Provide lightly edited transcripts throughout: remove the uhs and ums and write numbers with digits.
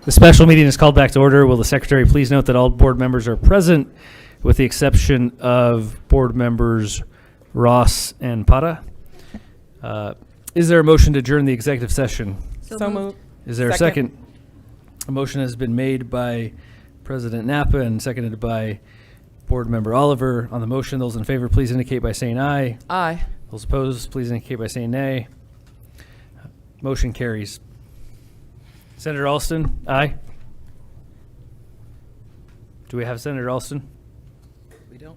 The special meeting is called back to order. Will the secretary please note that all board members are present with the exception of board members Ross and Para. Is there a motion to adjourn the executive session? So moved. Is there a second? A motion has been made by President Napa and seconded by board member Oliver. On the motion, those in favor, please indicate by saying aye. Aye. Those opposed, please indicate by saying nay. Motion carries. Senator Alston, aye. Do we have Senator Alston? We don't.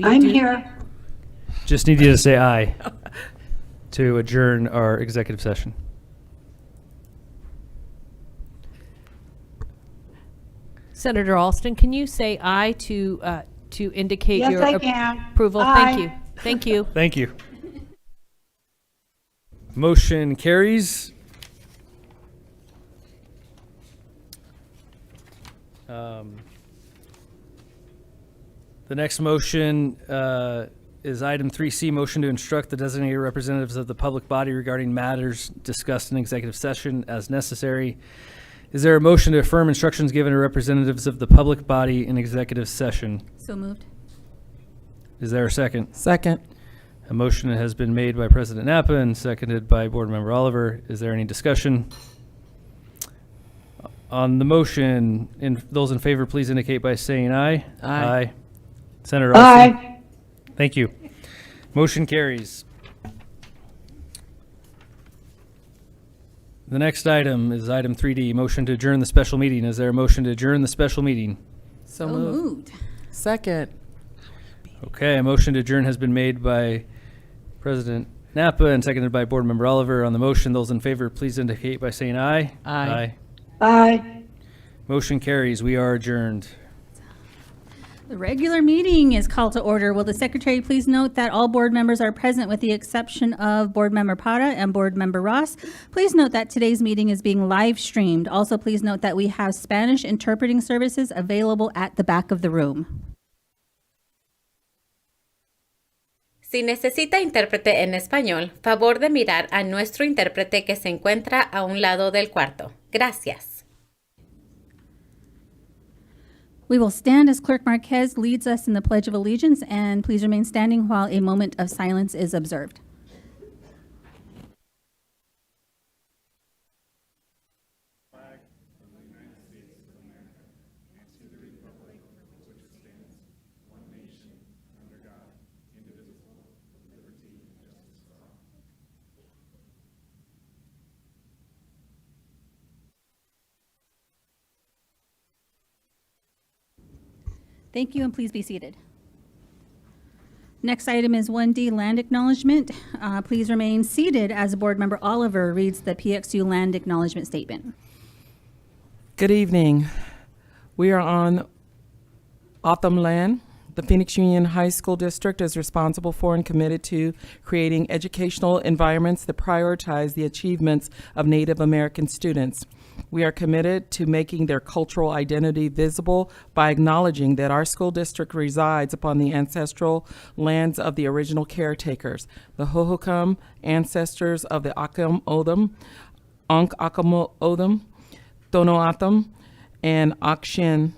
I'm here. Just need you to say aye to adjourn our executive session. Senator Alston, can you say aye to indicate Yes, your I can. approval? Aye. Thank you. Thank you. Thank you. Motion carries. The next motion is item 3C, motion to instruct the designated representatives of the public body regarding matters discussed in executive session as necessary. Is there a motion to affirm instructions given to representatives of the public body in executive session? So moved. Is there a second? Second. A motion has been made by President Napa and seconded by Board Member Oliver. Is there any discussion? On the motion, those in favor, please indicate by saying aye. Aye. Senator Alston? Aye. Thank you. Motion carries. The next item is item 3D, motion to adjourn the special meeting. Is there a motion to adjourn the special meeting? So moved. Second. Okay, a motion to adjourn has been made by President Napa and seconded by Board Member Oliver. On the motion, those in favor, please indicate by saying aye. Aye. Aye. Motion carries. We are adjourned. The regular meeting is called to order. Will the secretary please note that all board members are present with the exception of board member Para and board member Ross. Please note that today's meeting is being live streamed. Also, please note that we have Spanish interpreting services available at the back of the room. Si necesita intérprete en español, favor de mirar a nuestro intérprete que se encuentra a un lado del cuarto. Gracias. We will stand as Clerk Marquez leads us in the Pledge of Allegiance, and please remain standing while a moment of silence is observed. Thank you, and please be seated. Next item is 1D, land acknowledgement. Please remain seated as Board Member Oliver reads the PXU land acknowledgement statement. Good evening. We are on Autumn land. The Phoenix Union High School District is responsible for and committed to creating educational environments that prioritize the achievements of Native American students. We are committed to making their cultural identity visible by acknowledging that our school district resides upon the ancestral lands of the original caretakers, the Hohokam ancestors of the Akam Odom, Ankh Akam Odom, Tonoatam, and Akshin.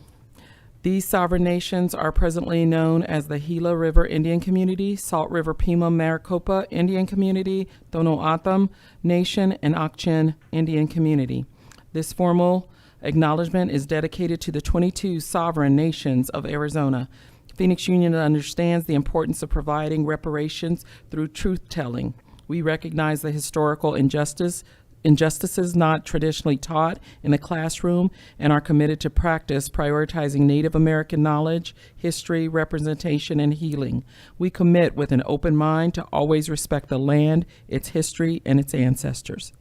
These sovereign nations are presently known as the Gila River Indian Community, Salt River Pima Maricopa Indian Community, Tonoatam Nation, and Akshin Indian Community. This formal acknowledgement is dedicated to the 22 sovereign nations of Arizona. Phoenix Union understands the importance of providing reparations through truth-telling. We recognize the historical injustices not traditionally taught in the classroom and are committed to practice prioritizing Native American knowledge, history, representation, and healing. We commit with an open mind to always respect the land, its history, and its ancestors.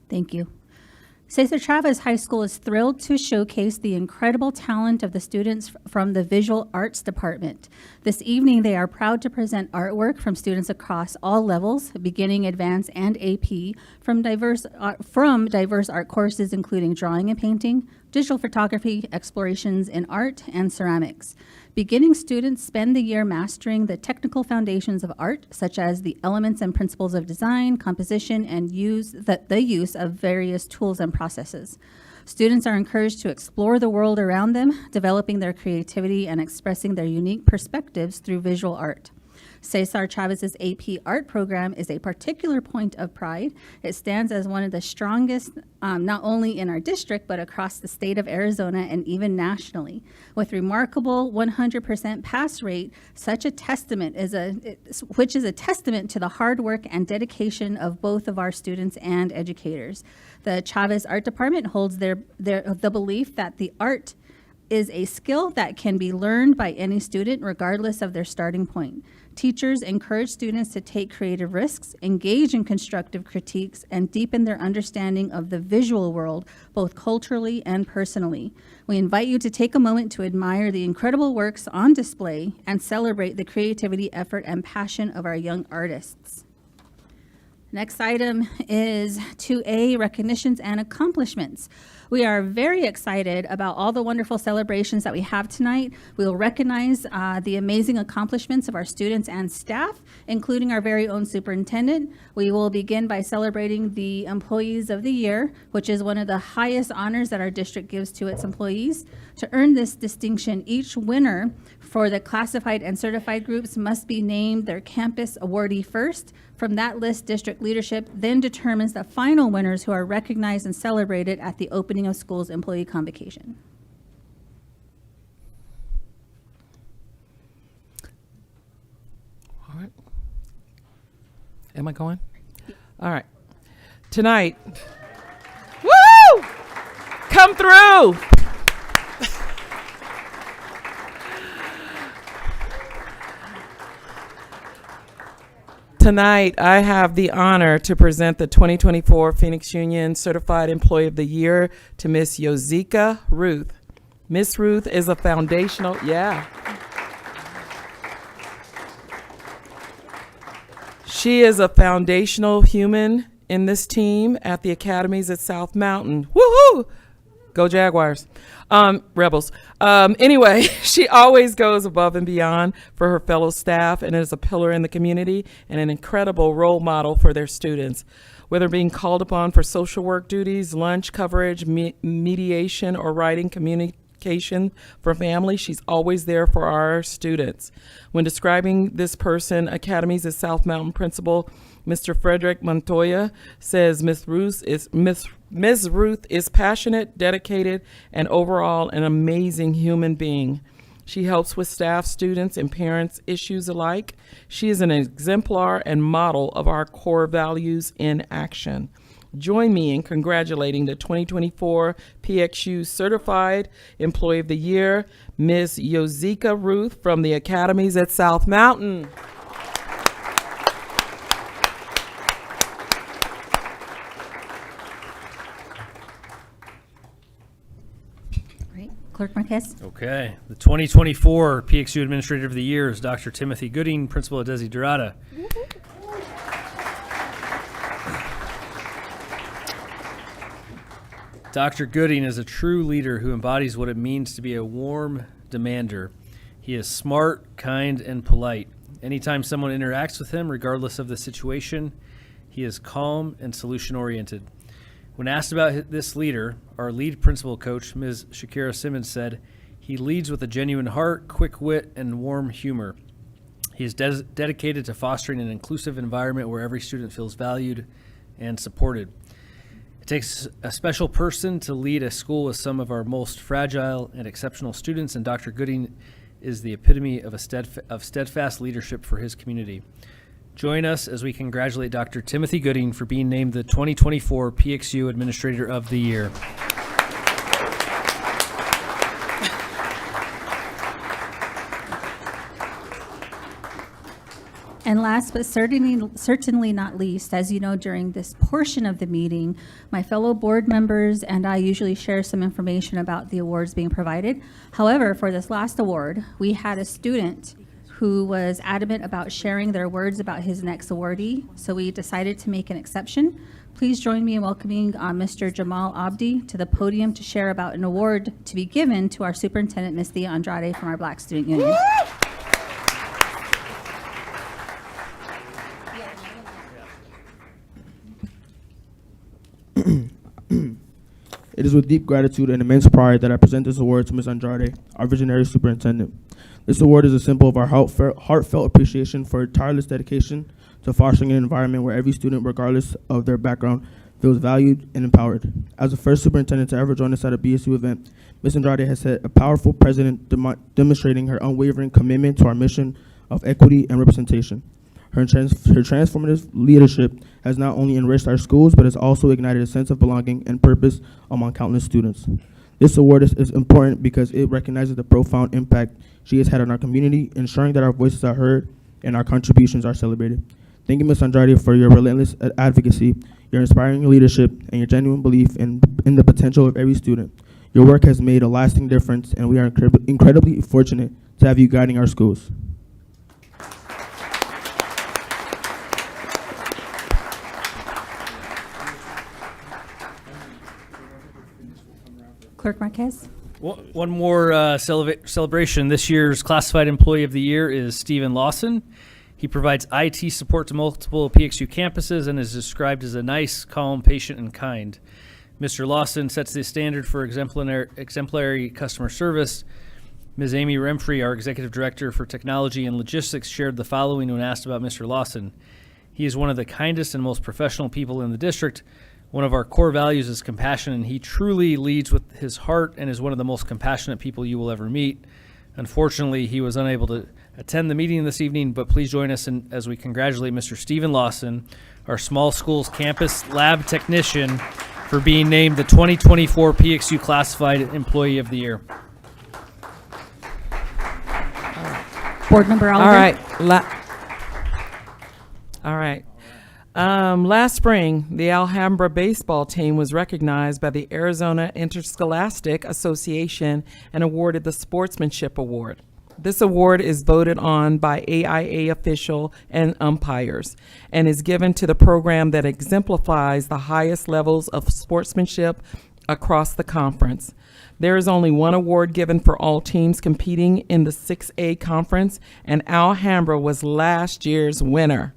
Thank you. Cesar Chavez High School is thrilled to showcase the incredible talent of the students from the Visual Arts Department. This evening, they are proud to present artwork from students across all levels, beginning, advanced, and AP, from diverse art courses including drawing and painting, digital photography, explorations in art, and ceramics. Beginning students spend the year mastering the technical foundations of art, such as the elements and principles of design, composition, and the use of various tools and processes. Students are encouraged to explore the world around them, developing their creativity and expressing their unique perspectives through visual art. Cesar Chavez's AP Art program is a particular point of pride. It stands as one of the strongest, not only in our district, but across the state of Arizona and even nationally. With remarkable 100% pass rate, such a testament which is a testament to the hard work and dedication of both of our students and educators. The Chavez Art Department holds the belief that the art is a skill that can be learned by any student regardless of their starting point. Teachers encourage students to take creative risks, engage in constructive critiques, and deepen their understanding of the visual world, both culturally and personally. We invite you to take a moment to admire the incredible works on display and celebrate the creativity, effort, and passion of our young artists. Next item is 2A, recognitions and accomplishments. We are very excited about all the wonderful celebrations that we have tonight. We will recognize the amazing accomplishments of our students and staff, including our very own superintendent. We will begin by celebrating the Employees of the Year, which is one of the highest honors that our district gives to its employees. To earn this distinction, each winner for the classified and certified groups must be named their campus awardee first. From that list, district leadership then determines the final winners who are recognized and celebrated at the opening of school's employee convocation. All right. Am I going? All right. Tonight, woo! Come through! Tonight, I have the honor to present the 2024 Phoenix Union Certified Employee of the Year to Miss Yozika Ruth. Miss Ruth is a foundational, She is a foundational human in this team at the academies at South Mountain. Woohoo! Go Jaguars. Rebels. Anyway, she always goes above and beyond for her fellow staff and is a pillar in the community and an incredible role model for their students. Whether being called upon for social work duties, lunch coverage, mediation, or writing communication for family, she's always there for our students. When describing this person, Academies at South Mountain Principal Mr. Frederick Montoya says Ms. Ruth is passionate, dedicated, and overall an amazing human being. She helps with staff, students, and parents issues alike. She is an exemplar and model of our core values in action. Join me in congratulating the 2024 PXU Certified Employee of the Year, Ms. Yozika Ruth from the Academies at South Mountain. Clerk Marquez. Okay. The 2024 PXU Administrator of the Year is Dr. Timothy Gooding, Principal at Desiderata. Dr. Gooding is a true leader who embodies what it means to be a warm demander. He is smart, kind, and polite. Anytime someone interacts with him, regardless of the situation, he is calm and solution-oriented. When asked about this leader, our lead principal coach, Ms. Shakira Simmons, said, "He leads with a genuine heart, quick wit, and warm humor. He is dedicated to fostering an inclusive environment where every student feels valued and supported. It takes a special person to lead a school with some of our most fragile and exceptional students, and Dr. Gooding is the epitome of steadfast leadership for his community." Join us as we congratulate Dr. Timothy Gooding for being named the 2024 PXU Administrator of the Year. And last but certainly not least, as you know, during this portion of the meeting, my fellow board members and I usually share some information about the awards being provided. However, for this last award, we had a student who was adamant about sharing their words about his next awardee, so we decided to make an exception. Please join me in welcoming Mr. Jamal Abdi to the podium to share about an award to be given to our superintendent, Ms. Thea Andrade from our Black Student Union. It is with deep gratitude and immense pride that I present this award to Ms. Andrade, our visionary superintendent. This award is a symbol of our heartfelt appreciation for her tireless dedication to fostering an environment where every student, regardless of their background, feels valued and empowered. As the first superintendent to ever join us at a BSU event, Ms. Andrade has set a powerful precedent demonstrating her unwavering commitment to our mission of equity and representation. Her transformative leadership has not only enriched our schools, but has also ignited a sense of belonging and purpose among countless students. This award is important because it recognizes the profound impact she has had on our community, ensuring that our voices are heard and our contributions are celebrated. Thank you, Ms. Andrade, for your relentless advocacy, your inspiring leadership, and your genuine belief in the potential of every student. Your work has made a lasting difference, and we are incredibly fortunate to have you guiding our schools. Clerk Marquez. One more celebration. This year's Classified Employee of the Year is Stephen Lawson. He provides IT support to multiple PXU campuses and is described as a nice, calm, patient, and kind. Mr. Lawson sets the standard for exemplary customer service. Ms. Amy Remfrey, our Executive Director for Technology and Logistics, shared the following when asked about Mr. Lawson. He is one of the kindest and most professional people in the district. One of our core values is compassion, and he truly leads with his heart and is one of the most compassionate people you will ever meet. Unfortunately, he was unable to attend the meeting this evening, but please join us as we congratulate Mr. Stephen Lawson, our small schools campus lab technician, for being named the 2024 PXU Classified Employee of the Year. Board Member Oliver. All right. Last spring, the Alhambra baseball team was recognized by the Arizona Interscholastic Association and awarded the Sportsmanship Award. This award is voted on by AIA official and umpires and is given to the program that exemplifies the highest levels of sportsmanship across the conference. There is only one award given for all teams competing in the 6A conference, and Alhambra was last year's winner.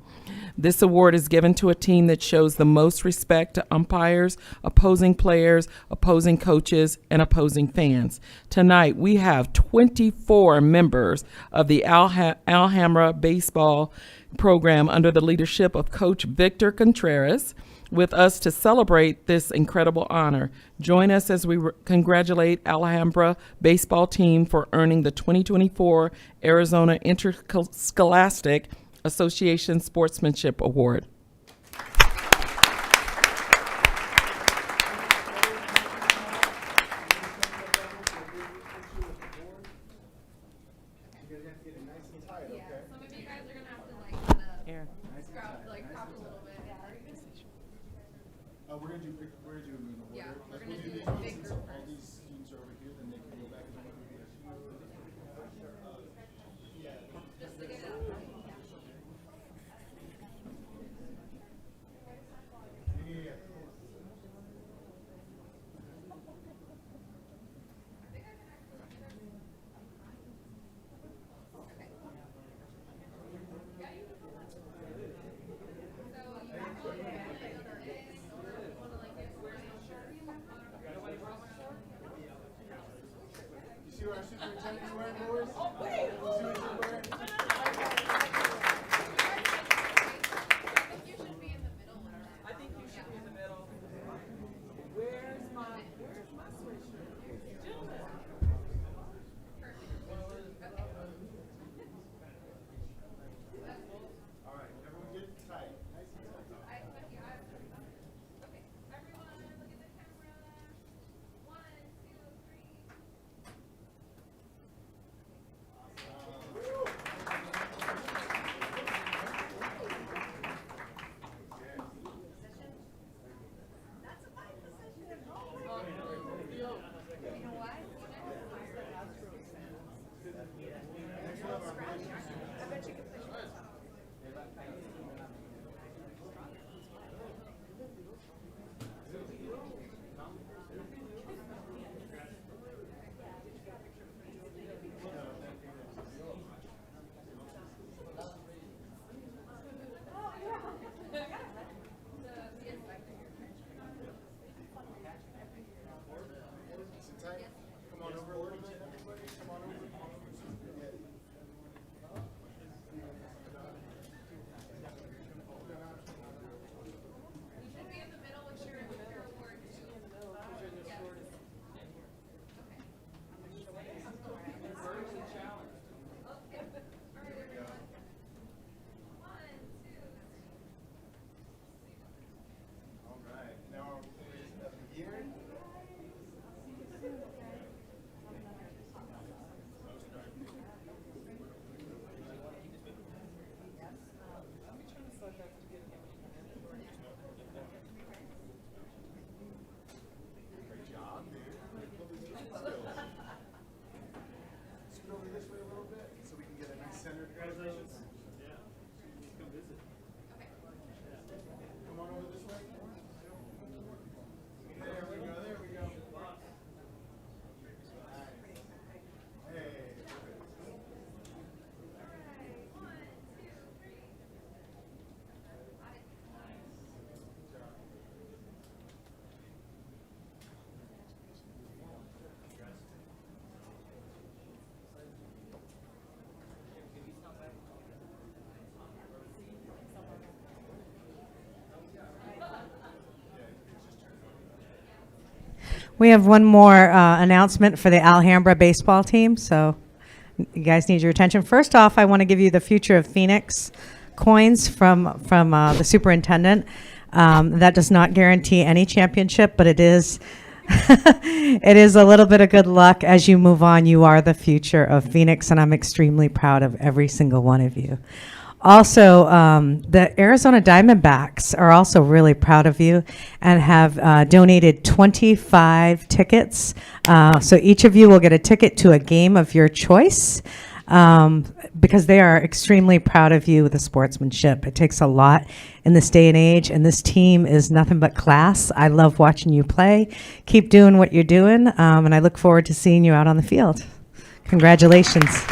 This award is given to a team that shows the most respect to umpires, opposing players, opposing coaches, and opposing fans. Tonight, we have 24 members of the Alhambra baseball program under the leadership of Coach Victor Contreras with us to celebrate this incredible honor. Join us as we congratulate Alhambra baseball team for earning the 2024 Arizona Interscholastic Association Sportsmanship Award. We have one more announcement for the Alhambra baseball team, so you guys need your attention. First off, I want to give you the Future of Phoenix coins from the superintendent. That does not guarantee any championship, but it is it is a little bit of good luck as you move on. You are the future of Phoenix, and I'm extremely proud of every single one of you. Also, the Arizona Diamondbacks are also really proud of you and have donated 25 tickets. So each of you will get a ticket to a game of your choice because they are extremely proud of you with the sportsmanship. It takes a lot in this day and age, and this team is nothing but class. I love watching you play. Keep doing what you're doing, and I look forward to seeing you out on the field. Congratulations.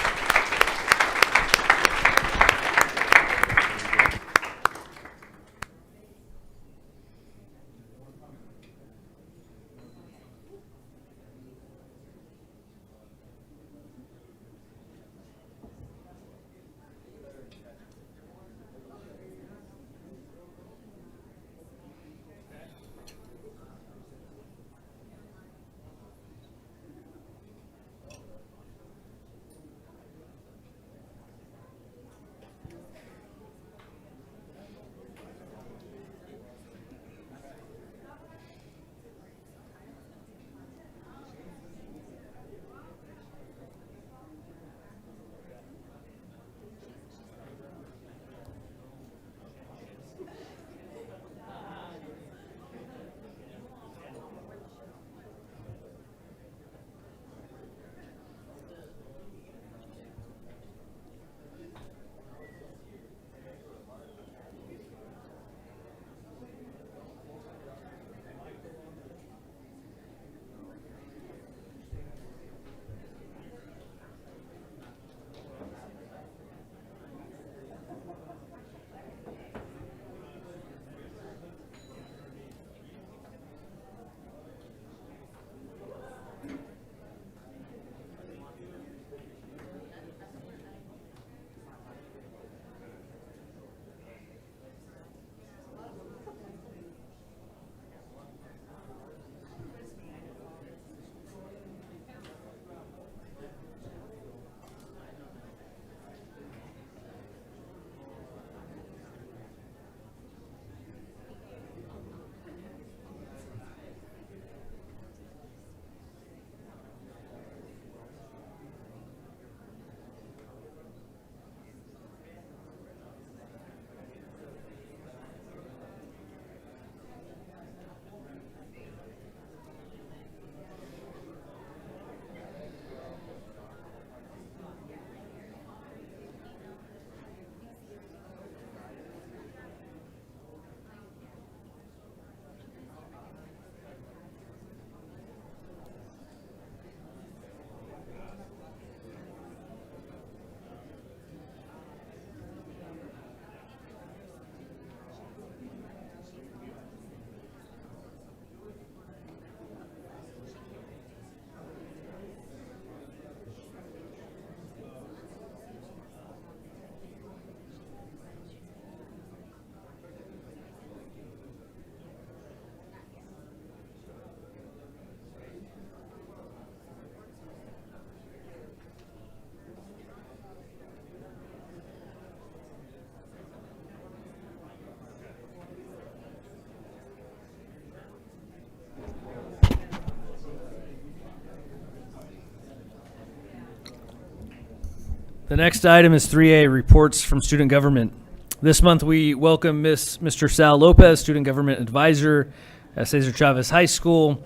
The next item is 3A, reports from student government. This month we welcome Mr. Sal Lopez, student government advisor at Cesar Chavez High School.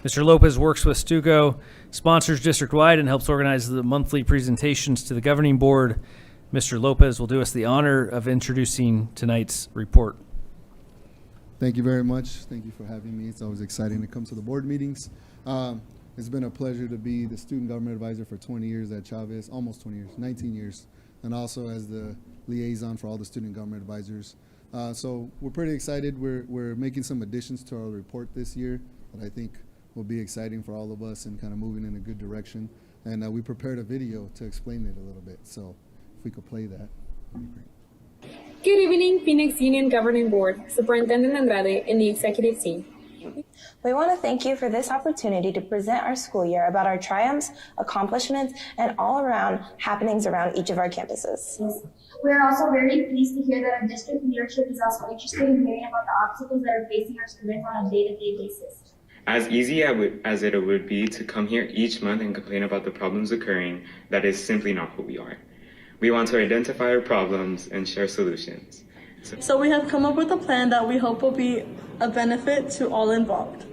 Mr. Lopez works with Stuco, sponsors district-wide, and helps organize the monthly presentations to the governing board. Mr. Lopez will do us the honor of introducing tonight's report. Thank you very much. Thank you for having me. It's always exciting to come to the board meetings. It's been a pleasure to be the student government advisor for 20 years at Chavez, almost 20 years, 19 years, and also as the liaison for all the student government advisors. So we're pretty excited. We're making some additions to our report this year that I think will be exciting for all of us and kind of moving in a good direction. And we prepared a video to explain it a little bit. So if we could play that, that'd be great. Good evening, Phoenix Union Governing Board, Superintendent Andrade, and the executive team. We want to thank you for this opportunity to present our school year about our triumphs, accomplishments, and all around happenings around each of our campuses. We are also very pleased to hear that our district leadership is also interested in hearing about the obstacles that are facing our students on a day-to-day basis. As easy as it would be to come here each month and complain about the problems occurring, that is simply not who we are. We want to identify our problems and share solutions. So we have come up with a plan that we hope will be a benefit to all involved.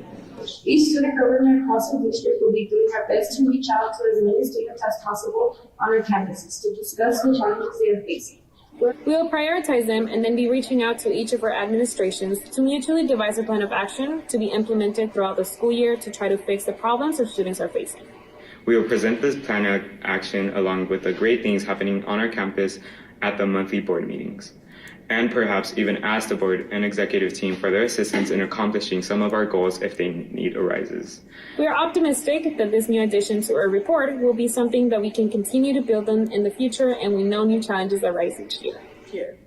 Each student government across our district will be doing our best to reach out to as many students as possible on our campuses to discuss the challenges they are facing. We will prioritize them and then be reaching out to each of our administrations to mutually devise a plan of action to be implemented throughout the school year to try to fix the problems our students are facing. We will present this plan of action along with the great things happening on our campus at the monthly board meetings, and perhaps even ask the board and executive team for their assistance in accomplishing some of our goals if the need arises. We are optimistic that this new addition to our report will be something that we can continue to build on in the future, and we know new challenges arise each year.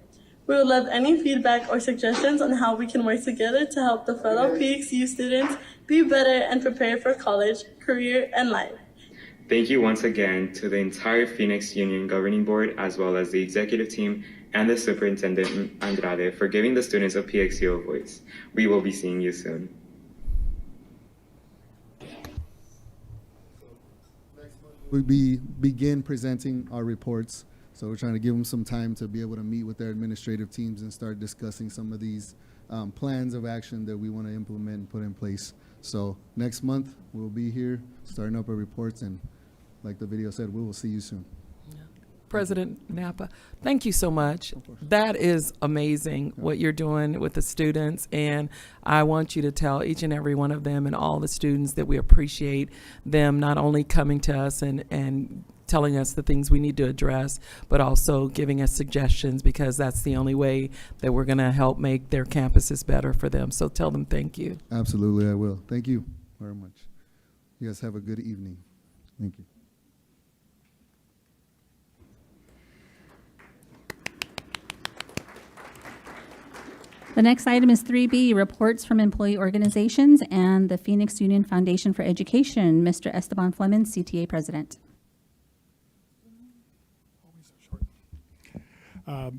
We would love any feedback or suggestions on how we can work together to help the fellow PXU students be better and prepare for college, career, and life. Thank you once again to the entire Phoenix Union Governing Board, as well as the executive team and the Superintendent Andrade for giving the students of PXU a voice. We will be seeing you soon. We begin presenting our reports. So we're trying to give them some time to be able to meet with their administrative teams and start discussing some of these plans of action that we want to implement and put in place. So next month we'll be here starting up our reports, and like the video said, we will see you soon. President Napa, thank you so much. That is amazing what you're doing with the students, and I want you to tell each and every one of them and all the students that we appreciate them not only coming to us and telling us the things we need to address, but also giving us suggestions, because that's the only way that we're going to help make their campuses better for them. So tell them thank you. Absolutely, I will. Thank you very much. You guys have a good evening. Thank you. The next item is 3B, reports from employee organizations and the Phoenix Union Foundation for Education. Mr. Esteban Fleming, CTA President.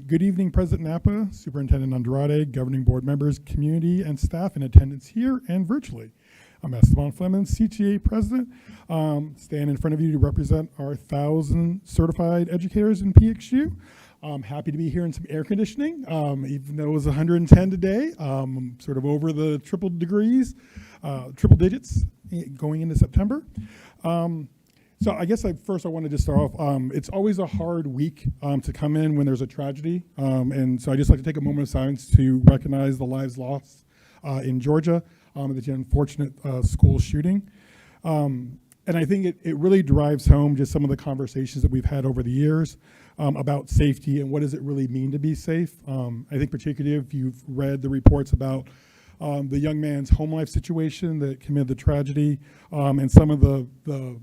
Good evening, President Napa, Superintendent Andrade, governing board members, community, and staff in attendance here and virtually. I'm Esteban Fleming, CTA President, stand in front of you to represent our 1,000 certified educators in PXU. I'm happy to be here in some air conditioning, even though it was 110 today, sort of over the triple digits going into September. So I guess first I wanted to start off, it's always a hard week to come in when there's a tragedy. And so I just like to take a moment of silence to recognize the lives lost in Georgia, the unfortunate school shooting. And I think it really drives home just some of the conversations that we've had over the years about safety and what does it really mean to be safe. I think particularly if you've read the reports about the young man's home life situation that committed the tragedy, and some of the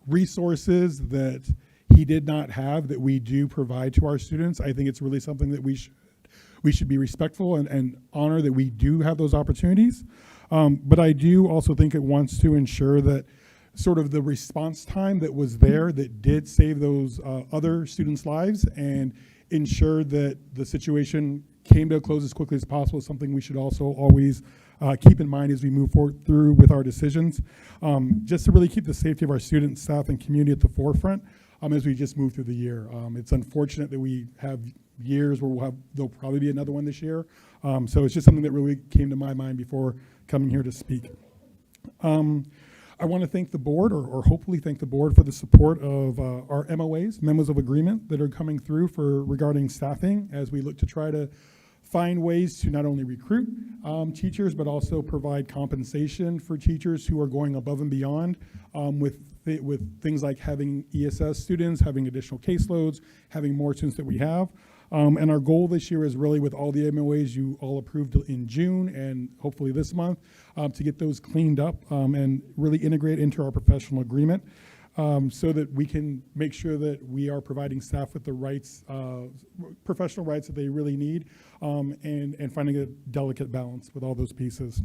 resources that he did not have that we do provide to our students. I think it's really something that we should be respectful and honor that we do have those opportunities. But I do also think it wants to ensure that sort of the response time that was there that did save those other students' lives and ensure that the situation came to a close as quickly as possible is something we should also always keep in mind as we move forward through with our decisions, just to really keep the safety of our students, staff, and community at the forefront as we just move through the year. It's unfortunate that we have years where there'll probably be another one this year. So it's just something that really came to my mind before coming here to speak. I want to thank the board, or hopefully thank the board, for the support of our MOAs, memos of agreement, that are coming through regarding staffing as we look to try to find ways to not only recruit teachers, but also provide compensation for teachers who are going above and beyond with things like having ESS students, having additional caseloads, having more students that we have. And our goal this year is really, with all the MOAs you all approved in June and hopefully this month, to get those cleaned up and really integrate into our professional agreement so that we can make sure that we are providing staff with the rights, professional rights that they really need, and finding a delicate balance with all those pieces.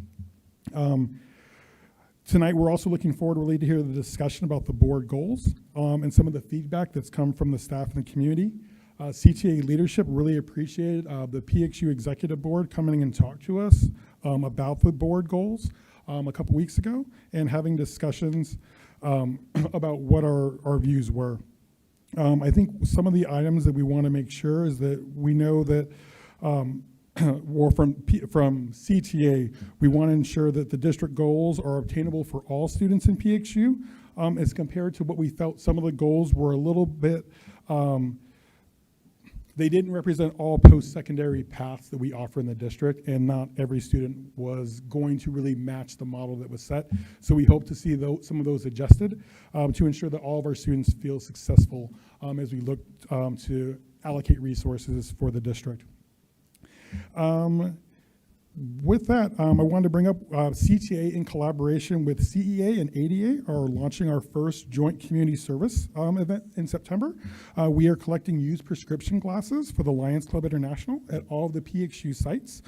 Tonight, we're also looking forward really to hear the discussion about the board goals and some of the feedback that's come from the staff and the community. CTA leadership really appreciated the PXU executive board coming and talk to us about the board goals a couple weeks ago and having discussions about what our views were. I think some of the items that we want to make sure is that we know that or from CTA, we want to ensure that the district goals are obtainable for all students in PXU as compared to what we felt some of the goals were a little bit, they didn't represent all post-secondary paths that we offer in the district, and not every student was going to really match the model that was set. So we hope to see some of those adjusted to ensure that all of our students feel successful as we look to allocate resources for the district. With that, I wanted to bring up CTA in collaboration with CEA and ADA are launching our first joint community service event in September. We are collecting used prescription glasses for the Lions Club International at all of the PXU sites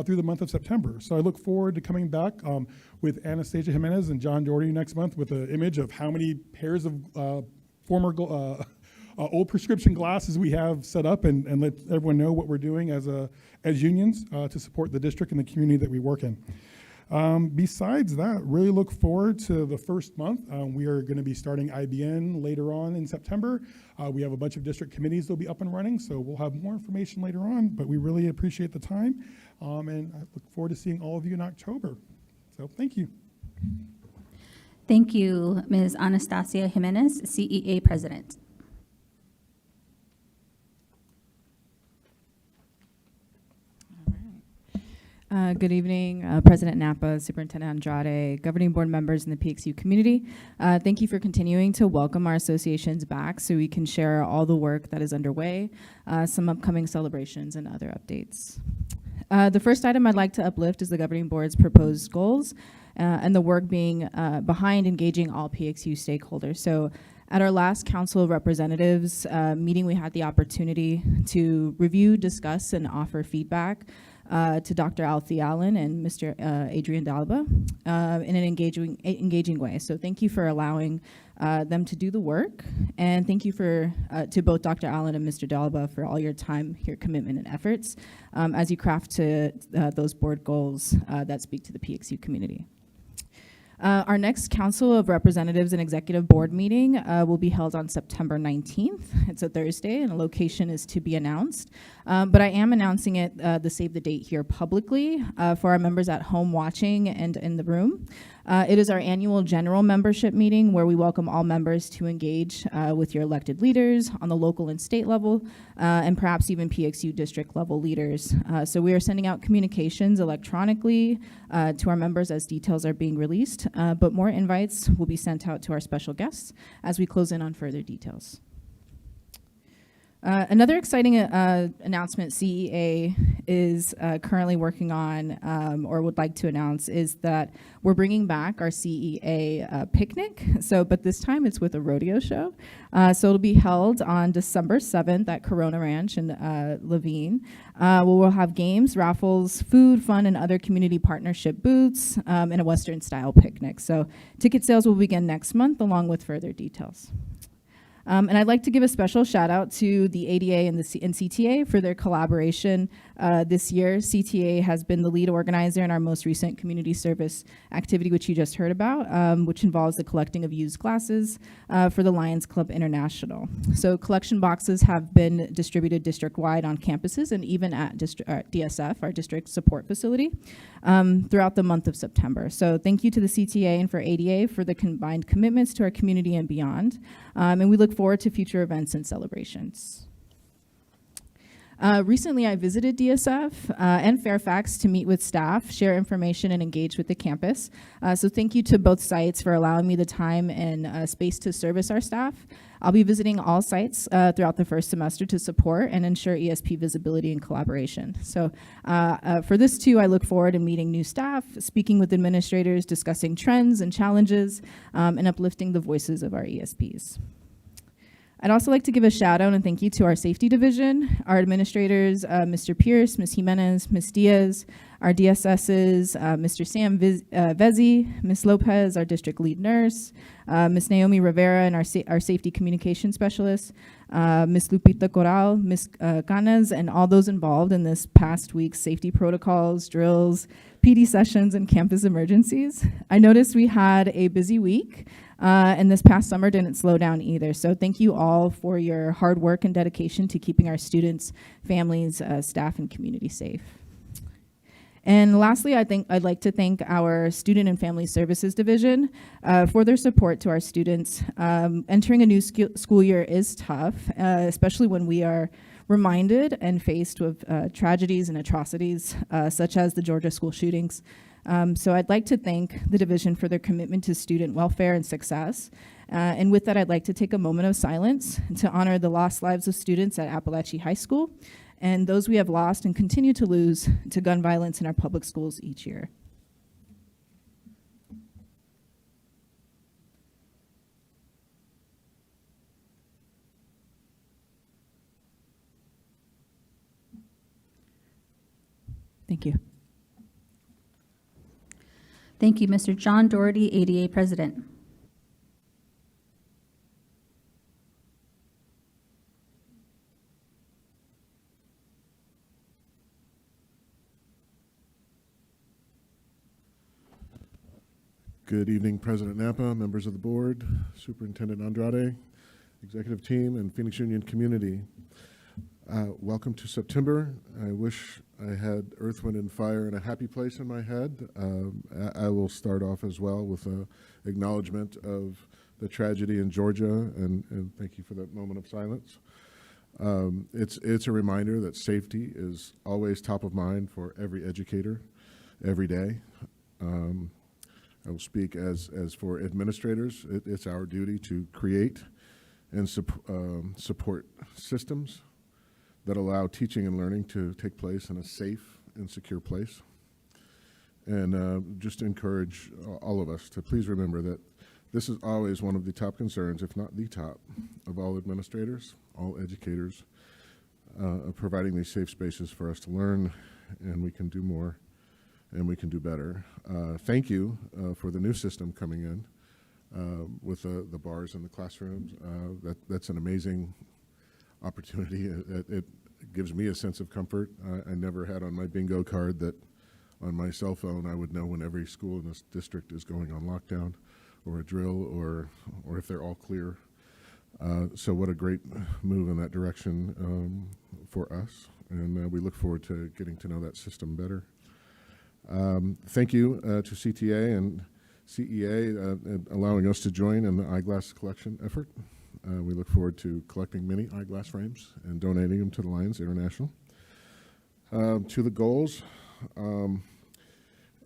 through the month of September. So I look forward to coming back with Anastasia Jimenez and John Doherty next month with an image of how many pairs of former old prescription glasses we have set up and let everyone know what we're doing as unions to support the district and the community that we work in. Besides that, really look forward to the first month. We are going to be starting IBN later on in September. We have a bunch of district committees that will be up and running, so we'll have more information later on, but we really appreciate the time, and I look forward to seeing all of you in October. So thank you. Thank you, Ms. Anastasia Jimenez, CEA President. Good evening, President Napa, Superintendent Andrade, governing board members, and the PXU community. Thank you for continuing to welcome our associations back so we can share all the work that is underway, some upcoming celebrations, and other updates. The first item I'd like to uplift is the governing board's proposed goals and the work being behind engaging all PXU stakeholders. So at our last Council of Representatives meeting, we had the opportunity to review, discuss, and offer feedback to Dr. Althea Allen and Mr. Adrian Dalba in an engaging way. So thank you for allowing them to do the work, and thank you to both Dr. Allen and Mr. Dalba for all your time, your commitment, and efforts as you craft to those board goals that speak to the PXU community. Our next Council of Representatives and Executive Board meeting will be held on September 19th. It's a Thursday, and a location is to be announced. But I am announcing it, the save the date here publicly for our members at home watching and in the room. It is our annual general membership meeting where we welcome all members to engage with your elected leaders on the local and state level, and perhaps even PXU district level leaders. So we are sending out communications electronically to our members as details are being released, but more invites will be sent out to our special guests as we close in on further details. Another exciting announcement CEA is currently working on or would like to announce is that we're bringing back our CEA picnic. But this time it's with a rodeo show. So it'll be held on December 7th at Corona Ranch in Laveen. We'll have games, raffles, food, fun, and other community partnership booths, and a Western style picnic. So ticket sales will begin next month along with further details. And I'd like to give a special shout out to the ADA and the CTA for their collaboration this year. CTA has been the lead organizer in our most recent community service activity, which you just heard about, which involves the collecting of used glasses for the Lions Club International. So collection boxes have been distributed district-wide on campuses and even at DSF, our district support facility, throughout the month of September. So thank you to the CTA and for ADA for the combined commitments to our community and beyond. And we look forward to future events and celebrations. Recently, I visited DSF and Fairfax to meet with staff, share information, and engage with the campus. So thank you to both sites for allowing me the time and space to service our staff. I'll be visiting all sites throughout the first semester to support and ensure ESP visibility and collaboration. So for this too, I look forward to meeting new staff, speaking with administrators, discussing trends and challenges, and uplifting the voices of our ESPs. I'd also like to give a shout out and thank you to our safety division, our administrators, Mr. Pierce, Ms. Jimenez, Ms. Diaz, our DSSs, Mr. Sam Vezi, Ms. Lopez, our district lead nurse, Ms. Naomi Rivera, and our safety communication specialist, Ms. Lupita Corral, Ms. Canas, and all those involved in this past week's safety protocols, drills, PD sessions, and campus emergencies. I noticed we had a busy week, and this past summer didn't slow down either. So thank you all for your hard work and dedication to keeping our students, families, staff, and community safe. And lastly, I'd like to thank our Student and Family Services Division for their support to our students. Entering a new school year is tough, especially when we are reminded and faced with tragedies and atrocities such as the Georgia school shootings. So I'd like to thank the division for their commitment to student welfare and success. And with that, I'd like to take a moment of silence to honor the lost lives of students at Appalachian High School and those we have lost and continue to lose to gun violence in our public schools each year. Thank you. Thank you, Mr. John Doherty, ADA President. Good evening, President Napa, members of the board, Superintendent Andrade, executive team, and Phoenix Union community. Welcome to September. I wish I had Earth, Wind, and Fire in a happy place in my head. I will start off as well with an acknowledgement of the tragedy in Georgia, and thank you for that moment of silence. It's a reminder that safety is always top of mind for every educator, every day. I will speak as for administrators. It's our duty to create and support systems that allow teaching and learning to take place in a safe and secure place. And just encourage all of us to please remember that this is always one of the top concerns, if not the top, of all administrators, all educators, of providing these safe spaces for us to learn, and we can do more and we can do better. Thank you for the new system coming in with the bars in the classrooms. That's an amazing opportunity. It gives me a sense of comfort. I never had on my bingo card that on my cell phone I would know when every school in this district is going on lockdown or a drill or if they're all clear. So what a great move in that direction for us, and we look forward to getting to know that system better. Thank you to CTA and CEA allowing us to join in the eyeglass collection effort. We look forward to collecting many eyeglass frames and donating them to the Lions International. To the goals,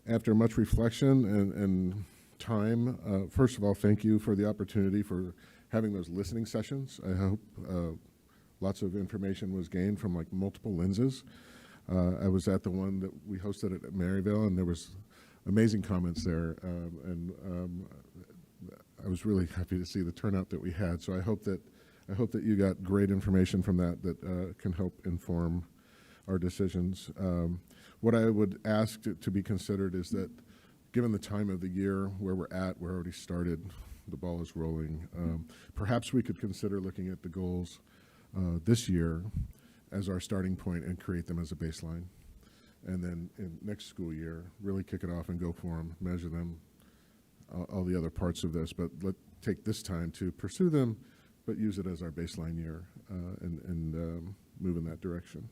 after much reflection and time, first of all, thank you for the opportunity for having those listening sessions. I hope lots of information was gained from like multiple lenses. I was at the one that we hosted at Maryville, and there was amazing comments there, and I was really happy to see the turnout that we had. So I hope that you got great information from that can help inform our decisions. What I would ask to be considered is that, given the time of the year where we're at, we're already started, the ball is rolling. Perhaps we could consider looking at the goals this year as our starting point and create them as a baseline. And then in next school year, really kick it off and go for them, measure them, all the other parts of this, but let's take this time to pursue them, but use it as our baseline year and move in that direction.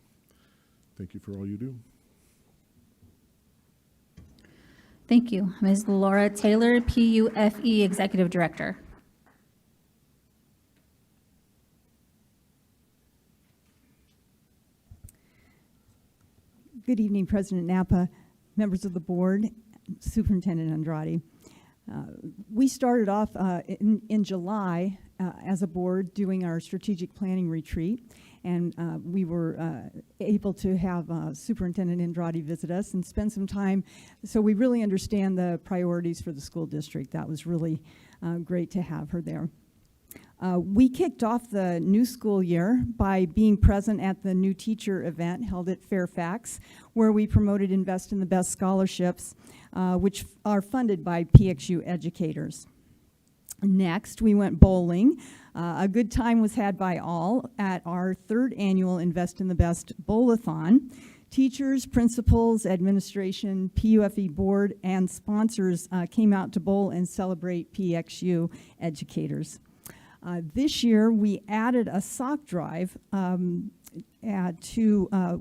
Thank you for all you do. Thank you. Ms. Laura Taylor, PUFE Executive Director. Good evening, President Napa, members of the board, Superintendent Andrade. We started off in July as a board doing our strategic planning retreat, and we were able to have Superintendent Andrade visit us and spend some time, so we really understand the priorities for the school district. That was really great to have her there. We kicked off the new school year by being present at the new teacher event held at Fairfax, where we promoted Invest in the Best scholarships, which are funded by PXU educators. Next, we went bowling. A good time was had by all at our third annual Invest in the Best Bowl-a-thon. Teachers, principals, administration, PUFE board, and sponsors came out to bowl and celebrate PXU educators. This year, we added a sock drive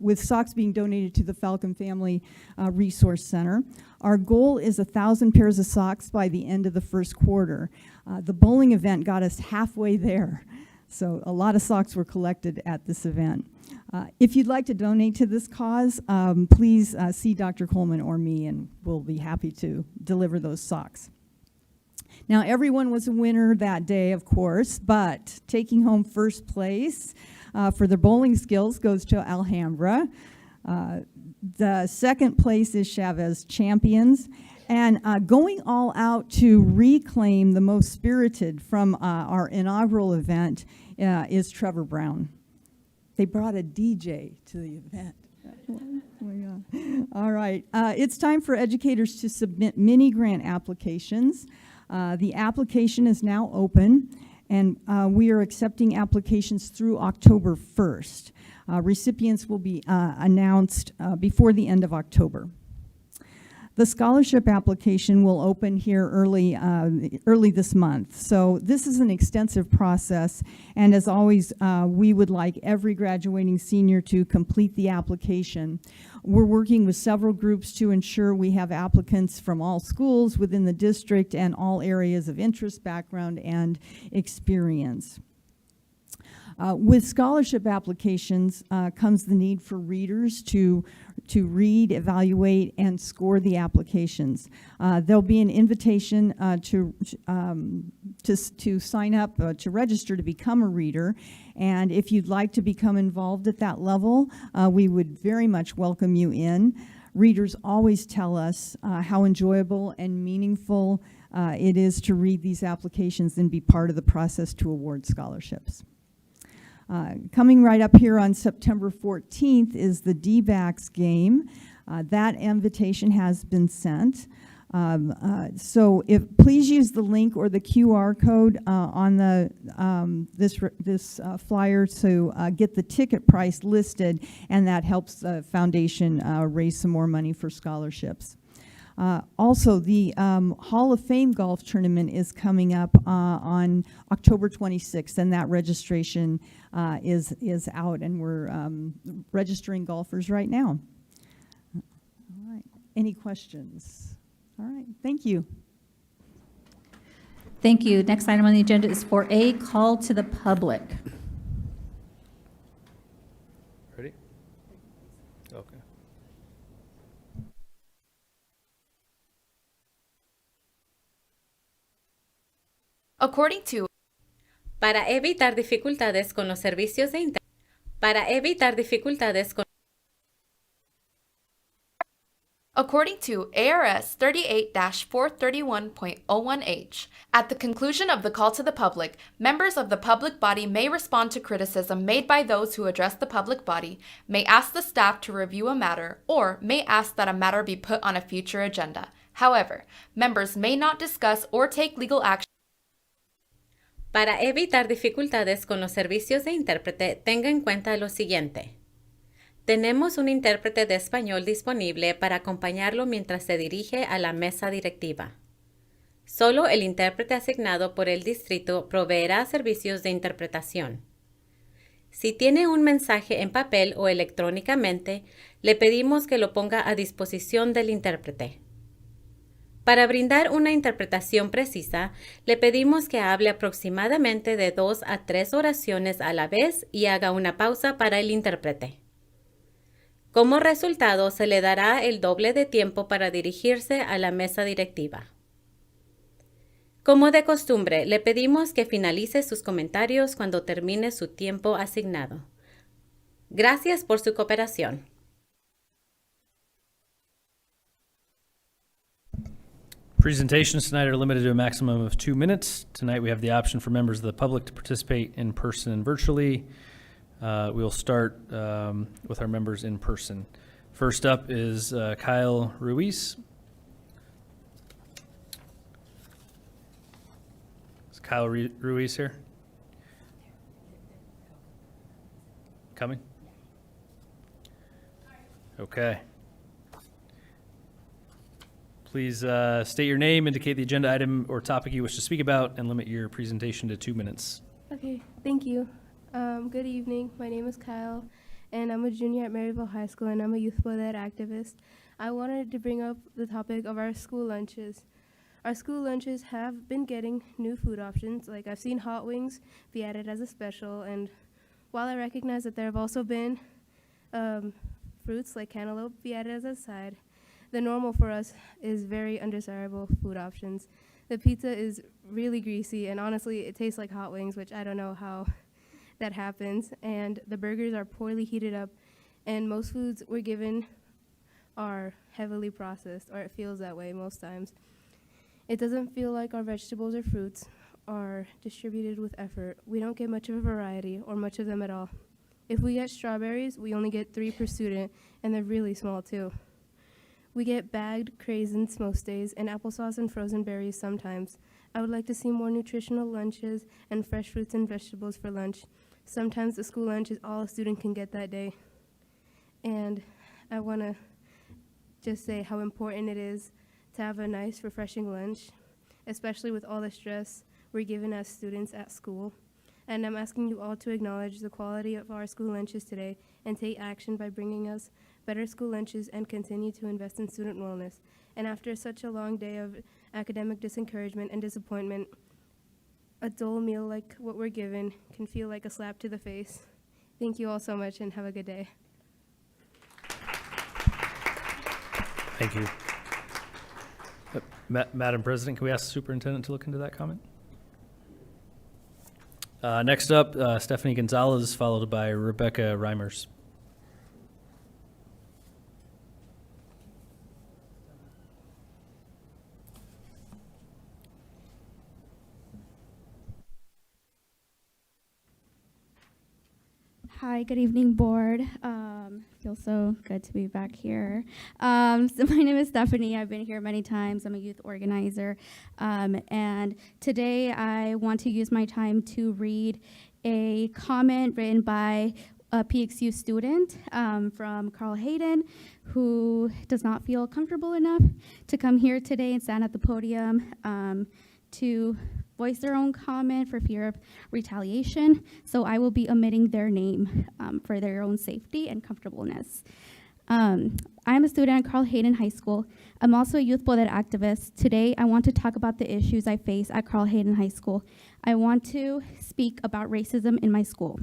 with socks being donated to the Falcon Family Resource Center. Our goal is 1,000 pairs of socks by the end of the first quarter. The bowling event got us halfway there, so a lot of socks were collected at this event. If you'd like to donate to this cause, please see Dr. Coleman or me, and we'll be happy to deliver those socks. Now, everyone was a winner that day, of course, but taking home first place for their bowling skills goes to Alhambra. The second place is Chavez Champions. And going all out to reclaim the most spirited from our inaugural event is Trevor Brown. They brought a DJ to the event. Oh my God. All right. It's time for educators to submit mini grant applications. The application is now open, and we are accepting applications through October 1st. Recipients will be announced before the end of October. The scholarship application will open here early this month. So this is an extensive process, and as always, we would like every graduating senior to complete the application. We're working with several groups to ensure we have applicants from all schools within the district and all areas of interest, background, and experience. With scholarship applications comes the need for readers to read, evaluate, and score the applications. There'll be an invitation to sign up, to register to become a reader. And if you'd like to become involved at that level, we would very much welcome you in. Readers always tell us how enjoyable and meaningful it is to read these applications and be part of the process to award scholarships. Coming right up here on September 14th is the D-backs game. That invitation has been sent. So please use the link or the QR code on the this flyer to get the ticket price listed, and that helps the foundation raise some more money for scholarships. Also, the Hall of Fame golf tournament is coming up on October 26th, and that registration is out, and we're registering golfers right now. All right. Any questions? All right. Thank you. Thank you. Next item on the agenda is 4A, call to the public. Ready? Okay. According to para evitar dificultades con los servicios de internet, According to ARS 38-431.01H, at the conclusion of the call to the public, members of the public body may respond to criticism made by those who address the public body, may ask the staff to review a matter, or may ask that a matter be put on a future agenda. However, members may not discuss or take legal action. Para evitar dificultades con los servicios de intérprete, tenga en cuenta lo siguiente. Tenemos un intérprete de español disponible para acompañarlo mientras se dirige a la mesa directiva. Solo el intérprete asignado por el distrito proveerá servicios de interpretación. Si tiene un mensaje en papel o electrónicamente, le pedimos que lo ponga a disposición del intérprete. Para brindar una interpretación precisa, le pedimos que hable aproximadamente de 2 a 3 oraciones a la vez y haga una pausa para el intérprete. Como resultado, se le dará el doble de tiempo para dirigirse a la mesa directiva. Como de costumbre, le pedimos que finalice sus comentarios cuando termine su tiempo asignado. Gracias por su cooperación. Presentations tonight are limited to a maximum of 2 minutes. Tonight we have the option for members of the public to participate in person and virtually. We'll start with our members in person. First up is Kyle Ruiz. Is Kyle Ruiz here? Coming? Okay. Please state your name, indicate the agenda item or topic you wish to speak about, and limit your presentation to 2 minutes. Okay, thank you. Good evening. My name is Kyle, and I'm a junior at Maryville High School, and I'm a youth board ed activist. I wanted to bring up the topic of our school lunches. Our school lunches have been getting new food options. Like, I've seen hot wings be added as a special, and while I recognize that there have also been fruits like cantaloupe be added as a side, the normal for us is very undesirable food options. The pizza is really greasy, and honestly, it tastes like hot wings, which I don't know how that happens. And the burgers are poorly heated up, and most foods we're given are heavily processed, or it feels that way most times. It doesn't feel like our vegetables or fruits are distributed with effort. We don't get much of a variety, or much of them at all. If we get strawberries, we only get 3 per student, and they're really small too. We get bagged craisins most days, and applesauce and frozen berries sometimes. I would like to see more nutritional lunches and fresh fruits and vegetables for lunch. Sometimes the school lunch is all a student can get that day. And I want to just say how important it is to have a nice, refreshing lunch, especially with all the stress we're given as students at school. And I'm asking you all to acknowledge the quality of our school lunches today and take action by bringing us better school lunches and continue to invest in student wellness. And after such a long day of academic disencouragement and disappointment, a dull meal like what we're given can feel like a slap to the face. Thank you all so much and have a good day. Thank you. Madam President, can we ask the superintendent to look into that comment? Next up, Stephanie Gonzalez, followed by Rebecca Reimers. Hi, good evening, board. Feels so good to be back here. So my name is Stephanie. I've been here many times. I'm a youth organizer. And today I want to use my time to read a comment written by a PXU student from Carl Hayden, who does not feel comfortable enough to come here today and stand at the podium to voice their own comment for fear of retaliation. So I will be omitting their name for their own safety and comfortableness. I am a student at Carl Hayden High School. I'm also a youth board activist. Today, I want to talk about the issues I face at Carl Hayden High School. I want to speak about racism in my school.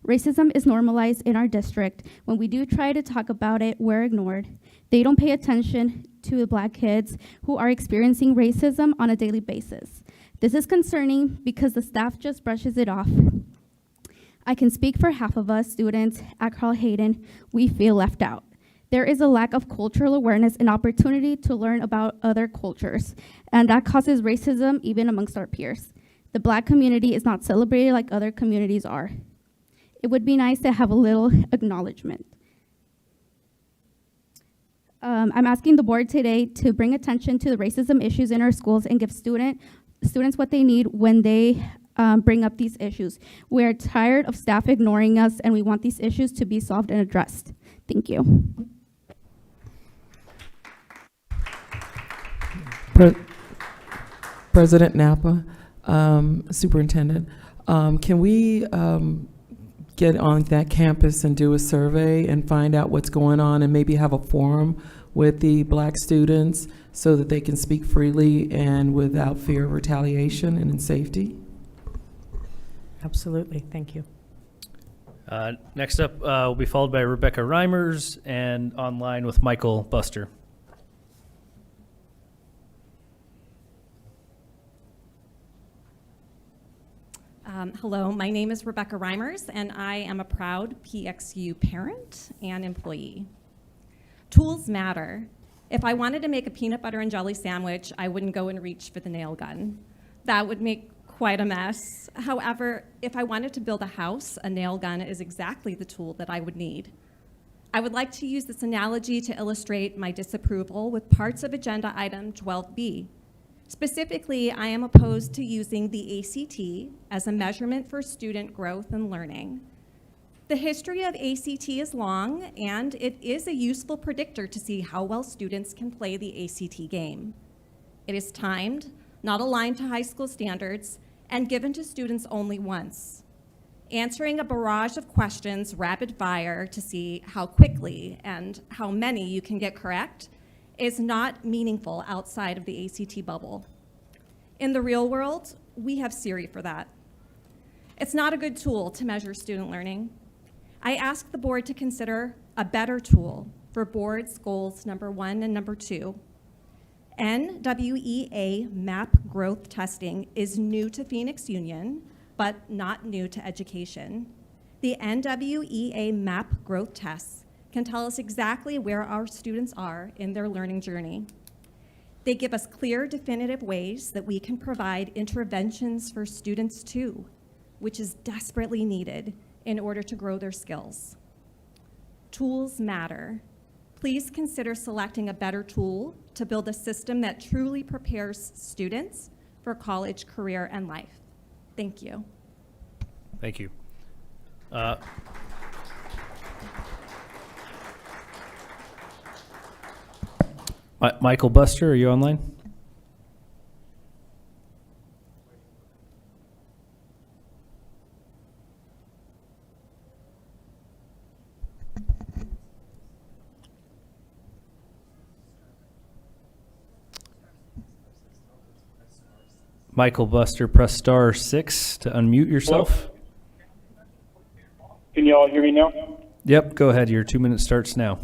Racism is normalized in our district. When we do try to talk about it, we're ignored. They don't pay attention to the Black kids who are experiencing racism on a daily basis. This is concerning because the staff just brushes it off. I can speak for half of us students at Carl Hayden. We feel left out. There is a lack of cultural awareness and opportunity to learn about other cultures, and that causes racism even amongst our peers. The Black community is not celebrated like other communities are. It would be nice to have a little acknowledgement. I'm asking the board today to bring attention to the racism issues in our schools and give students what they need when they bring up these issues. We're tired of staff ignoring us, and we want these issues to be solved and addressed. Thank you. President Napa, Superintendent, can we get on that campus and do a survey and find out what's going on and maybe have a forum with the Black students so that they can speak freely and without fear of retaliation and in safety? Absolutely. Thank you. Next up will be followed by Rebecca Reimers and online with Michael Buster. Hello, my name is Rebecca Reimers, and I am a proud PXU parent and employee. Tools matter, If I wanted to make a peanut butter and jelly sandwich, I wouldn't go and reach for the nail gun. That would make quite a mess. However, if I wanted to build a house, a nail gun is exactly the tool that I would need. I would like to use this analogy to illustrate my disapproval with parts of Agenda Item 12B. Specifically, I am opposed to using the ACT as a measurement for student growth and learning. The history of ACT is long, and it is a useful predictor to see how well students can play the ACT game. It is timed, not aligned to high school standards, and given to students only once. Answering a barrage of questions rapid fire to see how quickly and how many you can get correct is not meaningful outside of the ACT bubble. In the real world, we have Siri for that. It's not a good tool to measure student learning. I ask the board to consider a better tool for boards goals number 1 and number 2. NWEA MAP growth testing is new to Phoenix Union, but not new to education. The NWEA MAP growth tests can tell us exactly where our students are in their learning journey. They give us clear, definitive ways that we can provide interventions for students too, which is desperately needed in order to grow their skills. Tools matter. Please consider selecting a better tool to build a system that truly prepares students for college, career, and life. Thank you. Thank you. Michael Buster, are you online? Michael Buster, press *6 to unmute yourself. Can you all hear me now? Yep, go ahead. Your 2 minute starts now.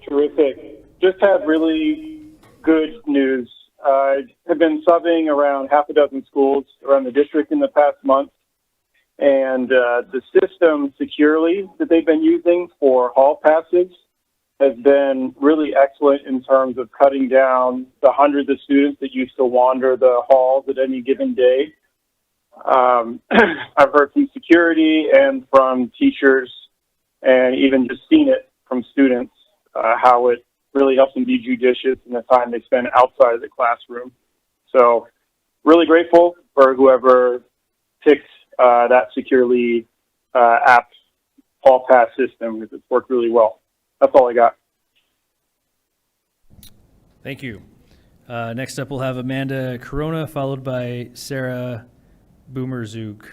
Terrific. Just have really good news. I have been subbing around half a dozen schools around the district in the past month, and the system securely that they've been using for hall passes has been really excellent in terms of cutting down the hundreds of students that used to wander the halls at any given day. I've heard from security and from teachers, and even just seen it from students, how it really helps them be judicious in the time they spend outside of the classroom. So really grateful for whoever picked that securely app hall pass system, because it's worked really well. That's all I got. Thank you. Next up, we'll have Amanda Corona, followed by Sarah Boomerzug.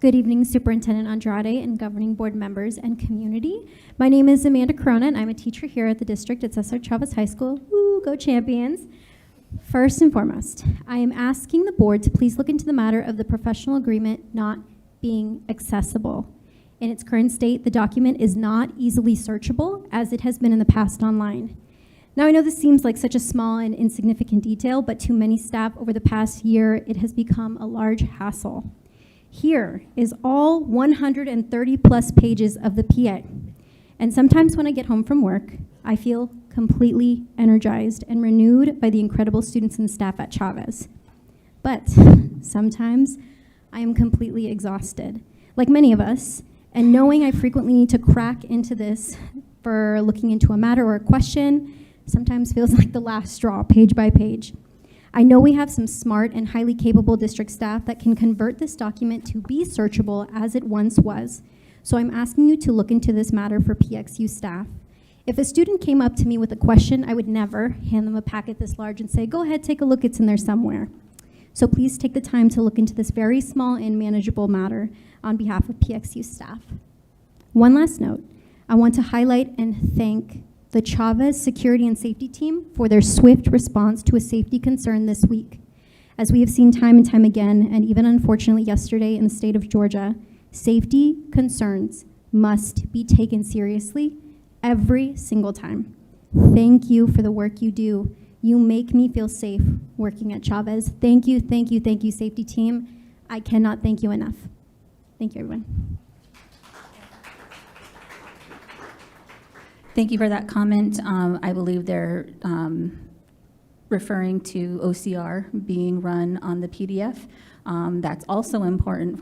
Good evening, Superintendent Andrade and governing board members and community. My name is Amanda Corona, and I'm a teacher here at the district at Cesar Chavez High School. Woo, go Champions. First and foremost, I am asking the board to please look into the matter of the professional agreement not being accessible. In its current state, the document is not easily searchable as it has been in the past online. Now, I know this seems like such a small and insignificant detail, but to many staff over the past year, it has become a large hassle. Here is all 130 plus pages of the PA. And sometimes when I get home from work, I feel completely energized and renewed by the incredible students and staff at Chavez. But sometimes I am completely exhausted, like many of us, and knowing I frequently need to crack into this for looking into a matter or a question sometimes feels like the last straw, page by page. I know we have some smart and highly capable district staff that can convert this document to be searchable as it once was. So I'm asking you to look into this matter for PXU staff. If a student came up to me with a question, I would never hand them a packet this large and say, go ahead, take a look, it's in there somewhere. So please take the time to look into this very small and manageable matter on behalf of PXU staff. One last note, I want to highlight and thank the Chavez Security and Safety Team for their swift response to a safety concern this week. As we have seen time and time again, and even unfortunately yesterday in the state of Georgia, safety concerns must be taken seriously every single time. Thank you for the work you do You make me feel safe working at Chavez. Thank you, thank you, thank you, safety team. I cannot thank you enough. Thank you, everyone. Thank you for that comment. I believe they're referring to OCR being run on the PDF. That's also important.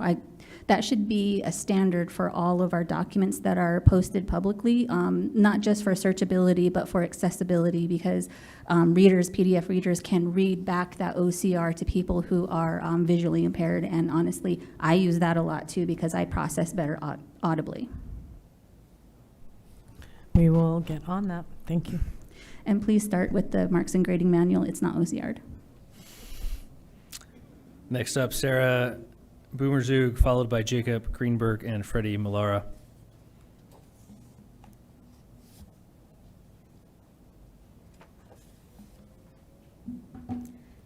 That should be a standard for all of our documents that are posted publicly, not just for searchability, but for accessibility, because PDF readers can read back that OCR to people who are visually impaired. And honestly, I use that a lot too because I process better audibly. We will get on that. Thank you. And please start with the marks and grading manual. It's not OCR'd. Next up, Sarah Boomerzug, followed by Jacob Greenberg and Freddie Millara.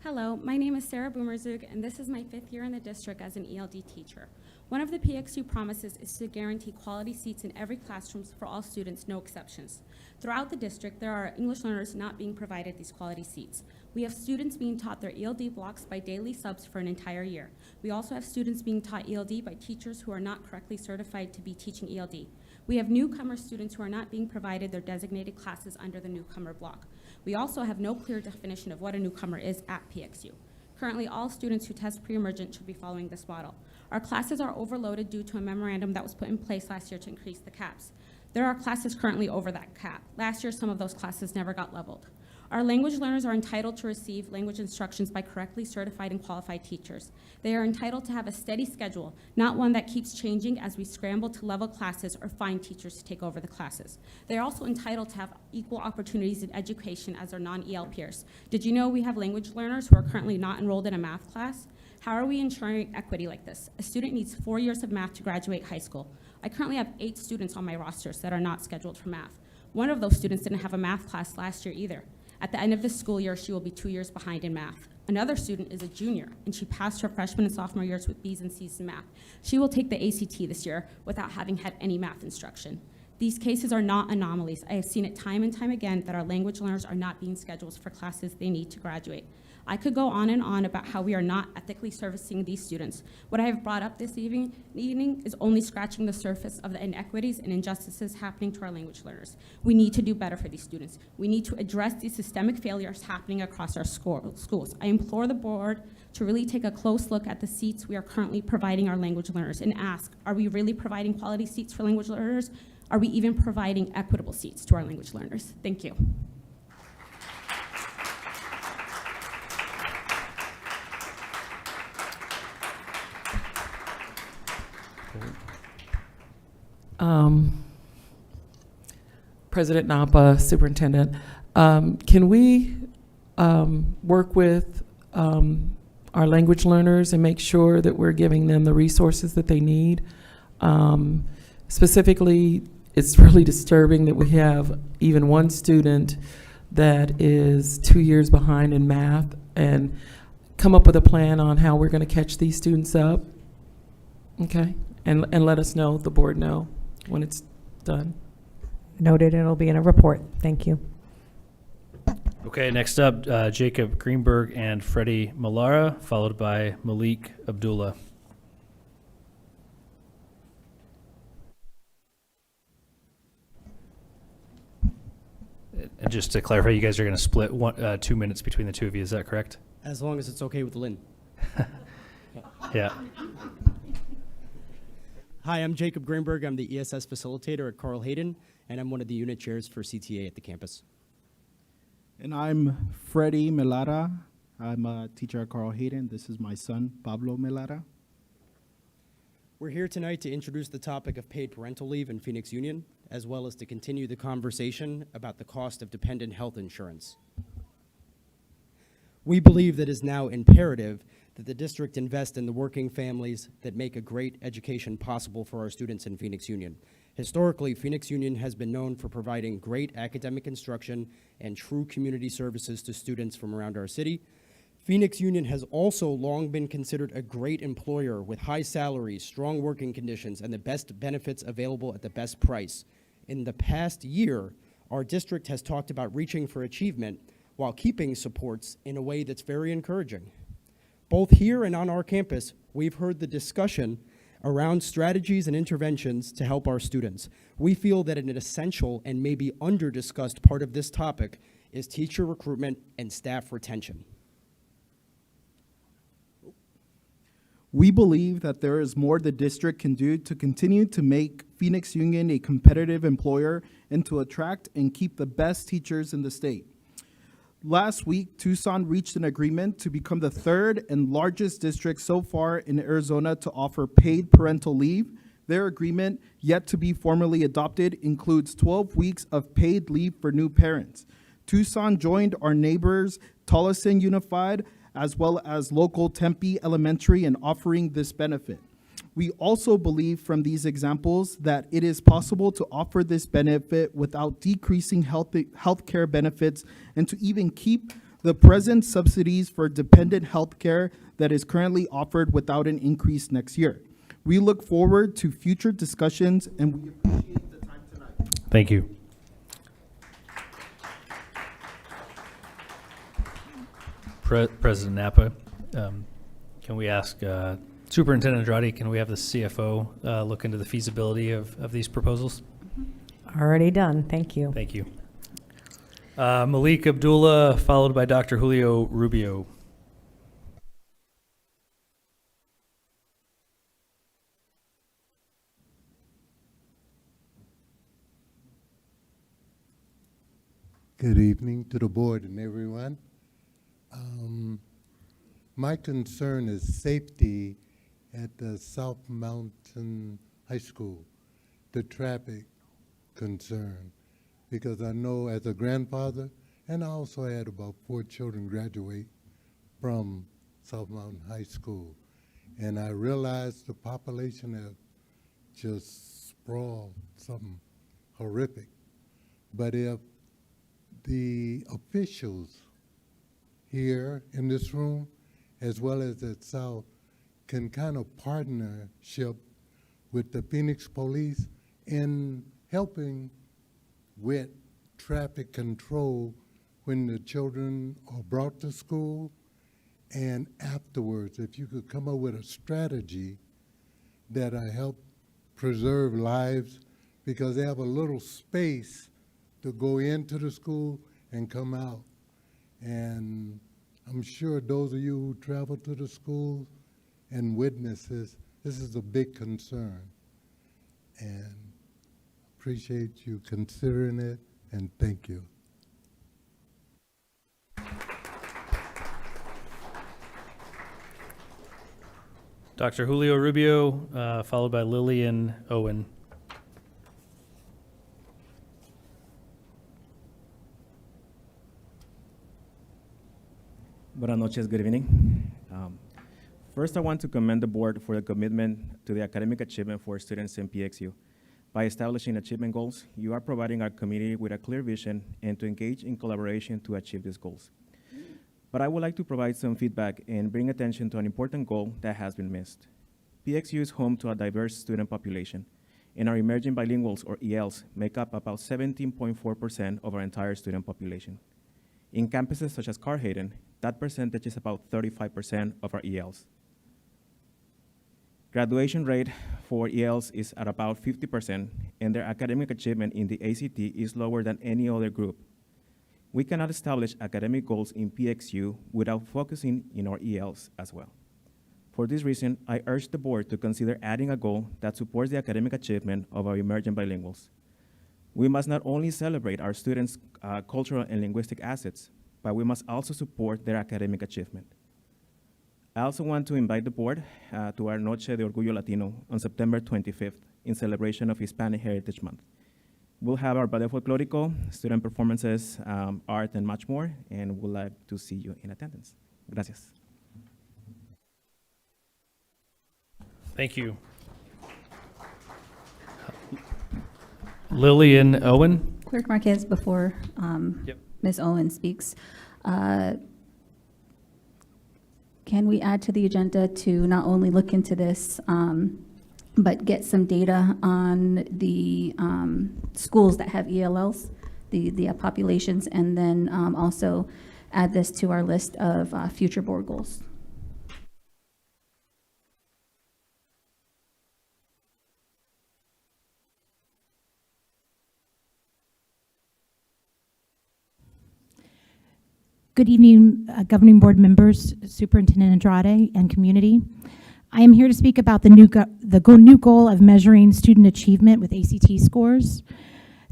Hello, my name is Sarah Boomerzug, and this is my 5th year in the district as an ELD teacher. One of the PXU promises is to guarantee quality seats in every classroom for all students, no exceptions. Throughout the district, there are English learners not being provided these quality seats. We have students being taught their ELD blocks by daily subs for an entire year. We also have students being taught ELD by teachers who are not correctly certified to be teaching ELD. We have newcomer students who are not being provided their designated classes under the newcomer block. We also have no clear definition of what a newcomer is at PXU. Currently, all students who test pre-emergent should be following this model. Our classes are overloaded due to a memorandum that was put in place last year to increase the caps. There are classes currently over that cap. Last year, some of those classes never got leveled. Our language learners are entitled to receive language instructions by correctly certified and qualified teachers. They are entitled to have a steady schedule, not one that keeps changing as we scramble to level classes or find teachers to take over the classes. They are also entitled to have equal opportunities in education as their non-EL peers. Did you know we have language learners who are currently not enrolled in a math class? How are we ensuring equity like this? A student needs 4 years of math to graduate high school. I currently have 8 students on my rosters that are not scheduled for math. One of those students didn't have a math class last year either. At the end of this school year, she will be 2 years behind in math. Another student is a junior, and she passed her freshman and sophomore years with B's and C's in math. She will take the ACT this year without having had any math instruction. These cases are not anomalies. I have seen it time and time again that our language learners are not being scheduled for classes they need to graduate. I could go on and on about how we are not ethically servicing these students. What I have brought up this evening is only scratching the surface of the inequities and injustices happening to our language learners. We need to do better for these students. We need to address these systemic failures happening across our schools. I implore the board to really take a close look at the seats we are currently providing our language learners and ask, are we really providing quality seats for language learners? Are we even providing equitable seats to our language learners? Thank you. President Napa, Superintendent, can we work with our language learners and make sure that we're giving them the resources that they need? Specifically, it's really disturbing that we have even one student that is 2 years behind in math, and come up with a plan on how we're going to catch these students up. Okay, and let us know, the board know, when it's done. Noted, it'll be in a report. Thank you. Okay, next up, Jacob Greenberg and Freddie Millara, followed by Malik Abdullah. And just to clarify, you guys are going to split 2 minutes between the two of you. Is that correct? As long as it's okay with Lynn. Yeah. Hi, I'm Jacob Greenberg. I'm the ESS facilitator at Carl Hayden, and I'm one of the unit chairs for CTA at the campus. And I'm Freddie Millara. I'm a teacher at Carl Hayden. This is my son, Pablo Millara. We're here tonight to introduce the topic of paid parental leave in Phoenix Union, as well as to continue the conversation about the cost of dependent health insurance. We believe that it is now imperative that the district invest in the working families that make a great education possible for our students in Phoenix Union. Historically, Phoenix Union has been known for providing great academic instruction and true community services to students from around our city. Phoenix Union has also long been considered a great employer with high salaries, strong working conditions, and the best benefits available at the best price. In the past year, our district has talked about reaching for achievement while keeping supports in a way that's very encouraging. Both here and on our campus, we've heard the discussion around strategies and interventions to help our students. We feel that an essential and maybe under-discussed part of this topic is teacher recruitment and staff retention. We believe that there is more the district can do to continue to make Phoenix Union a competitive employer and to attract and keep the best teachers in the state. Last week, Tucson reached an agreement to become the third and largest district so far in Arizona to offer paid parental leave. Their agreement, yet to be formally adopted, includes 12 weeks of paid leave for new parents. Tucson joined our neighbors, Tolleson Unified, as well as local Tempe Elementary in offering this benefit. We also believe from these examples that it is possible to offer this benefit without decreasing health care benefits and to even keep the present subsidies for dependent health care that is currently offered without an increase next year. We look forward to future discussions and we appreciate the time tonight. Thank you. President Napa, can we ask Superintendent Andrade, can we have the CFO look into the feasibility of these proposals? Already done. Thank you. Thank you. Malik Abdullah, followed by Dr. Julio Rubio. Good evening to the board and everyone. My concern is safety at the South Mountain High School, the traffic concern, because I know as a grandfather, and I also had about 4 children graduate from South Mountain High School, and I realized the population have just sprawled, something horrific. But if the officials here in this room, as well as at South, can kind of partnership with the Phoenix Police in helping with traffic control when the children are brought to school, and afterwards, if you could come up with a strategy that help preserve lives, because they have a little space to go into the school and come out. And I'm sure those of you who travel to the schools and witnesses, this is a big concern. And appreciate you considering it, and thank you. Dr. Julio Rubio, followed by Lillian Owen. Buenas noches, good evening. First, I want to commend the board for the commitment to the academic achievement for students in PXU. By establishing achievement goals, you are providing our community with a clear vision and to engage in collaboration to achieve these goals. But I would like to provide some feedback and bring attention to an important goal that has been missed. PXU is home to a diverse student population, and our emerging bilinguals, or ELs, make up about 17.4% of our entire student population. In campuses such as Carl-Hayden, that percentage is about 35% of our ELs. Graduation rate for ELs is at about 50%, and their academic achievement in the ACT is lower than any other group. We cannot establish academic goals in PXU without focusing in our ELs as well. For this reason, I urge the board to consider adding a goal that supports the academic achievement of our emerging bilinguals. We must not only celebrate our students' cultural and linguistic assets, but we must also support their academic achievement. I also want to invite the board to our Noche de Orgullo Latino on September 25th in celebration of Hispanic Heritage Month. We'll have our ballet folklorico, student performances, art, and much more, and we'd like to see you in attendance. Gracias. Thank you. Lillian Owen. Clerk Marquez, before Ms. Owen speaks. Can we add to the agenda to not only look into this, but get some data on the schools that have ELLs, the populations, and then also add this to our list of future board goals. Good evening, Governing Board members, Superintendent Andrade, and community. I am here to speak about the new goal of measuring student achievement with ACT scores.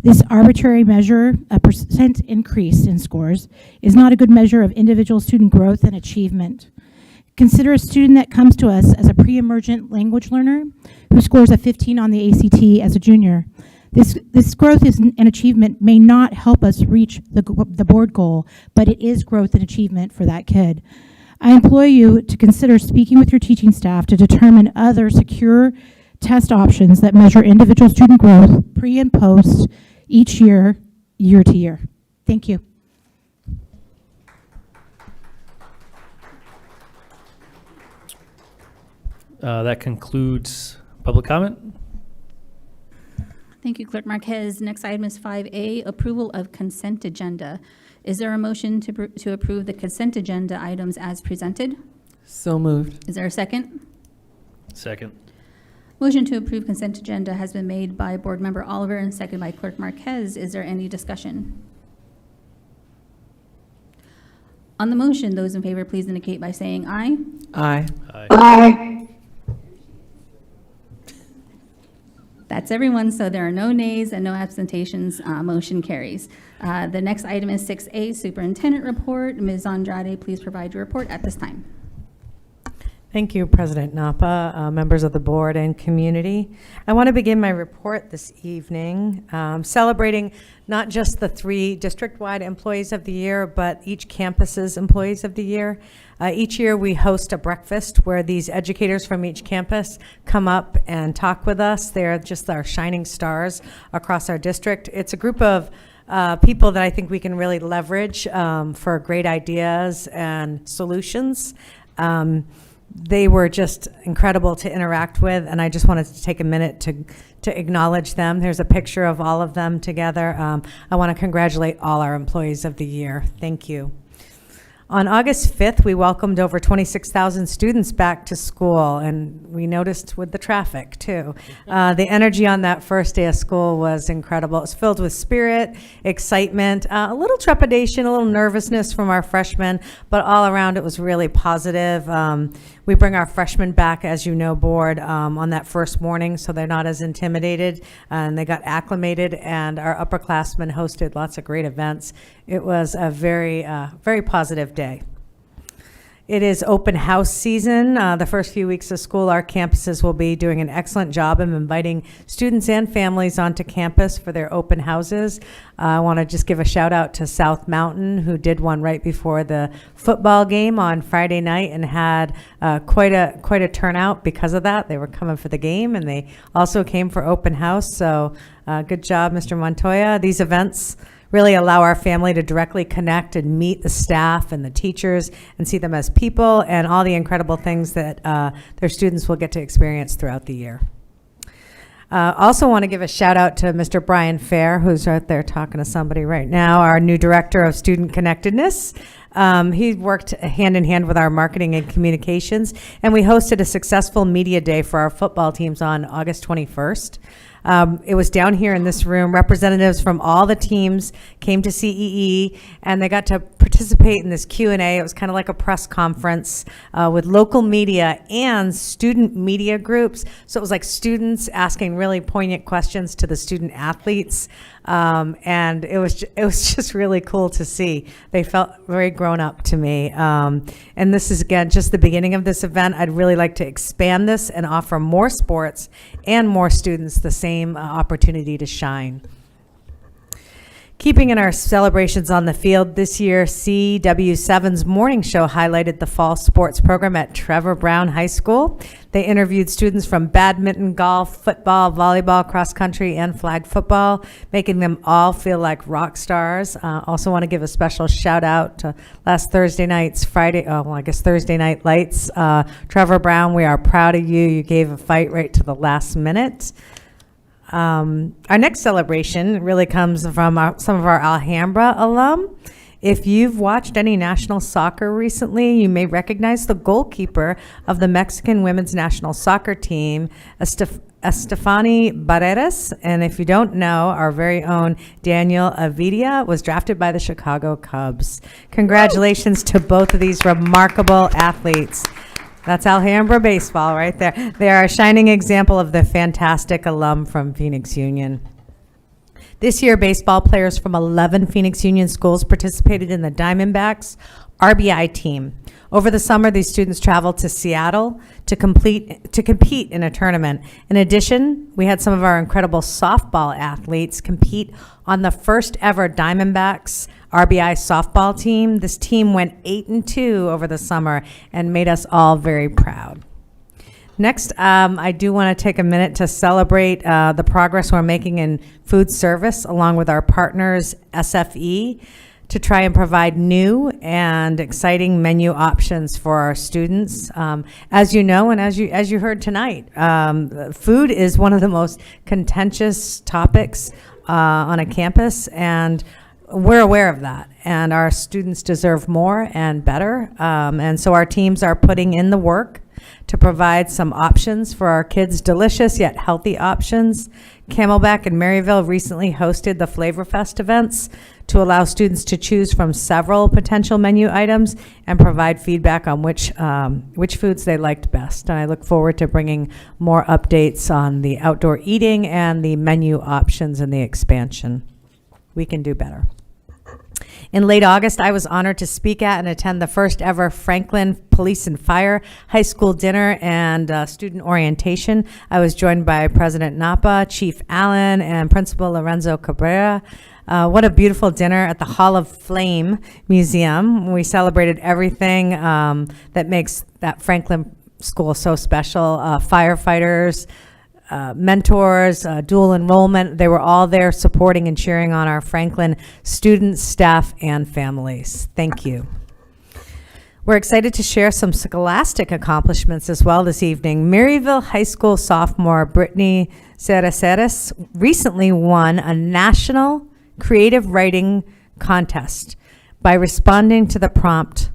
This arbitrary measure, a percent increase in scores, is not a good measure of individual student growth and achievement. Consider a student that comes to us as a pre-emergent language learner who scores a 15 on the ACT as a junior. This growth and achievement may not help us reach the board goal, but it is growth and achievement for that kid. I implore you to consider speaking with your teaching staff to determine other secure test options that measure individual student growth pre and post each year, year to year. Thank you. That concludes public comment. Thank you, Clerk Marquez. Next item is 5A, approval of consent agenda. Is there a motion to approve the consent agenda items as presented? So moved. Is there a second? Second. Motion to approve consent agenda has been made by Board Member Oliver and second by Clerk Marquez. Is there any discussion? On the motion, those in favor, please indicate by saying aye. Aye. Aye. That's everyone, so there are no nays and no absentations. Motion carries. The next item is 6A, Superintendent Report. Ms. Andrade, please provide your report at this time. Thank you, President Napa, members of the board and community. I want to begin my report this evening celebrating not just the 3 district-wide employees of the year, but each campus's employees of the year. Each year we host a breakfast where these educators from each campus come up and talk with us. They're just our shining stars across our district. It's a group of people that I think we can really leverage for great ideas and solutions. They were just incredible to interact with, and I just wanted to take a minute to acknowledge them. There's a picture of all of them together. I want to congratulate all our employees of the year. Thank you. On August 5th, we welcomed over 26,000 students back to school, and we noticed with the traffic, too. The energy on that first day of school was incredible. It was filled with spirit, excitement, a little trepidation, a little nervousness from our freshmen, but all around it was really positive. We bring our freshmen back, as you know, board, on that first morning, so they're not as intimidated, and they got acclimated, and our upperclassmen hosted lots of great events. It was a very, very positive day. It is open house season. The first few weeks of school, our campuses will be doing an excellent job of inviting students and families onto campus for their open houses. I want to just give a shout out to South Mountain, who did one right before the football game on Friday night and had quite a turnout because of that. They were coming for the game, and they also came for open house. So good job, Mr. Montoya. These events really allow our family to directly connect and meet the staff and the teachers and see them as people and all the incredible things that their students will get to experience throughout the year. Also want to give a shout out to Mr. Brian Fair, who's out there talking to somebody right now, our new Director of Student Connectedness. He worked hand in hand with our marketing and communications, and we hosted a successful media day for our football teams on August 21st. It was down here in this room. Representatives from all the teams came to CEE, and they got to participate in this Q&A. It was kind of like a press conference with local media and student media groups. So it was like students asking really poignant questions to the student athletes. And it was just really cool to see. They felt very grown up to me. And this is, again, just the beginning of this event. I'd really like to expand this and offer more sports and more students the same opportunity to shine. Keeping in our celebrations on the field, this year CW7's morning show highlighted the fall sports program at Trevor Brown High School. They interviewed students from badminton, golf, football, volleyball, cross country, and flag football, making them all feel like rock stars. Also want to give a special shout out to last Thursday night's Thursday Night Lights. Trevor Brown, we are proud of you. You gave a fight right to the last minute. Our next celebration really comes from some of our Alhambra alum. If you've watched any national soccer recently, you may recognize the goalkeeper of the Mexican women's national soccer team, Estefany Barreras. And if you don't know, our very own Daniel Avidia was drafted by the Chicago Cubs. Congratulations to both of these remarkable athletes. That's Alhambra baseball right there. They are a shining example of the fantastic alum from Phoenix Union. This year, baseball players from 11 Phoenix Union schools participated in the Diamondbacks RBI team. Over the summer, these students traveled to Seattle to compete in a tournament. In addition, we had some of our incredible softball athletes compete on the first ever Diamondbacks RBI softball team. This team went 8-2 over the summer and made us all very proud. Next, I do want to take a minute to celebrate the progress we're making in food service along with our partners, SFE, to try and provide new and exciting menu options for our students. As you know, and as you heard tonight, food is one of the most contentious topics on a campus, and we're aware of that. And our students deserve more and better. And so our teams are putting in the work to provide some options for our kids, delicious yet healthy options. Camelback and Maryville recently hosted the Flavor Fest events to allow students to choose from several potential menu items and provide feedback on which foods they liked best. And I look forward to bringing more updates on the outdoor eating and the menu options and the expansion. We can do better. In late August, I was honored to speak at and attend the first ever Franklin Police and Fire High School dinner and student orientation. I was joined by President Napa, Chief Allen, and Principal Lorenzo Cabrera. What a beautiful dinner at the Hall of Flame Museum. We celebrated everything that makes that Franklin school so special. Firefighters, mentors, dual enrollment. They were all there supporting and cheering on our Franklin students, staff, and families. Thank you. We're excited to share some scholastic accomplishments as well this evening. Maryville High School sophomore Brittany Cereceres recently won a national creative writing contest by responding to the prompt,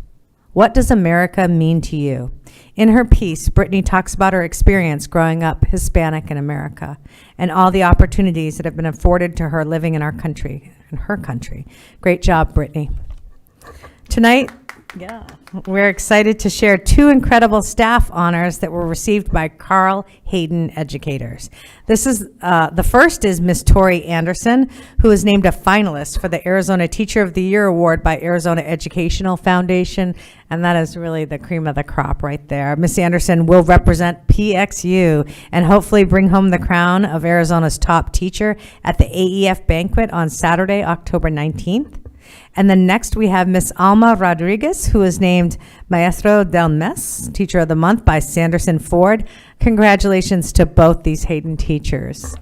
"What does America mean to you?" In her piece, Brittany talks about her experience growing up Hispanic in America and all the opportunities that have been afforded to her living in our country, in her country. Great job, Brittany. Tonight, we're excited to share two incredible staff honors that were received by Carl Hayden educators. This is the first is Miss Tori Anderson, who is named a finalist for the Arizona Teacher of the Year Award by Arizona Educational Foundation, and that is really the cream of the crop right there. Miss Anderson will represent PXU and hopefully bring home the crown of Arizona's top teacher at the AEF banquet on Saturday, October 19th. And then next we have Miss Alma Rodriguez, who is named Maestro del Mes, Teacher of the Month by Sanderson Ford. Congratulations to both these Hayden teachers.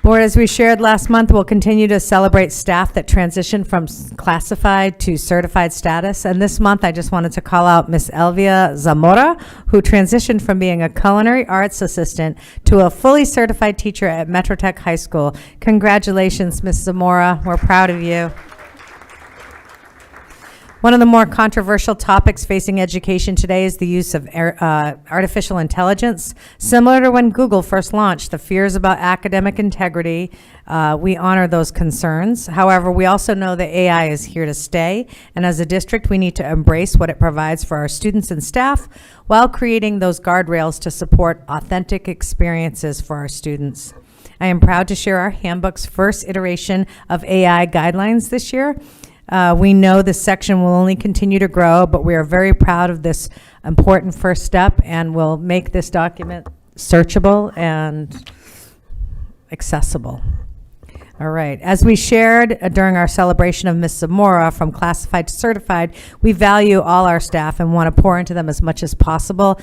Board, as we shared last month, we'll continue to celebrate staff that transition from classified to certified status. And this month, I just wanted to call out Miss Elvia Zamora, who transitioned from being a culinary arts assistant to a fully certified teacher at Metro Tech High School. Congratulations, Miss Zamora. We're proud of you. One of the more controversial topics facing education today is the use of artificial intelligence. Similar to when Google first launched, the fears about academic integrity, we honor those concerns. However, we also know that AI is here to stay, and as a district, we need to embrace what it provides for our students and staff while creating those guardrails to support authentic experiences for our students. I am proud to share our handbook's first iteration of AI guidelines this year. We know this section will only continue to grow, but we are very proud of this important first step and will make this document searchable and accessible. All right. As we shared during our celebration of Ms. Zamora from classified to certified, we value all our staff and want to pour into them as much as possible.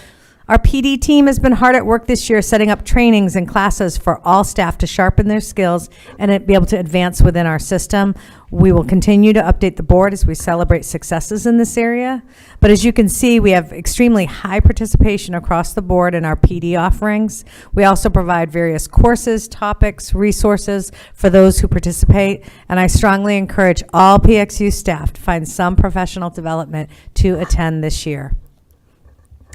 Our PD team has been hard at work this year setting up trainings and classes for all staff to sharpen their skills and be able to advance within our system. We will continue to update the board as we celebrate successes in this area. But as you can see, we have extremely high participation across the board in our PD offerings. We also provide various courses, topics, resources for those who participate. And I strongly encourage all PXU staff to find some professional development to attend this year.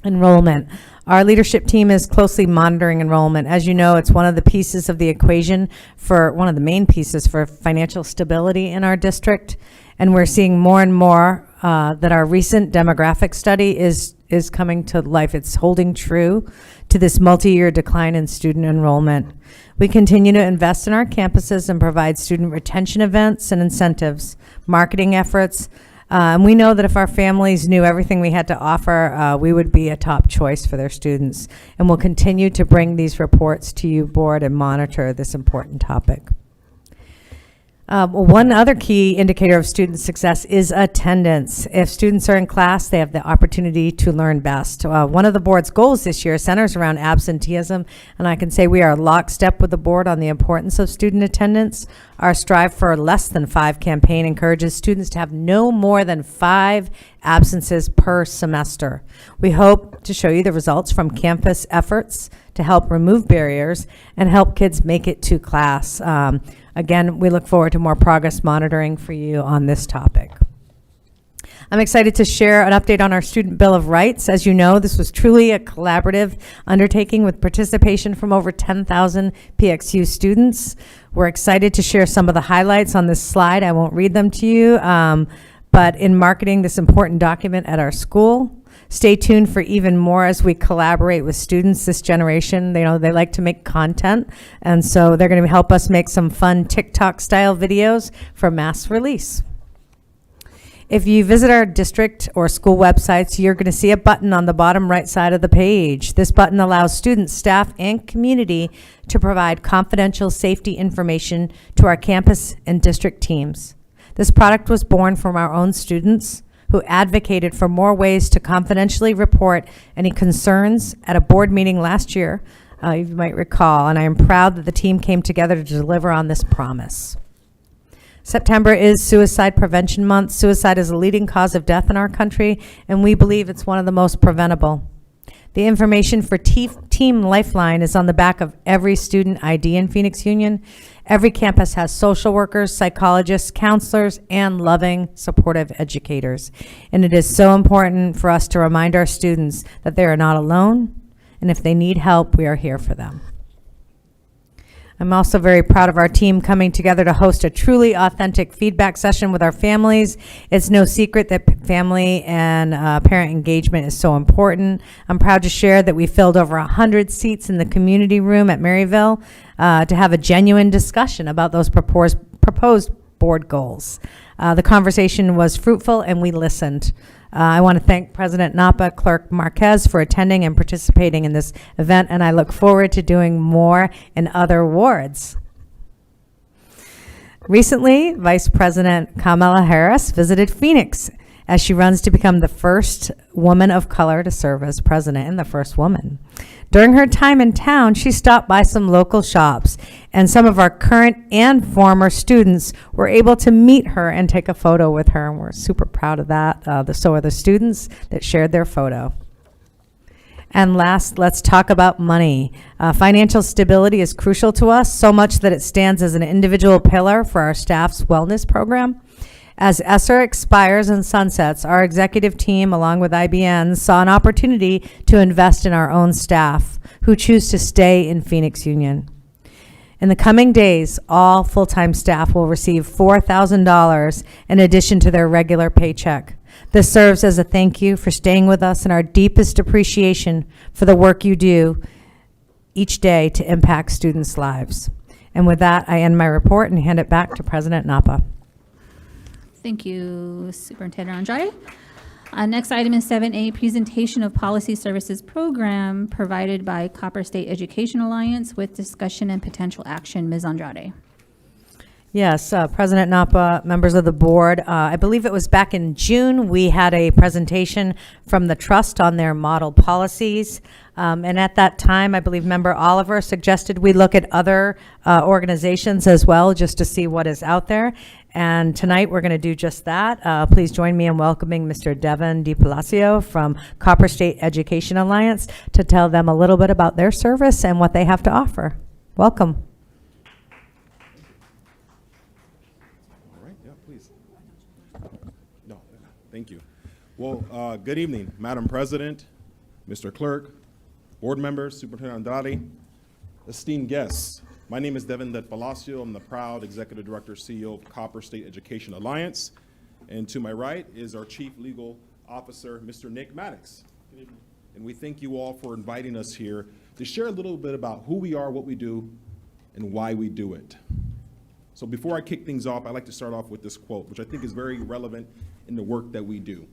Enrollment. Our leadership team is closely monitoring enrollment. As you know, it's one of the pieces of the equation for one of the main pieces for financial stability in our district. And we're seeing more and more that our recent demographic study is coming to life. It's holding true to this multi-year decline in student enrollment. We continue to invest in our campuses and provide student retention events and incentives, marketing efforts. And we know that if our families knew everything we had to offer, we would be a top choice for their students. And we'll continue to bring these reports to you, board, and monitor this important topic. One other key indicator of student success is attendance. If students are in class, they have the opportunity to learn best. One of the board's goals this year centers around absenteeism, and I can say we are lockstep with the board on the importance of student attendance. Our Strive for Less Than 5 campaign encourages students to have no more than 5 absences per semester. We hope to show you the results from campus efforts to help remove barriers and help kids make it to class. Again, we look forward to more progress monitoring for you on this topic. I'm excited to share an update on our Student Bill of Rights. As you know, this was truly a collaborative undertaking with participation from over 10,000 PXU students. We're excited to share some of the highlights on this slide. I won't read them to you, but in marketing this important document at our school. Stay tuned for even more as we collaborate with students this generation. They like to make content, and so they're going to help us make some fun TikTok-style videos for mass release. If you visit our district or school websites, you're going to see a button on the bottom right side of the page. This button allows students, staff, and community to provide confidential safety information to our campus and district teams. This product was born from our own students who advocated for more ways to confidentially report any concerns at a board meeting last year, you might recall, and I am proud that the team came together to deliver on this promise. September is Suicide Prevention Month. Suicide is a leading cause of death in our country, and we believe it's one of the most preventable. The information for Team Lifeline is on the back of every student ID in Phoenix Union. Every campus has social workers, psychologists, counselors, and loving, supportive educators. And it is so important for us to remind our students that they are not alone, and if they need help, we are here for them. I'm also very proud of our team coming together to host a truly authentic feedback session with our families. It's no secret that family and parent engagement is so important. I'm proud to share that we filled over 100 seats in the community room at Maryville to have a genuine discussion about those proposed board goals. The conversation was fruitful and we listened. I want to thank President Napa, Clerk Marquez for attending and participating in this event, and I look forward to doing more in other wards. Recently, Vice President Kamala Harris visited Phoenix as she runs to become the first woman of color to serve as president and the first woman. During her time in town, she stopped by some local shops, and some of our current and former students were able to meet her and take a photo with her, and we're super proud of that. So are the students that shared their photo. And last, let's talk about money. Financial stability is crucial to us, so much that it stands as an individual pillar for our staff's wellness program. As ESSER expires and sunsets, our executive team, along with IBN, saw an opportunity to invest in our own staff who choose to stay in Phoenix Union. In the coming days, all full-time staff will receive $4,000 in addition to their regular paycheck. This serves as a thank you for staying with us and our deepest appreciation for the work you do each day to impact students' lives. And with that, I end my report and hand it back to President Napa. Thank you, Superintendent Andrade. Next item is 7A, presentation of policy services program provided by Copper State Education Alliance with discussion and potential action. Ms. Andrade. Yes, President Napa, members of the board, I believe it was back in June, we had a presentation from the trust on their model policies. And at that time, I believe Member Oliver suggested we look at other organizations as well, just to see what is out there. And tonight, we're going to do just that. Please join me in welcoming Mr. Devin DiPalacio from Copper State Education Alliance to tell them a little bit about their service and what they have to offer. Welcome. Thank you. Well, good evening, Madam President, Mr. Clerk, board members, Superintendent Andrade, esteemed guests. My name is Devin DiPalacio. I'm the proud Executive Director, CEO of Copper State Education Alliance. And to my right is our Chief Legal Officer, Mr. Nick Maddox. And we thank you all for inviting us here to share a little bit about who we are, what we do, and why we do it. So before I kick things off, I'd like to start off with this quote, which I think is very relevant in the work that we do.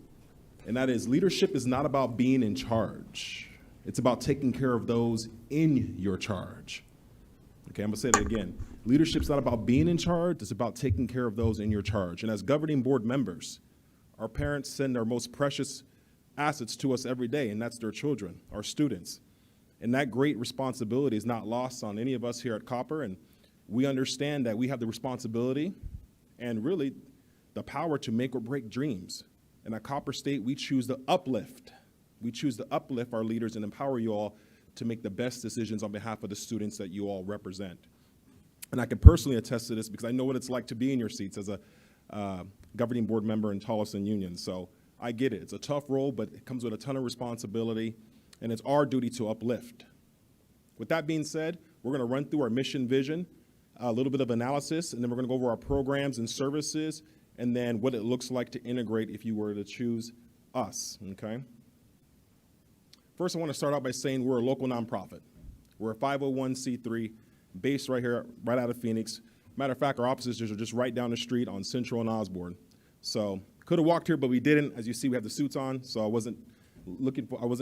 And that is, leadership is not about being in charge. It's about taking care of those in your charge. Okay, I'm gonna say that again. Leadership's not about being in charge, it's about taking care of those in your charge. And as governing board members, our parents send our most precious assets to us every day, and that's their children, our students. And that great responsibility is not lost on any of us here at Copper, and we understand that we have the responsibility and really the power to make or break dreams. And at Copper State, we choose to uplift. We choose to uplift our leaders and empower you all to make the best decisions on behalf of the students that you all represent. And I can personally attest to this because I know what it's like to be in your seats as a governing board member in Tolleson Union. So I get it. It's a tough role, but it comes with a ton of responsibility, and it's our duty to uplift. With that being said, we're going to run through our mission vision, a little bit of analysis, and then we're going to go over our programs and services, and then what it looks like to integrate if you were to choose us, okay? First, I want to start out by saying we're a local nonprofit. We're a 501c3 based right here, right out of Phoenix. Matter of fact, our offices are just right down the street on Central and Osborne. So could have walked here, but we didn't. As you see, we have the suits on, so I wasn't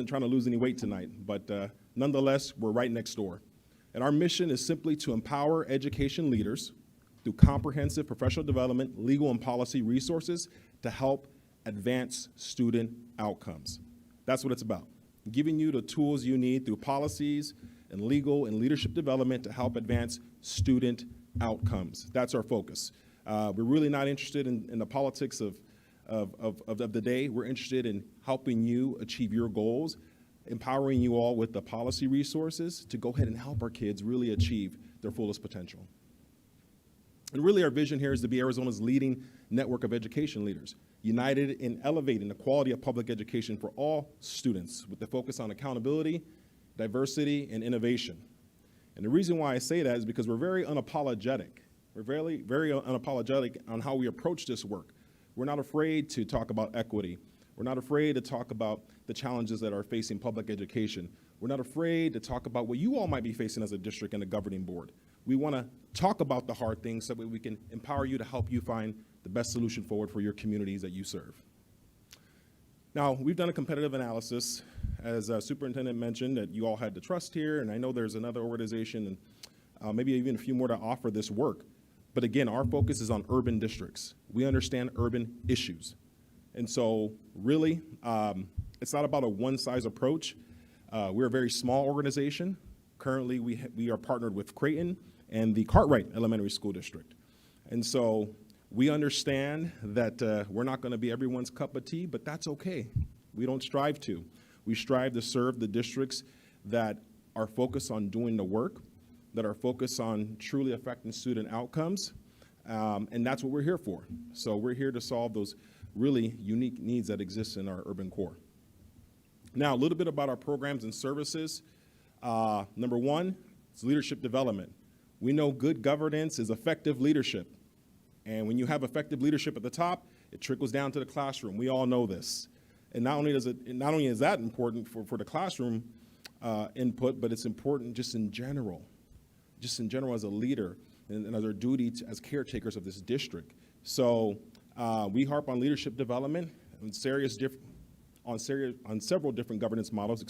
trying to lose any weight tonight. But nonetheless, we're right next door. And our mission is simply to empower education leaders through comprehensive professional development, legal and policy resources to help advance student outcomes. That's what it's about. Giving you the tools you need through policies and legal and leadership development to help advance student outcomes. That's our focus. We're really not interested in the politics of the day. We're interested in helping you achieve your goals, empowering you all with the policy resources to go ahead and help our kids really achieve their fullest potential. And really our vision here is to be Arizona's leading network of education leaders, united in elevating the quality of public education for all students with the focus on accountability, diversity, and innovation. And the reason why I say that is because we're very unapologetic. We're very, very unapologetic on how we approach this work. We're not afraid to talk about equity. We're not afraid to talk about the challenges that are facing public education. We're not afraid to talk about what you all might be facing as a district and a governing board. We want to talk about the hard things so that we can empower you to help you find the best solution forward for your communities that you serve. Now, we've done a competitive analysis, as Superintendent mentioned, that you all had the trust here, and I know there's another organization and maybe even a few more to offer this work. But again, our focus is on urban districts. We understand urban issues. And so really, it's not about a one-size approach. We're a very small organization. Currently, we are partnered with Creighton and the Cartwright Elementary School District. And so we understand that we're not going to be everyone's cup of tea, but that's okay. We don't strive to. We strive to serve the districts that are focused on doing the work, that are focused on truly affecting student outcomes, and that's what we're here for. So we're here to solve those really unique needs that exist in our urban core. Now, a little bit about our programs and services. Number one, it's leadership development. We know good governance is effective leadership. And when you have effective leadership at the top, it trickles down to the classroom. We all know this. And not only is that important for the classroom input, but it's important just in general as a leader and as our duty as caretakers of this district. So we harp on leadership development on several different governance models,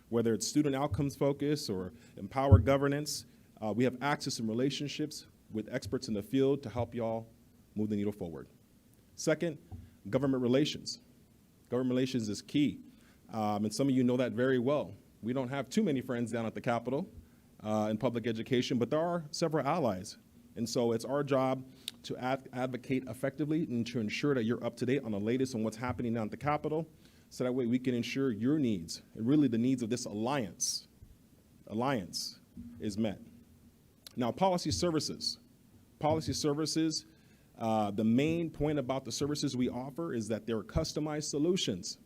whether it's student outcomes focus or empowered governance. We have access and relationships with experts in the field to help y'all move the needle forward. Second, government relations. Government relations is key, and some of you know that very well. We don't have too many friends down at the Capitol in public education, but there are several allies. And so it's our job to advocate effectively and to ensure that you're up to date on the latest on what's happening down at the Capitol, so that way we can ensure your needs, and really the needs of this alliance is met. Now, policy services. Policy services, the main point about the services we offer is that they're customized solutions.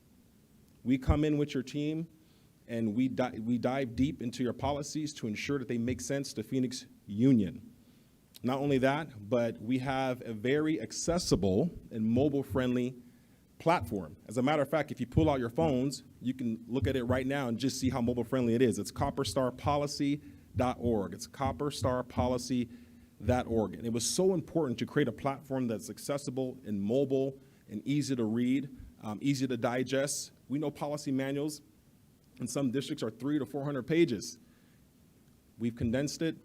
We come in with your team and we dive deep into your policies to ensure that they make sense to Phoenix Union. Not only that, but we have a very accessible and mobile-friendly platform. As a matter of fact, if you pull out your phones, you can look at it right now and just see how mobile-friendly it is. It's copperstarpolicy.org. It's copperstarpolicy.org. And it was so important to create a platform that's accessible and mobile and easy to read, easy to digest. We know policy manuals in some districts are 300 to 400 pages. We've condensed it,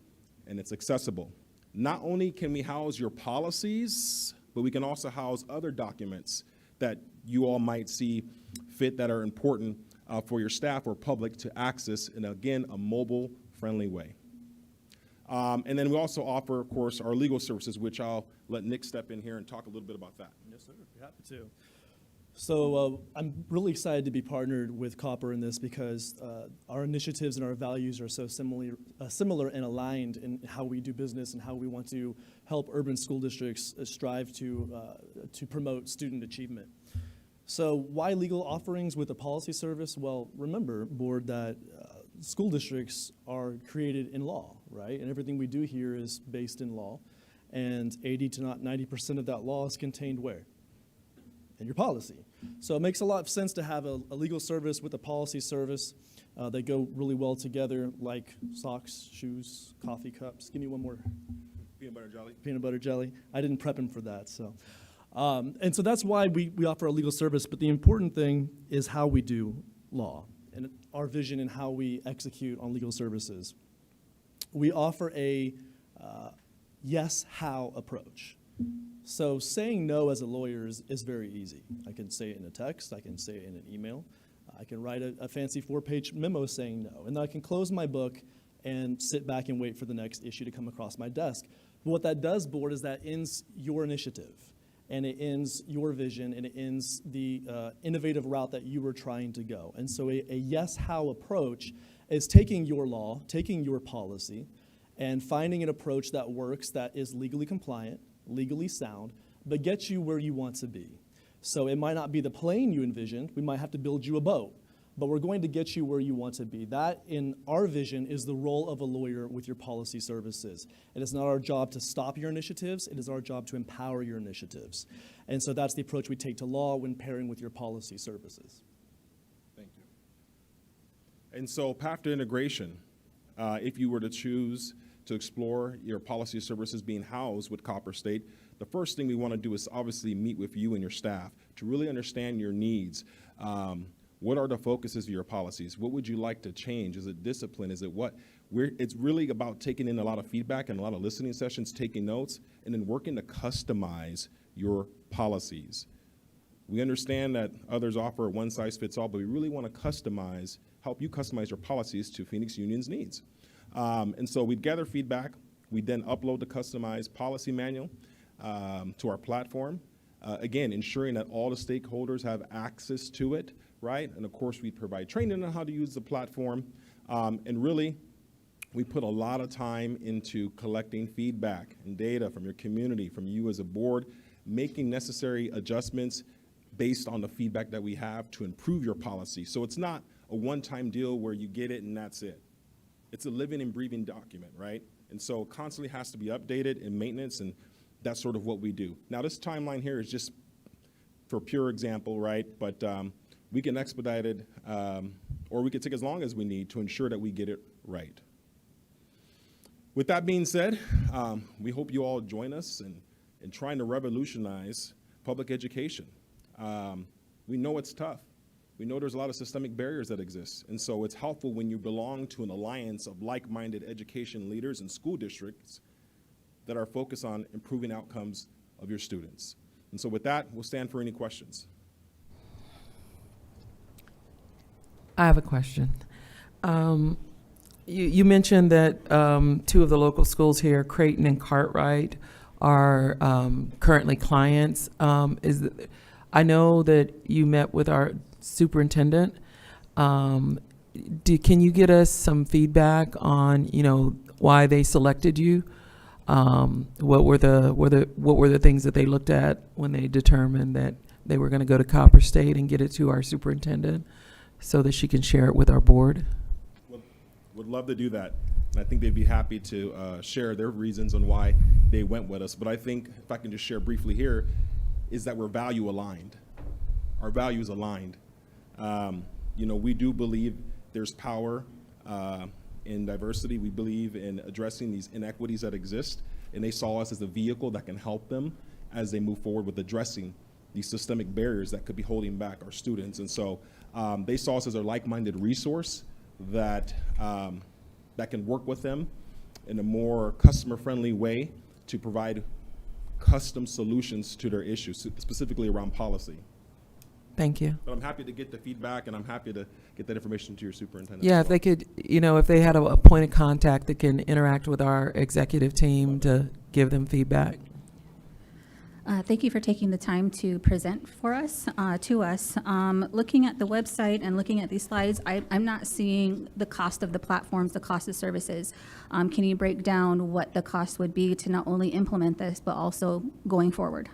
and it's accessible. Not only can we house your policies, but we can also house other documents that you all might see fit that are important for your staff or public to access in, again, a mobile-friendly way. And then we also offer, of course, our legal services, which I'll let Nick step in here and talk a little bit about that. Yes, sir. Be happy to. So I'm really excited to be partnered with Copper in this because our initiatives and our values are so similar and aligned in how we do business and how we want to help urban school districts strive to promote student achievement. So why legal offerings with a policy service? Well, remember, board, that school districts are created in law, right? And everything we do here is based in law. And 80 to 90% of that law is contained where? In your policy. So it makes a lot of sense to have a legal service with a policy service. They go really well together, like socks, shoes, coffee cups. Give me one more. Peanut butter jelly. Peanut butter jelly. I didn't prep him for that. So, and so that's why we offer a legal service. But the important thing is how we do law and our vision and how we execute on legal services. We offer a yes, how approach. So saying no as a lawyer is very easy. I can say it in a text, I can say it in an email, I can write a fancy 4-page memo saying no, and then I can close my book and sit back and wait for the next issue to come across my desk. But what that does, board, is that ends your initiative, and it ends your vision, and it ends the innovative route that you were trying to go. And so a yes, how approach is taking your law, taking your policy, and finding an approach that works, that is legally compliant, legally sound, but gets you where you want to be. So it might not be the plane you envisioned. We might have to build you a boat, but we're going to get you where you want to be. That, in our vision, is the role of a lawyer with your policy services. It is not our job to stop your initiatives. It is our job to empower your initiatives. And so that's the approach we take to law when pairing with your policy services. Thank you. And so path to integration, if you were to choose to explore your policy services being housed with Copper State, the first thing we want to do is obviously meet with you and your staff to really understand your needs. What are the focuses of your policies? What would you like to change? Is it discipline? Is it what? It's really about taking in a lot of feedback and a lot of listening sessions, taking notes, and then working to customize your policies. We understand that others offer a one-size-fits-all, but we really want to help you customize your policies to Phoenix Union's needs. And so we'd gather feedback. We then upload the customized policy manual to our platform. Again, ensuring that all the stakeholders have access to it, right? And of course, we provide training on how to use the platform. And really, we put a lot of time into collecting feedback and data from your community, from you as a board, making necessary adjustments based on the feedback that we have to improve your policy. So it's not a one-time deal where you get it and that's it. It's a living and breathing document, right? And so it constantly has to be updated and maintenance, and that's sort of what we do. Now, this timeline here is just for pure example, right? But we can expedite it, or we can take as long as we need to ensure that we get it right. With that being said, we hope you all join us in trying to revolutionize public education. We know it's tough. We know there's a lot of systemic barriers that exist. And so it's helpful when you belong to an alliance of like-minded education leaders and school districts that are focused on improving outcomes of your students. And so with that, we'll stand for any questions. I have a question. You mentioned that two of the local schools here, Creighton and Cartwright, are currently clients. I know that you met with our superintendent. Can you get us some feedback on, why they selected you? What were the things that they looked at when they determined that they were going to go to Copper State and get it to our superintendent so that she can share it with our board? Would love to do that. And I think they'd be happy to share their reasons on why they went with us. But I think, if I can just share briefly here, is that we're value aligned. Our values aligned. We do believe there's power in diversity. We believe in addressing these inequities that exist, and they saw us as a vehicle that can help them as they move forward with addressing these systemic barriers that could be holding back our students. And so they saw us as a like-minded resource that can work with them in a more customer-friendly way to provide custom solutions to their issues, specifically around policy. Thank you. But I'm happy to get the feedback, and I'm happy to get that information to your superintendent. Yeah, if they could, if they had a point of contact that can interact with our executive team to give them feedback. Thank you for taking the time to present for us, to us. Looking at the website and looking at these slides, I'm not seeing the cost of the platforms, the cost of services. Can you break down what the cost would be to not only implement this, but also going forward?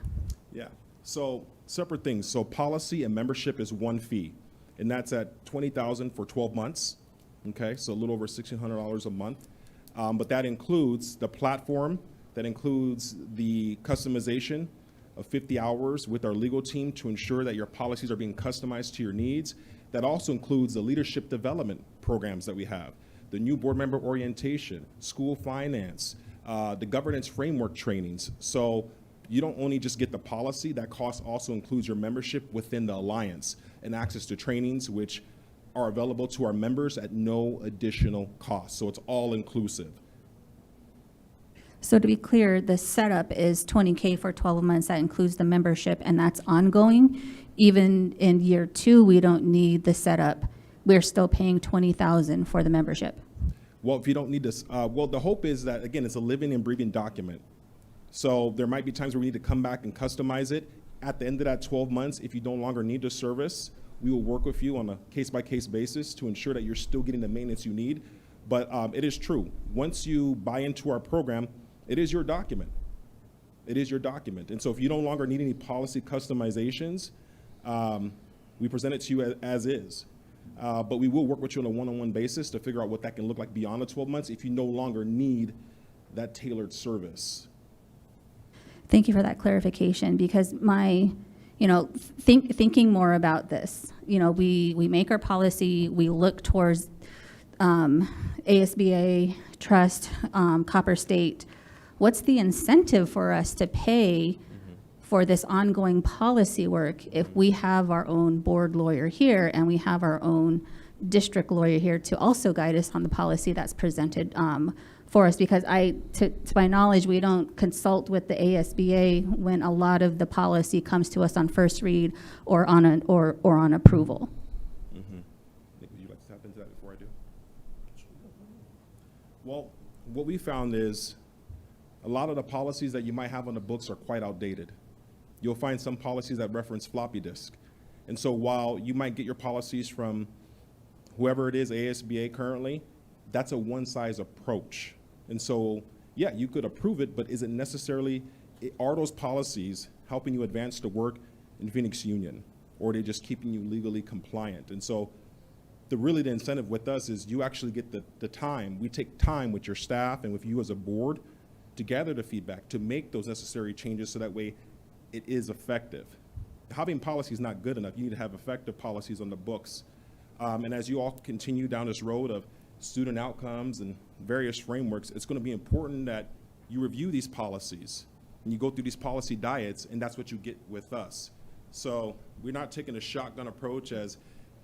Yeah, so separate things. So policy and membership is one fee, and that's at $20,000 for 12 months. Okay, so a little over $1,600 a month. But that includes the platform, that includes the customization of 50 hours with our legal team to ensure that your policies are being customized to your needs. That also includes the leadership development programs that we have, the new board member orientation, school finance, the governance framework trainings. So you don't only just get the policy, that cost also includes your membership within the Alliance and access to trainings which are available to our members at no additional cost. So it's all inclusive. So to be clear, the setup is $20K for 12 months. That includes the membership, and that's ongoing. Even in year 2, we don't need the setup. We're still paying $20,000 for the membership. Well, if you don't need this, the hope is that, again, it's a living and breathing document. So there might be times where we need to come back and customize it. At the end of that 12 months, if you no longer need the service, we will work with you on a case-by-case basis to ensure that you're still getting the maintenance you need. But it is true. Once you buy into our program, it is your document. It is your document. And so if you no longer need any policy customizations, we present it to you as is. But we will work with you on a one-on-one basis to figure out what that can look like beyond the 12 months if you no longer need that tailored service. Thank you for that clarification, because thinking more about this, we make our policy, we look towards ASBA, Trust, Copper State. What's the incentive for us to pay for this ongoing policy work if we have our own board lawyer here and we have our own district lawyer here to also guide us on the policy that's presented for us? Because to my knowledge, we don't consult with the ASBA when a lot of the policy comes to us on first read or on approval. Would you like to tap into that before I do? Well, what we found is a lot of the policies that you might have on the books are quite outdated. You'll find some policies that reference floppy disk. And so while you might get your policies from whoever it is, ASBA currently, that's a one-size approach. And so, yeah, you could approve it, but is it necessarily, are those policies helping you advance the work in Phoenix Union? Or are they just keeping you legally compliant? And so the incentive with us is you actually get the time. We take time with your staff and with you as a board to gather the feedback, to make those necessary changes so that way it is effective. Having policy is not good enough. You need to have effective policies on the books. And as you all continue down this road of student outcomes and various frameworks, it's going to be important that you review these policies and you go through these policy diets, and that's what you get with us. So we're not taking a shotgun approach as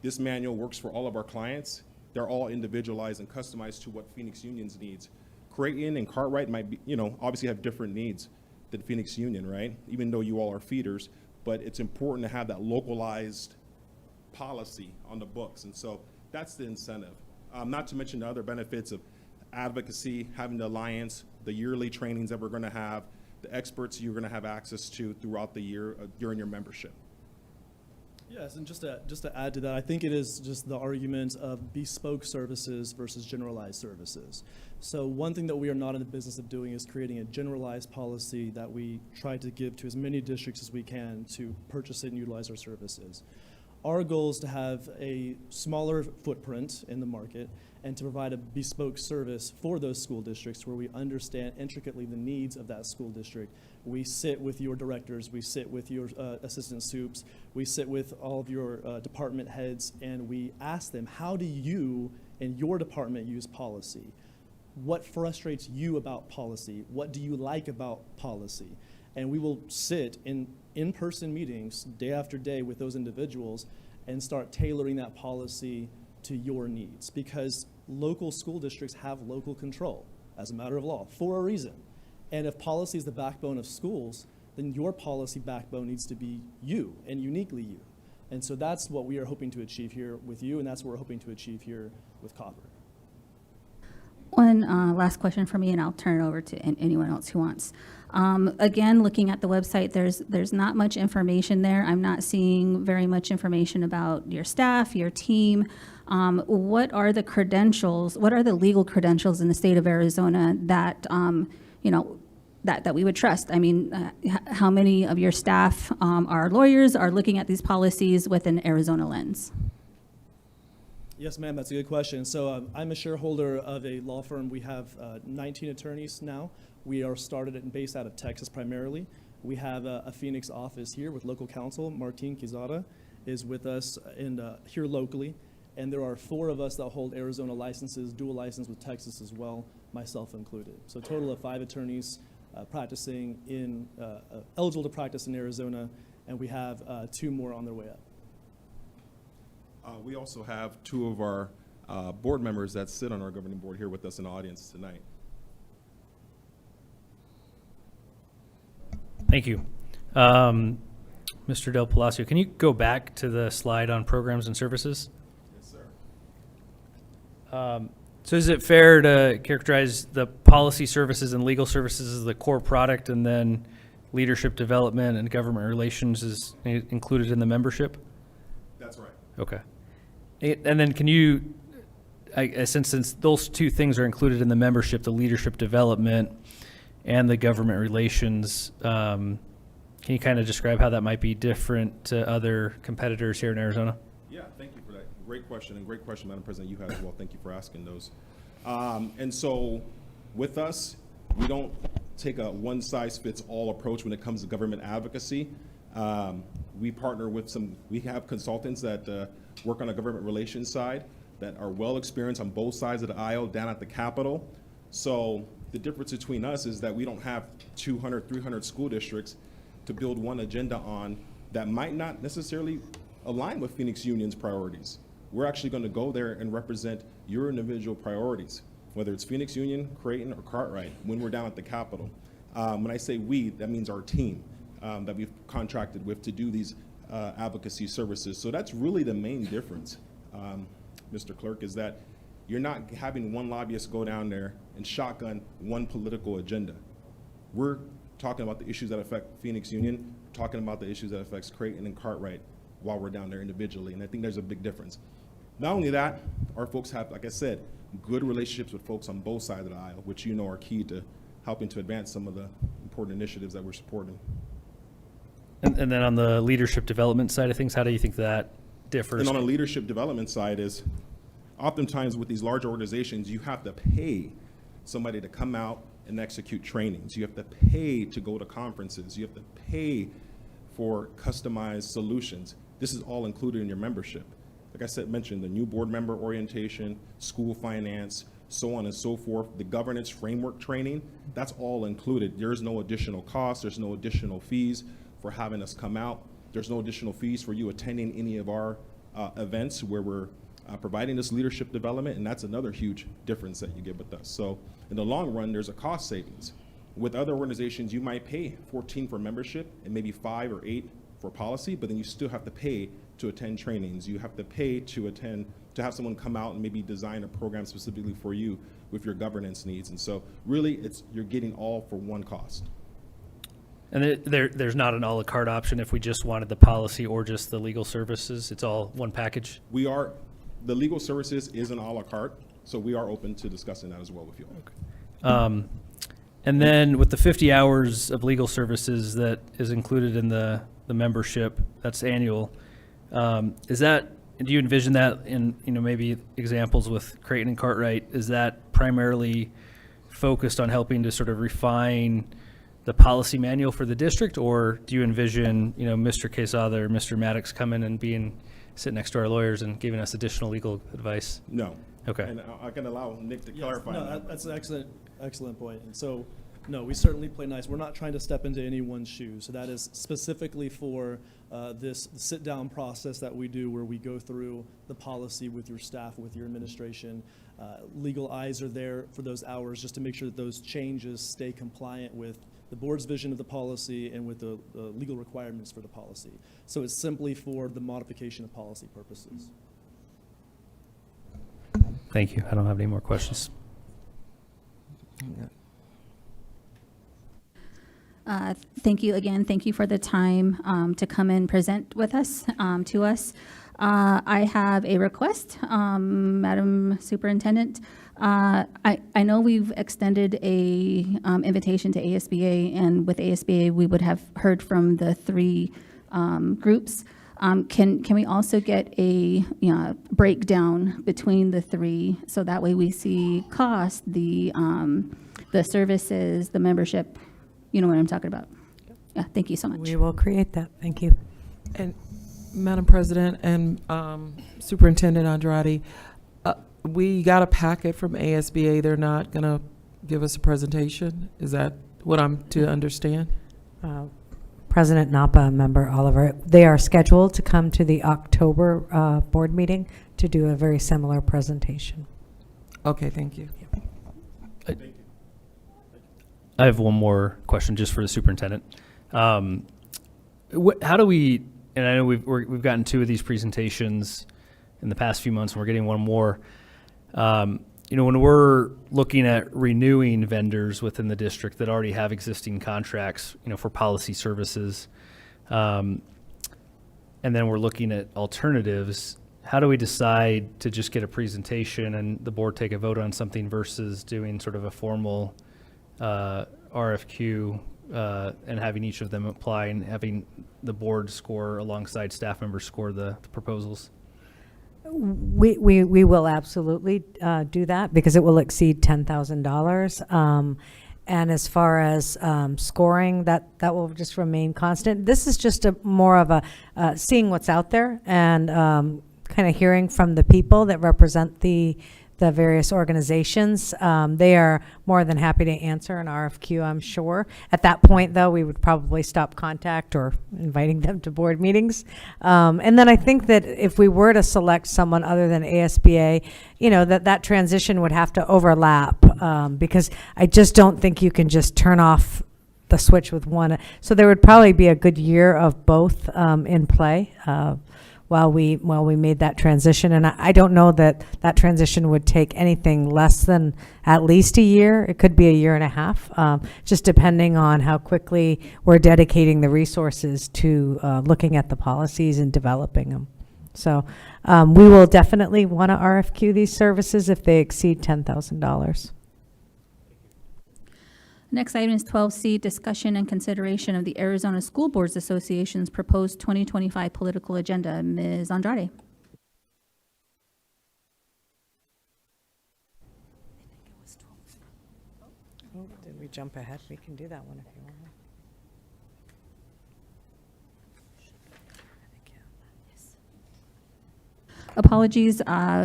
this manual works for all of our clients. They're all individualized and customized to what Phoenix Union's needs. Creighton and Cartwright might be, obviously have different needs than Phoenix Union, right? Even though you all are feeders, but it's important to have that localized policy on the books. And so that's the incentive. Not to mention the other benefits of advocacy, having the alliance, the yearly trainings that we're going to have, the experts you're going to have access to throughout the year during your membership. Yes, and just to add to that, I think it is just the argument of bespoke services versus generalized services. So one thing that we are not in the business of doing is creating a generalized policy that we try to give to as many districts as we can to purchase and utilize our services. Our goal is to have a smaller footprint in the market and to provide a bespoke service for those school districts where we understand intricately the needs of that school district. We sit with your directors, we sit with your assistant soups, we sit with all of your department heads, and we ask them, how do you and your department use policy? What frustrates you about policy? What do you like about policy? And we will sit in in-person meetings day after day with those individuals and start tailoring that policy to your needs, because local school districts have local control as a matter of law for a reason. And if policy is the backbone of schools, then your policy backbone needs to be you and uniquely you. And so that's what we are hoping to achieve here with you, and that's what we're hoping to achieve here with Copper. One last question for me, and I'll turn it over to anyone else who wants. Again, looking at the website, there's not much information there. I'm not seeing very much information about your staff, your team. What are the credentials? What are the legal credentials in the state of Arizona that that we would trust? I mean, how many of your staff are lawyers, are looking at these policies with an Arizona lens? Yes, ma'am, that's a good question. So I'm a shareholder of a law firm. We have 19 attorneys now. We are started and based out of Texas primarily. We have a Phoenix office here with local counsel. Martin Quezada is with us here locally. And there are 4 of us that hold Arizona licenses, dual license with Texas as well, myself included. So a total of 5 attorneys practicing eligible to practice in Arizona, and we have 2 more on their way up. We also have 2 of our board members that sit on our governing board here with us in the audience tonight. Thank you. Mr. Del Palacio, can you go back to the slide on programs and services? Yes, sir. So is it fair to characterize the policy services and legal services as the core product, and then leadership development and government relations is included in the membership? That's right. Okay. And then can you, since those 2 things are included in the membership, the leadership development and the government relations, can you kind of describe how that might be different to other competitors here in Arizona? Yeah, thank you for that. Great question, and great question, Madam President, you had as well. Thank you for asking those. And so with us, we don't take a one-size-fits-all approach when it comes to government advocacy. We partner with we have consultants that work on the government relations side that are well experienced on both sides of the aisle down at the Capitol. So the difference between us is that we don't have 200, 300 school districts to build one agenda on that might not necessarily align with Phoenix Union's priorities. We're actually going to go there and represent your individual priorities, whether it's Phoenix Union, Creighton, or Cartwright, when we're down at the Capitol. When I say we, that means our team that we've contracted with to do these advocacy services. So that's really the main difference, Mr. Clerk, is that you're not having one lobbyist go down there and shotgun one political agenda. We're talking about the issues that affect Phoenix Union, talking about the issues that affects Creighton and Cartwright while we're down there individually, and I think there's a big difference. Not only that, our folks have, like I said, good relationships with folks on both sides of the aisle, which you know are key to helping to advance some of the important initiatives that we're supporting. And then on the leadership development side of things, how do you think that differs? And on the leadership development side is, oftentimes with these large organizations, you have to pay somebody to come out and execute trainings. You have to pay to go to conferences. You have to pay for customized solutions. This is all included in your membership. Like I said, mentioned the new board member orientation, school finance, so on and so forth, the governance framework training, that's all included. There's no additional cost, there's no additional fees for having us come out. There's no additional fees for you attending any of our events where we're providing this leadership development, and that's another huge difference that you get with us. So in the long run, there's a cost savings. With other organizations, you might pay $14 for membership and maybe $5 or $8 for policy, but then you still have to pay to attend trainings. You have to pay to have someone come out and maybe design a program specifically for you with your governance needs. And so really, you're getting all for one cost. And there's not an a la carte option if we just wanted the policy or just the legal services? It's all one package? The legal services is an a la carte, so we are open to discussing that as well with you. Okay. And then with the 50 hours of legal services that is included in the membership, that's annual, do you envision that in, maybe examples with Creighton and Cartwright, is that primarily focused on helping to sort of refine the policy manual for the district, or do you envision, Mr. Quesada or Mr. Maddox coming and sitting next to our lawyers and giving us additional legal advice? No. Okay. And I can allow Nick to clarify. No, that's an excellent point. And so, no, we certainly play nice. We're not trying to step into anyone's shoes. So that is specifically for this sit-down process that we do, where we go through the policy with your staff, with your administration. Legal eyes are there for those hours just to make sure that those changes stay compliant with the board's vision of the policy and with the legal requirements for the policy. So it's simply for the modification of policy purposes. Thank you. I don't have any more questions. Thank you again. Thank you for the time to come and present with us, to us. I have a request, Madam Superintendent. I know we've extended a invitation to ASBA, and with ASBA, we would have heard from the 3 groups. Can we also get a breakdown between the 3, so that way we see cost, the services, the membership? You know what I'm talking about. Yeah, thank you so much. We will create that. Thank you. And Madam President and Superintendent Andrade, we got a packet from ASBA. They're not going to give us a presentation. Is that what I'm to understand? President Napa, Member Oliver, they are scheduled to come to the October board meeting to do a very similar presentation. Okay, thank you. I have one more question just for the superintendent. How do we, and I know we've gotten 2 of these presentations in the past few months, and we're getting one more. When we're looking at renewing vendors within the district that already have existing contracts, for policy services, and then we're looking at alternatives, how do we decide to just get a presentation and the board take a vote on something versus doing sort of a formal RFQ and having each of them apply and having the board score alongside staff members score the proposals? We will absolutely do that because it will exceed $10,000. And as far as scoring, that will just remain constant. This is just more of a seeing what's out there and kind of hearing from the people that represent the various organizations. They are more than happy to answer an RFQ, I'm sure. At that point, though, we would probably stop contact or inviting them to board meetings. And then I think that if we were to select someone other than ASBA, that transition would have to overlap because I just don't think you can just turn off the switch with one. So there would probably be a good year of both in play. While we made that transition. And I don't know that transition would take anything less than at least a year. It could be a year and a half, just depending on how quickly we're dedicating the resources to looking at the policies and developing them. So we will definitely want to RFQ these services if they exceed $10,000. Next item is 12C, discussion and consideration of the Arizona School Boards Association's proposed 2025 political agenda. Ms. Andrade. Oh, did we jump ahead? We can do that one if you want. Apologies,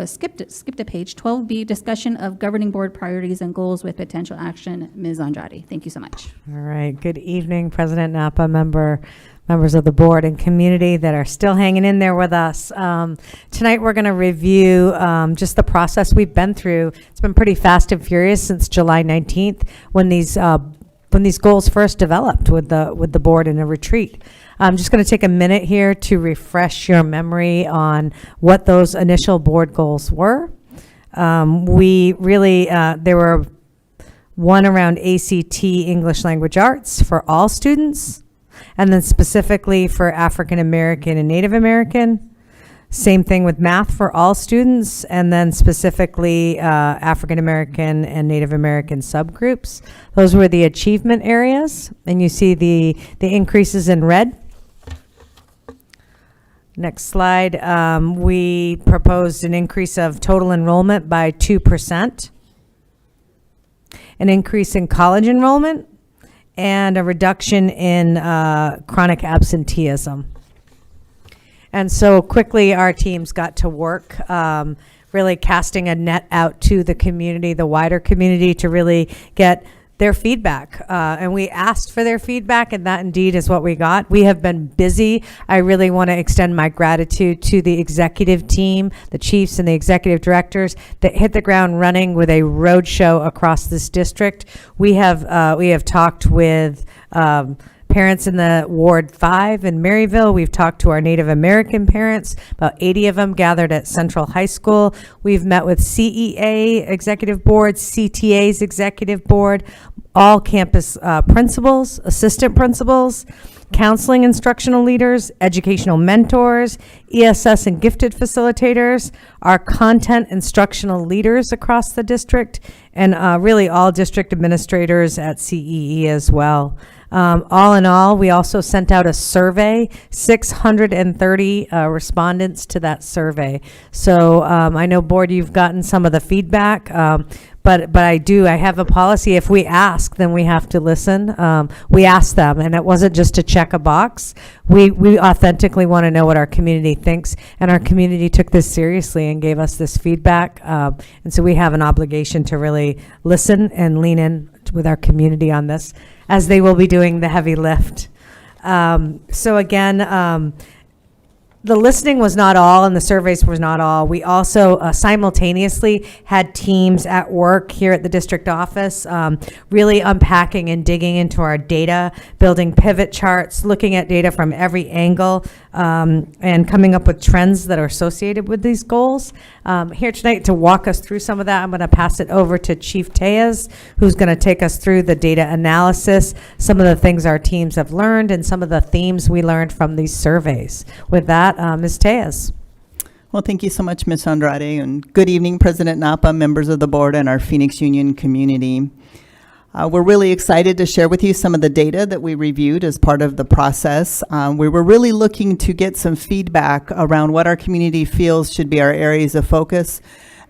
skipped a page. 12B, discussion of governing board priorities and goals with potential action. Ms. Andrade, thank you so much. All right. Good evening, President Napa, members of the board and community that are still hanging in there with us. Tonight we're going to review just the process we've been through. It's been pretty fast and furious since July 19th when these goals first developed with the board in a retreat. I'm just going to take a minute here to refresh your memory on what those initial board goals were. We really, there were one around ACT English Language Arts for all students, and then specifically for African American and Native American. Same thing with math for all students, and then specifically African American and Native American subgroups. Those were the achievement areas, and you see the increases in red. Next slide. We proposed an increase of total enrollment by 2%, an increase in college enrollment, and a reduction in chronic absenteeism. And so quickly our teams got to work really casting a net out to the community, the wider community, to really get their feedback. And we asked for their feedback, and that indeed is what we got. We have been busy. I really want to extend my gratitude to the executive team, the chiefs and the executive directors that hit the ground running with a roadshow across this district. We have talked with parents in the Ward 5 in Maryville. We've talked to our Native American parents, about 80 of them gathered at Central High School. We've met with CEA Executive Board, CTA's Executive Board, all campus principals, assistant principals, counseling instructional leaders, educational mentors, ESS and gifted facilitators, our content instructional leaders across the district, and really all district administrators at CEE as well. All in all, we also sent out a survey, 630 respondents to that survey. So I know, board, you've gotten some of the feedback, but I have a policy. If we ask, then we have to listen. We asked them, and it wasn't just to check a box. We authentically want to know what our community thinks, and our community took this seriously and gave us this feedback. And so we have an obligation to really listen and lean in with our community on this, as they will be doing the heavy lift. So again, the listening was not all, and the surveys was not all. We also simultaneously had teams at work here at the district office, really unpacking and digging into our data, building pivot charts, looking at data from every angle, and coming up with trends that are associated with these goals. Here tonight to walk us through some of that, I'm going to pass it over to Chief Tejas, who's going to take us through the data analysis, some of the things our teams have learned, and some of the themes we learned from these surveys. With that, Ms. Tejas. Well, thank you so much, Ms. Andrade, and good evening, President Napa, members of the board, and our Phoenix Union community. We're really excited to share with you some of the data that we reviewed as part of the process. We were really looking to get some feedback around what our community feels should be our areas of focus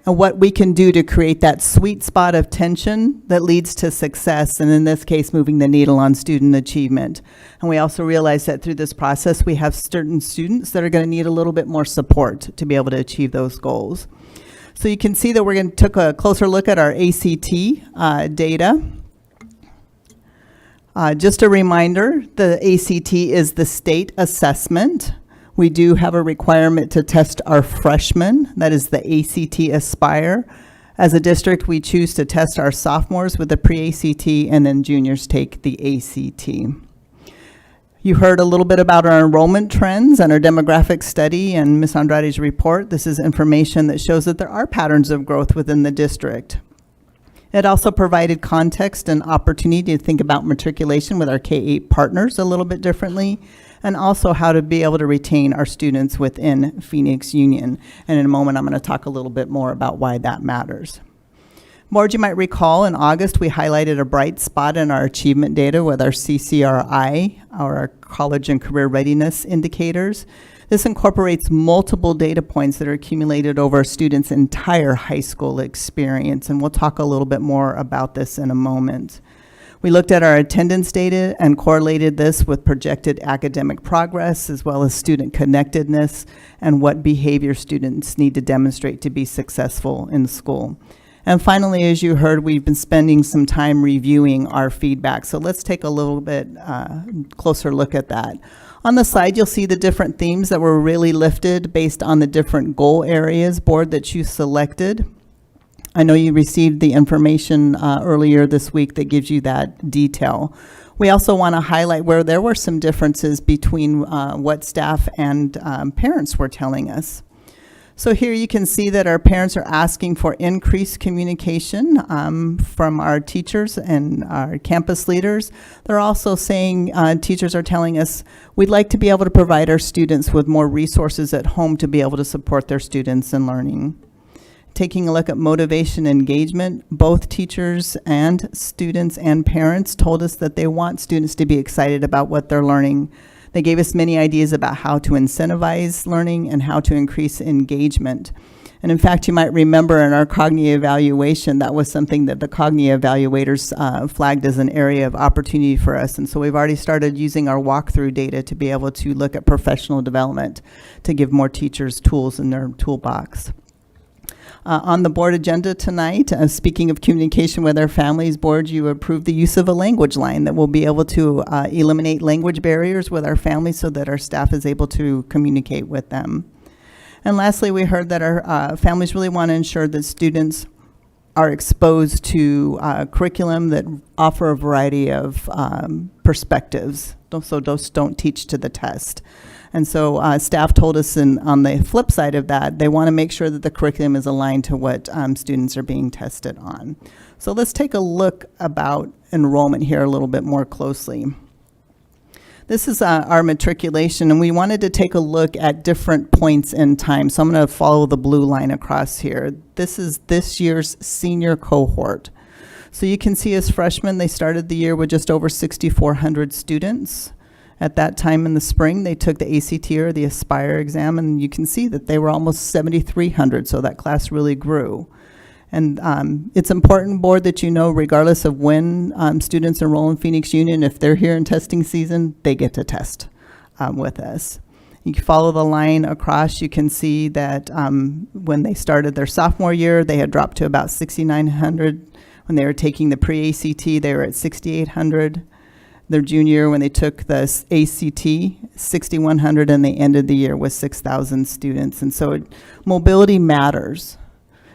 and what we can do to create that sweet spot of tension that leads to success, and in this case, moving the needle on student achievement. And we also realized that through this process, we have certain students that are going to need a little bit more support to be able to achieve those goals. So you can see that we're going to take a closer look at our ACT data. Just a reminder, the ACT is the state assessment. We do have a requirement to test our freshmen. That is the ACT Aspire. As a district, we choose to test our sophomores with the pre-ACT, and then juniors take the ACT. You heard a little bit about our enrollment trends and our demographic study and Ms. Andrade's report. This is information that shows that there are patterns of growth within the district. It also provided context and opportunity to think about matriculation with our K-8 partners a little bit differently, and also how to be able to retain our students within Phoenix Union. And in a moment, I'm going to talk a little bit more about why that matters. Board, you might recall in August, we highlighted a bright spot in our achievement data with our CCRI, our college and career readiness indicators. This incorporates multiple data points that are accumulated over a student's entire high school experience, and we'll talk a little bit more about this in a moment. We looked at our attendance data and correlated this with projected academic progress as well as student connectedness and what behavior students need to demonstrate to be successful in school. And finally, as you heard, we've been spending some time reviewing our feedback. So let's take a little bit closer look at that. On the slide, you'll see the different themes that were really lifted based on the different goal areas board that you selected. I know you received the information earlier this week that gives you that detail. We also want to highlight where there were some differences between what staff and parents were telling us. So here you can see that our parents are asking for increased communication from our teachers and our campus leaders. They're also saying, teachers are telling us, we'd like to be able to provide our students with more resources at home to be able to support their students in learning. Taking a look at motivation and engagement, both teachers and students and parents told us that they want students to be excited about what they're learning. They gave us many ideas about how to incentivize learning and how to increase engagement. And in fact, you might remember in our cognitive evaluation, that was something that the cognitive evaluators flagged as an area of opportunity for us. And so we've already started using our walkthrough data to be able to look at professional development to give more teachers tools in their toolbox. On the board agenda tonight, speaking of communication with our families board, you approved the use of a language line that will be able to eliminate language barriers with our families so that our staff is able to communicate with them. And lastly, we heard that our families really want to ensure that students are exposed to curriculum that offer a variety of perspectives, so those don't teach to the test. And so staff told us on the flip side of that, they want to make sure that the curriculum is aligned to what students are being tested on. So let's take a look about enrollment here a little bit more closely. This is our matriculation, and we wanted to take a look at different points in time. So I'm going to follow the blue line across here. This is this year's senior cohort. So you can see as freshmen, they started the year with just over 6,400 students. At that time in the spring, they took the ACT or the Aspire exam, and you can see that they were almost 7,300, so that class really grew. And it's important, board, that you know, regardless of when students enroll in Phoenix Union, if they're here in testing season, they get to test with us. You can follow the line across. You can see that when they started their sophomore year, they had dropped to about 6,900. When they were taking the pre-ACT, they were at 6,800. Their junior year, when they took the ACT, 6,100, and they ended the year with 6,000 students. And so mobility matters.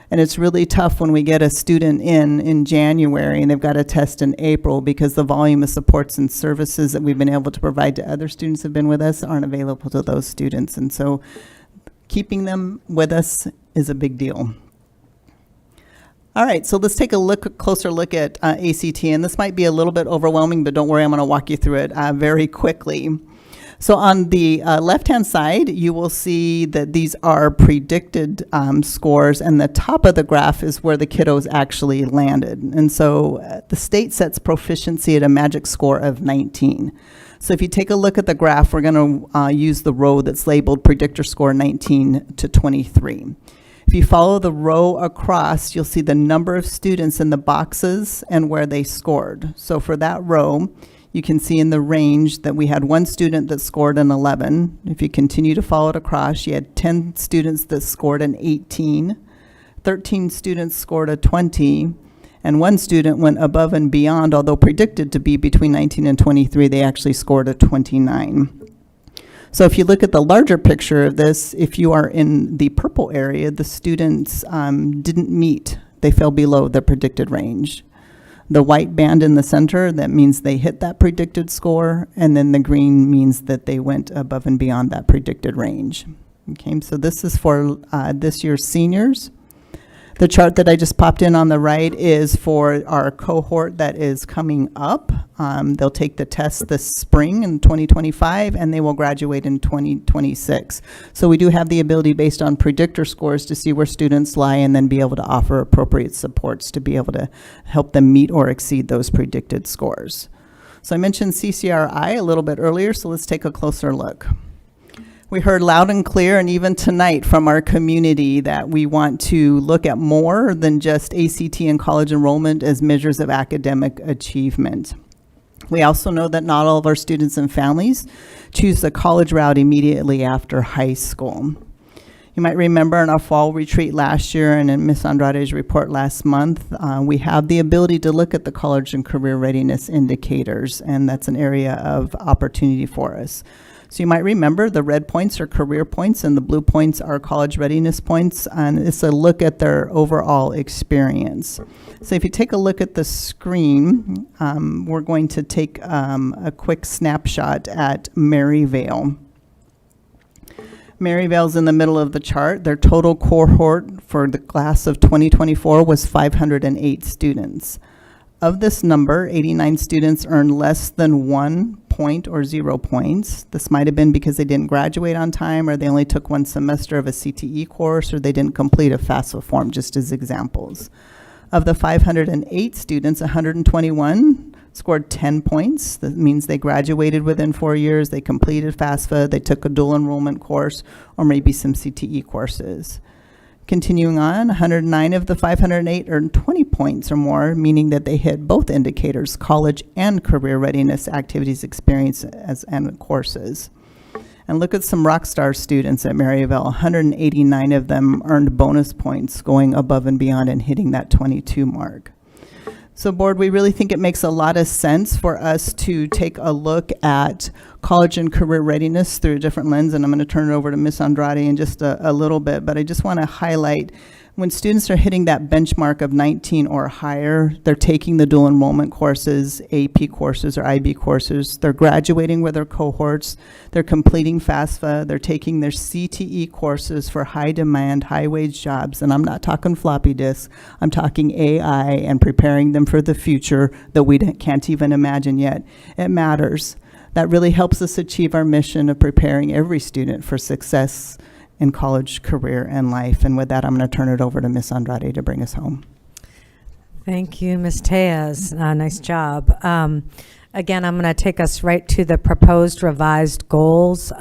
And it's really tough when we get a student in January and they've got a test in April because the volume of supports and services that we've been able to provide to other students who have been with us aren't available to those students. And so keeping them with us is a big deal. All right, so let's take a closer look at ACT, and this might be a little bit overwhelming, but don't worry, I'm going to walk you through it very quickly. So on the left-hand side, you will see that these are predicted scores, and the top of the graph is where the kiddos actually landed. And so the state sets proficiency at a magic score of 19. So if you take a look at the graph, we're going to use the row that's labeled predictor score 19 to 23. If you follow the row across, you'll see the number of students in the boxes and where they scored. So for that row, you can see in the range that we had one student that scored an 11. If you continue to follow it across, you had 10 students that scored an 18, 13 students scored a 20, and one student went above and beyond, although predicted to be between 19 and 23, they actually scored a 29. So if you look at the larger picture of this, if you are in the purple area, the students didn't meet. They fell below the predicted range. The white band in the center, that means they hit that predicted score, and then the green means that they went above and beyond that predicted range. Okay, so this is for this year's seniors. The chart that I just popped in on the right is for our cohort that is coming up. They'll take the test this spring in 2025, and they will graduate in 2026. So we do have the ability, based on predictor scores, to see where students lie and then be able to offer appropriate supports to be able to help them meet or exceed those predicted scores. So I mentioned CCRI a little bit earlier, so let's take a closer look. We heard loud and clear, and even tonight from our community, that we want to look at more than just ACT and college enrollment as measures of academic achievement. We also know that not all of our students and families choose the college route immediately after high school. You might remember in our fall retreat last year and in Ms. Andrade's report last month, we have the ability to look at the college and career readiness indicators, and that's an area of opportunity for us. So you might remember the red points are career points and the blue points are college readiness points, and it's a look at their overall experience. So if you take a look at the screen, we're going to take a quick snapshot at Maryvale. Maryvale's in the middle of the chart. Their total cohort for the class of 2024 was 508 students. Of this number, 89 students earned less than 1 point or 0 points. This might have been because they didn't graduate on time, or they only took 1 semester of a CTE course, or they didn't complete a FAFSA form, just as examples. Of the 508 students, 121 scored 10 points. That means they graduated within 4 years, they completed FAFSA, they took a dual enrollment course, or maybe some CTE courses. Continuing on, 109 of the 508 earned 20 points or more, meaning that they hit both indicators, college and career readiness activities, experience, and courses. And look at some rock star students at Maryvale. 189 of them earned bonus points, going above and beyond and hitting that 22 mark. So board, we really think it makes a lot of sense for us to take a look at college and career readiness through a different lens, and I'm going to turn it over to Ms. Andrade in just a little bit, but I just want to highlight when students are hitting that benchmark of 19 or higher, they're taking the dual enrollment courses, AP courses or IB courses, they're graduating with their cohorts, they're completing FAFSA, they're taking their CTE courses for high demand, high wage jobs, and I'm not talking floppy disks, I'm talking AI and preparing them for the future that we can't even imagine yet. It matters. That really helps us achieve our mission of preparing every student for success in college, career, and life. And with that, I'm going to turn it over to Ms. Andrade to bring us home. Thank you, Ms. Tejas. Nice job. Again, I'm going to take us right to the proposed revised goals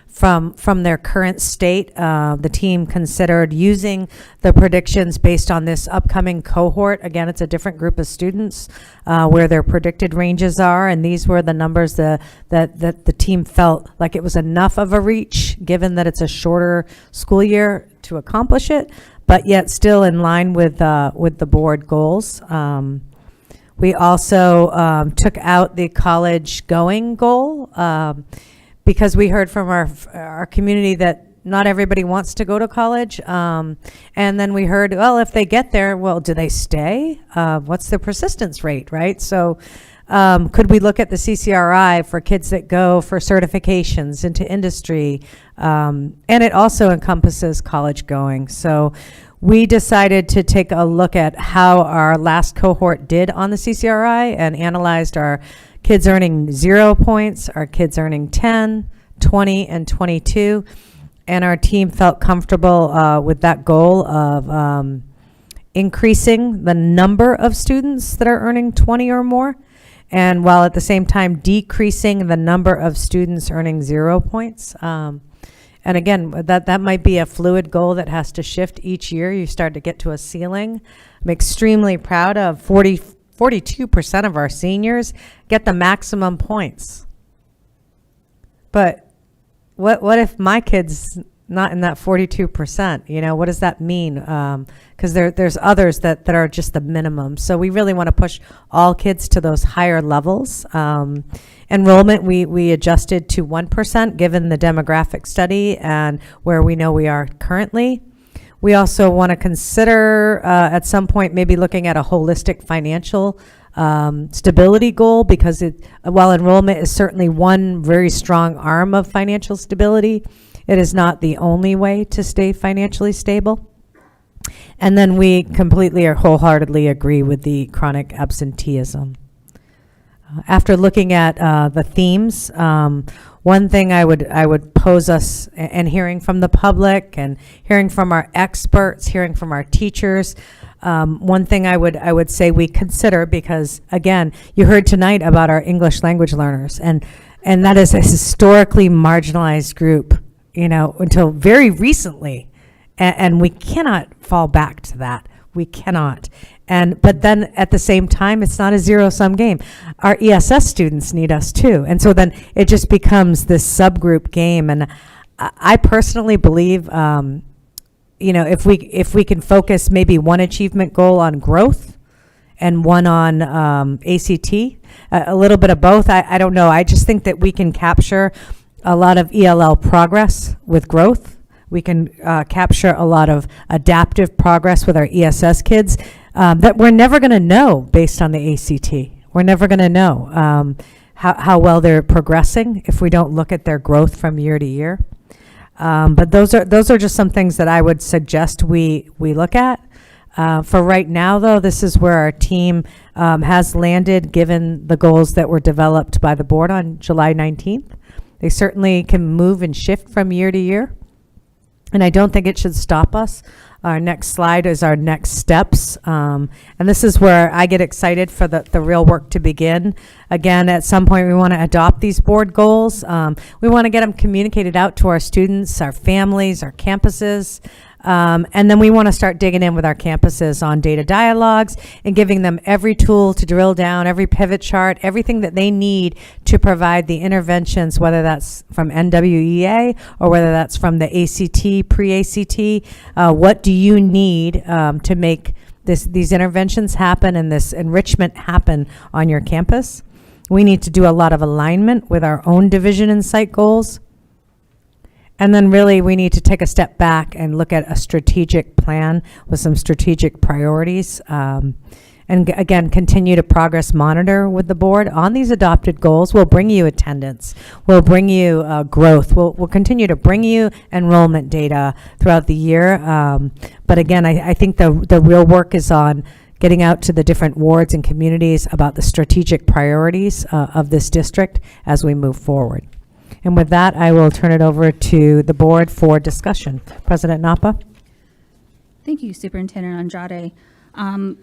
from their current state. The team considered using the predictions based on this upcoming cohort. Again, it's a different group of students where their predicted ranges are, and these were the numbers that the team felt like it was enough of a reach, given that it's a shorter school year to accomplish it, but yet still in line with the board goals. We also took out the college going goal because we heard from our community that not everybody wants to go to college. And then we heard, well, if they get there, well, do they stay? What's the persistence rate, right? So could we look at the CCRI for kids that go for certifications into industry? And it also encompasses college going. So we decided to take a look at how our last cohort did on the CCRI and analyzed our kids earning 0 points, our kids earning 10, 20, and 22. And our team felt comfortable with that goal of increasing the number of students that are earning 20 or more, and while at the same time decreasing the number of students earning 0 points. And again, that might be a fluid goal that has to shift each year. You start to get to a ceiling. I'm extremely proud of 42% of our seniors get the maximum points. But what if my kid's not in that 42%? You know, what does that mean? Because there's others that are just the minimum. So we really want to push all kids to those higher levels. Enrollment, we adjusted to 1% given the demographic study and where we know we are currently. We also want to consider at some point maybe looking at a holistic financial stability goal, because while enrollment is certainly one very strong arm of financial stability, it is not the only way to stay financially stable. And then we completely or wholeheartedly agree with the chronic absenteeism. After looking at the themes, one thing I would pose us, and hearing from the public and hearing from our experts, hearing from our teachers, one thing I would say we consider, because again, you heard tonight about our English language learners, and that is a historically marginalized group until very recently. And we cannot fall back to that. We cannot. But then at the same time, it's not a zero-sum game. Our ESS students need us too. And so then it just becomes this subgroup game. And I personally believe, if we can focus maybe one achievement goal on growth and one on ACT, a little bit of both. I don't know. I just think that we can capture a lot of ELL progress with growth. We can capture a lot of adaptive progress with our ESS kids that we're never going to know based on the ACT. We're never going to know how well they're progressing if we don't look at their growth from year to year. But those are just some things that I would suggest we look at. For right now, though, this is where our team has landed, given the goals that were developed by the board on July 19th. They certainly can move and shift from year to year, and I don't think it should stop us. Our next slide is our next steps, and this is where I get excited for the real work to begin. Again, at some point we want to adopt these board goals. We want to get them communicated out to our students, our families, our campuses. And then we want to start digging in with our campuses on data dialogues and giving them every tool to drill down, every pivot chart, everything that they need to provide the interventions, whether that's from NWEA or whether that's from the ACT, pre-ACT. What do you need to make these interventions happen and this enrichment happen on your campus? We need to do a lot of alignment with our own division and site goals. And then really we need to take a step back and look at a strategic plan with some strategic priorities. And again, continue to progress monitor with the board on these adopted goals. We'll bring you attendance. We'll bring you growth. We'll continue to bring you enrollment data throughout the year. But again, I think the real work is on getting out to the different wards and communities about the strategic priorities of this district as we move forward. And with that, I will turn it over to the board for discussion. President Napa? Thank you, Superintendent Andrade. I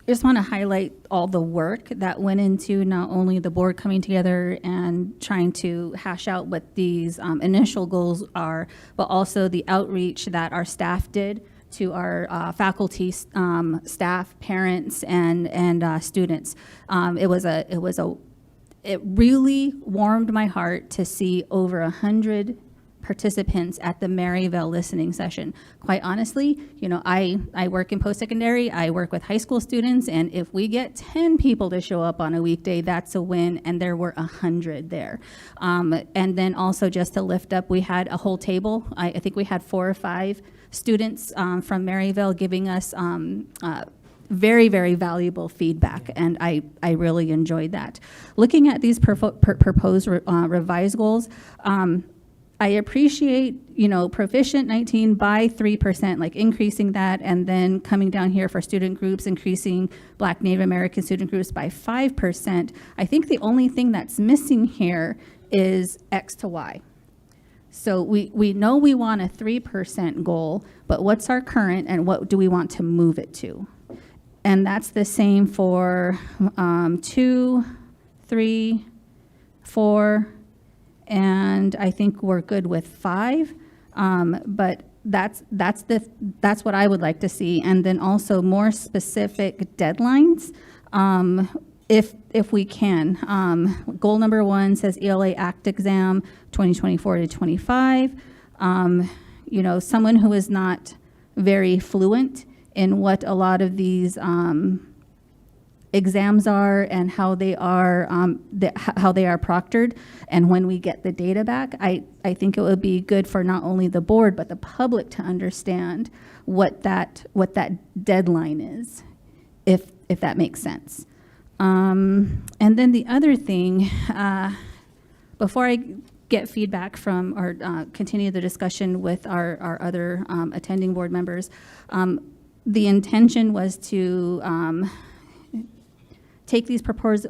just want to highlight all the work that went into not only the board coming together and trying to hash out what these initial goals are, but also the outreach that our staff did to our faculty, staff, parents, and students. It really warmed my heart to see over 100 participants at the Maryville listening session. Quite honestly, I work in post-secondary, I work with high school students, and if we get 10 people to show up on a weekday, that's a win, and there were 100 there. And then also just to lift up, we had a whole table. I think we had 4 or 5 students from Maryville giving us very, very valuable feedback, and I really enjoyed that. Looking at these proposed revised goals, I appreciate, proficient 19 by 3%, like increasing that, and then coming down here for student groups, increasing Black Native American student groups by 5%. I think the only thing that's missing here is X to Y. So we know we want a 3% goal, but what's our current and what do we want to move it to? And that's the same for 2, 3, 4, and I think we're good with 5. But that's what I would like to see, and then also more specific deadlines, if we can. Goal number 1 says ELA ACT exam 2024 to 25. Someone who is not very fluent in what a lot of these exams are and how they are proctored, and when we get the data back, I think it would be good for not only the board but the public to understand what that deadline is, if that makes sense. And then the other thing, before I get feedback from or continue the discussion with our other attending board members, the intention was to take these proposed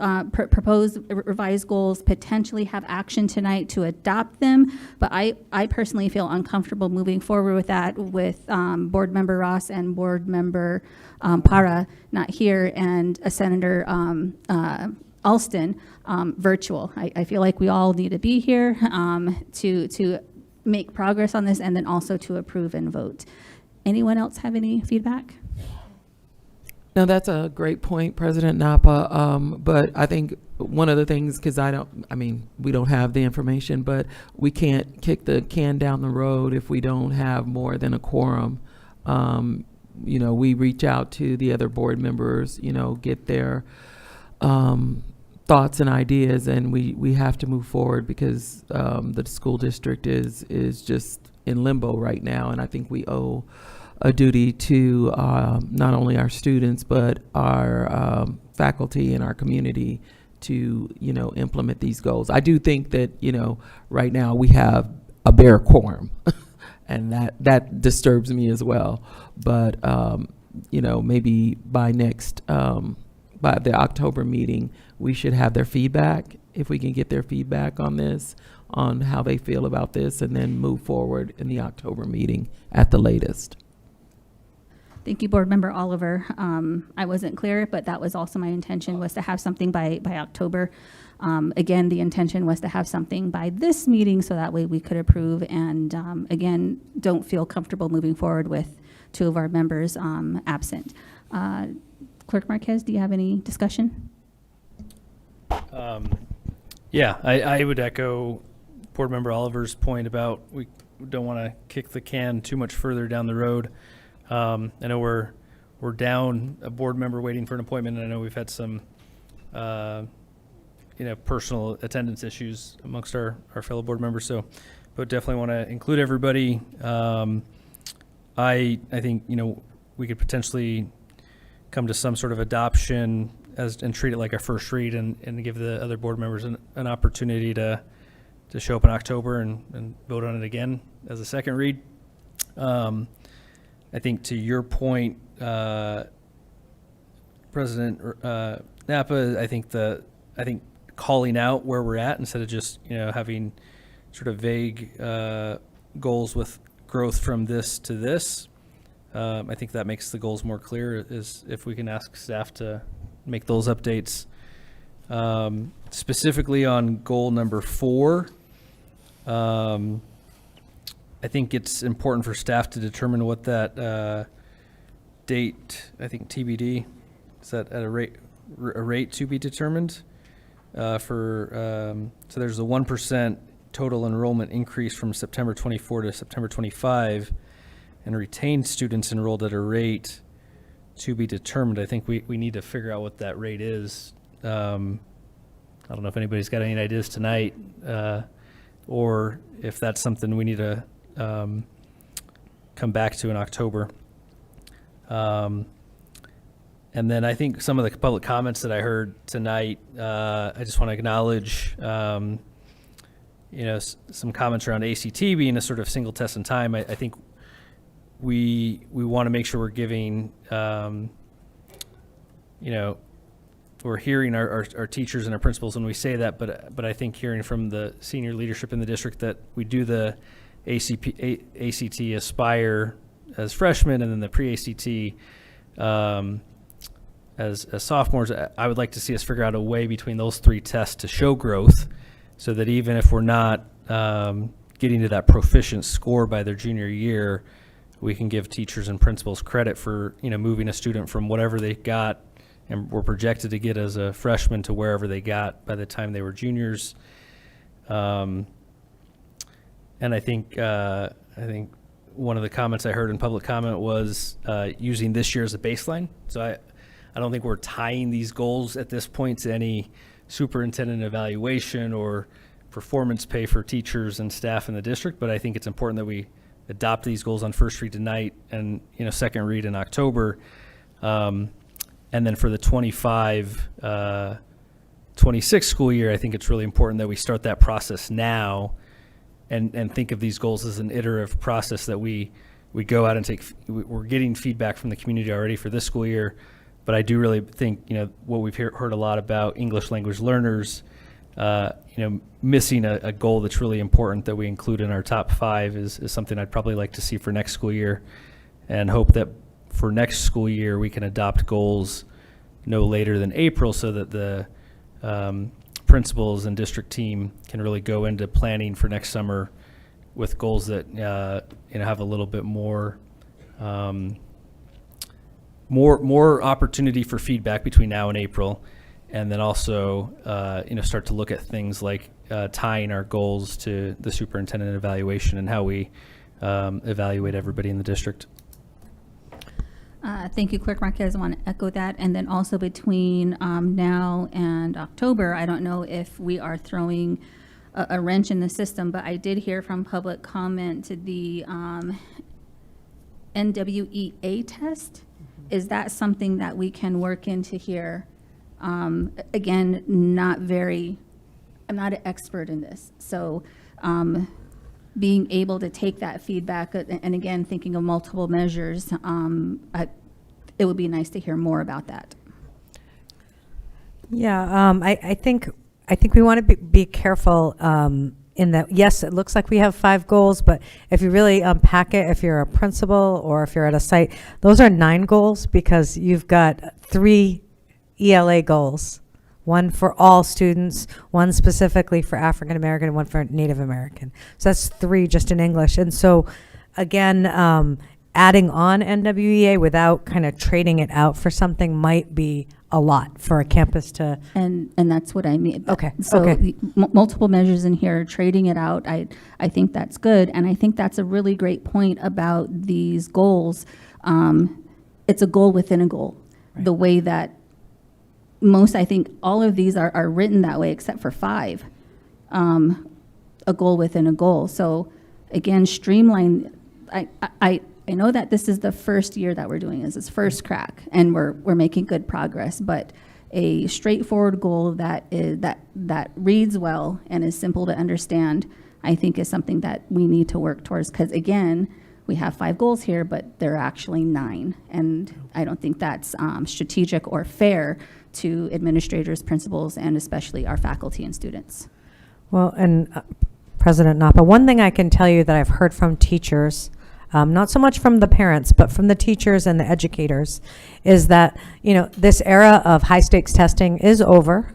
revised goals, potentially have action tonight to adopt them, but I personally feel uncomfortable moving forward with that with Board Member Ross and Board Member Para not here, and Senator Alston virtual. I feel like we all need to be here to make progress on this and then also to approve and vote. Anyone else have any feedback? No, that's a great point, President Napa. But I think one of the things, because we don't have the information, but we can't kick the can down the road if we don't have more than a quorum. We reach out to the other board members, get their thoughts and ideas, and we have to move forward because the school district is just in limbo right now, and I think we owe a duty to not only our students but our faculty and our community to implement these goals. I do think that right now we have a bare quorum, and that disturbs me as well. But maybe by the October meeting, we should have their feedback, if we can get their feedback on this, on how they feel about this, and then move forward in the October meeting at the latest. Thank you, Board Member Oliver. I wasn't clear, but that was also my intention, was to have something by October. Again, the intention was to have something by this meeting so that way we could approve, and again, don't feel comfortable moving forward with two of our members absent. Clerk Marquez, do you have any discussion? Yeah, I would echo Board Member Oliver's point about we don't want to kick the can too much further down the road. I know we're down a board member waiting for an appointment, and I know we've had some personal attendance issues amongst our fellow board members, so but definitely want to include everybody. I think we could potentially come to some sort of adoption and treat it like a first read, and give the other board members an opportunity to show up in October and vote on it again as a second read. I think to your point, President Napa, I think calling out where we're at instead of just having sort of vague goals with growth from this to this. I think that makes the goals more clear, is if we can ask staff to make those updates. Specifically on goal number 4, I think it's important for staff to determine what that date, I think TBD, is that at a rate to be determined so there's a 1% total enrollment increase from September 24 to September 25, and retained students enrolled at a rate to be determined. I think we need to figure out what that rate is. I don't know if anybody's got any ideas tonight, or if that's something we need to come back to in October. And then I think some of the public comments that I heard tonight, I just want to acknowledge, some comments around ACT being a sort of single test in time. I think we want to make sure we're giving, we're hearing our teachers and our principals when we say that, but I think hearing from the senior leadership in the district that we do the ACT Aspire as freshmen, and then the pre-ACT as sophomores. I would like to see us figure out a way between those 3 tests to show growth, so that even if we're not getting to that proficient score by their junior year, we can give teachers and principals credit for moving a student from whatever they got and were projected to get as a freshman to wherever they got by the time they were juniors. And I think one of the comments I heard in public comment was using this year as a baseline. So I don't think we're tying these goals at this point to any superintendent evaluation or performance pay for teachers and staff in the district, but I think it's important that we adopt these goals on first read tonight and second read in October. And then for the 25-26 school year, I think it's really important that we start that process now and think of these goals as an iterative process, that we go out and we're getting feedback from the community already for this school year. But I do really think, what we've heard a lot about English language learners, missing a goal that's really important that we include in our top 5 is something I'd probably like to see for next school year, and hope that for next school year we can adopt goals no later than April, so that the principals and district team can really go into planning for next summer with goals that have a little bit more more opportunity for feedback between now and April, and then also start to look at things like tying our goals to the superintendent evaluation and how we evaluate everybody in the district. Thank you, Clerk Marquez. I want to echo that. And then also between now and October, I don't know if we are throwing a wrench in the system, but I did hear from public comment to the NWEA test. Is that something that we can work into here? Again, I'm not an expert in this. So being able to take that feedback and again, thinking of multiple measures, it would be nice to hear more about that. Yeah, I think we want to be careful in that, yes, it looks like we have 5 goals, but if you really unpack it, if you're a principal or if you're at a site, those are 9 goals because you've got 3 ELA goals, one for all students, one specifically for African American, and one for Native American. So that's 3 just in English. And so again, adding on NWEA without kind of trading it out for something might be a lot for a campus to. And that's what I mean. Okay. So Okay. Multiple measures in here, trading it out, I think that's good. And I think that's a really great point about these goals. It's a goal within a goal. Right. The way that I think all of these are written that way except for 5. A goal within a goal. So again, streamline. I know that this is the first year that we're doing this. It's first crack, and we're making good progress. But a straightforward goal that reads well and is simple to understand, I think, is something that we need to work towards. Because again, we have 5 goals here, but there are actually 9, and I don't think that's strategic or fair to administrators, principals, and especially our faculty and students. Well, and President Napa, one thing I can tell you that I've heard from teachers, not so much from the parents, but from the teachers and the educators, is that, this era of high stakes testing is over.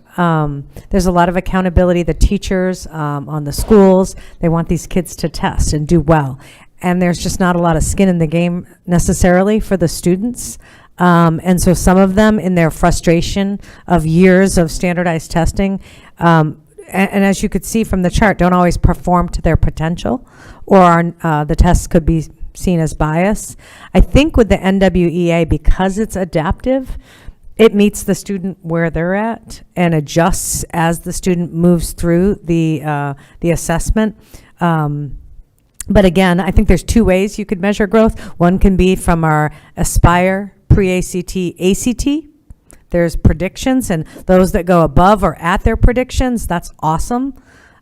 There's a lot of accountability. The teachers on the schools, they want these kids to test and do well. And there's just not a lot of skin in the game necessarily for the students. And so some of them, in their frustration of years of standardized testing, and as you could see from the chart, don't always perform to their potential, or the tests could be seen as bias. I think with the NWEA, because it's adaptive, it meets the student where they're at and adjusts as the student moves through the assessment. But again, I think there's 2 ways you could measure growth. One can be from our Aspire, Pre-ACT, ACT. There's predictions, and those that go above or at their predictions, that's awesome.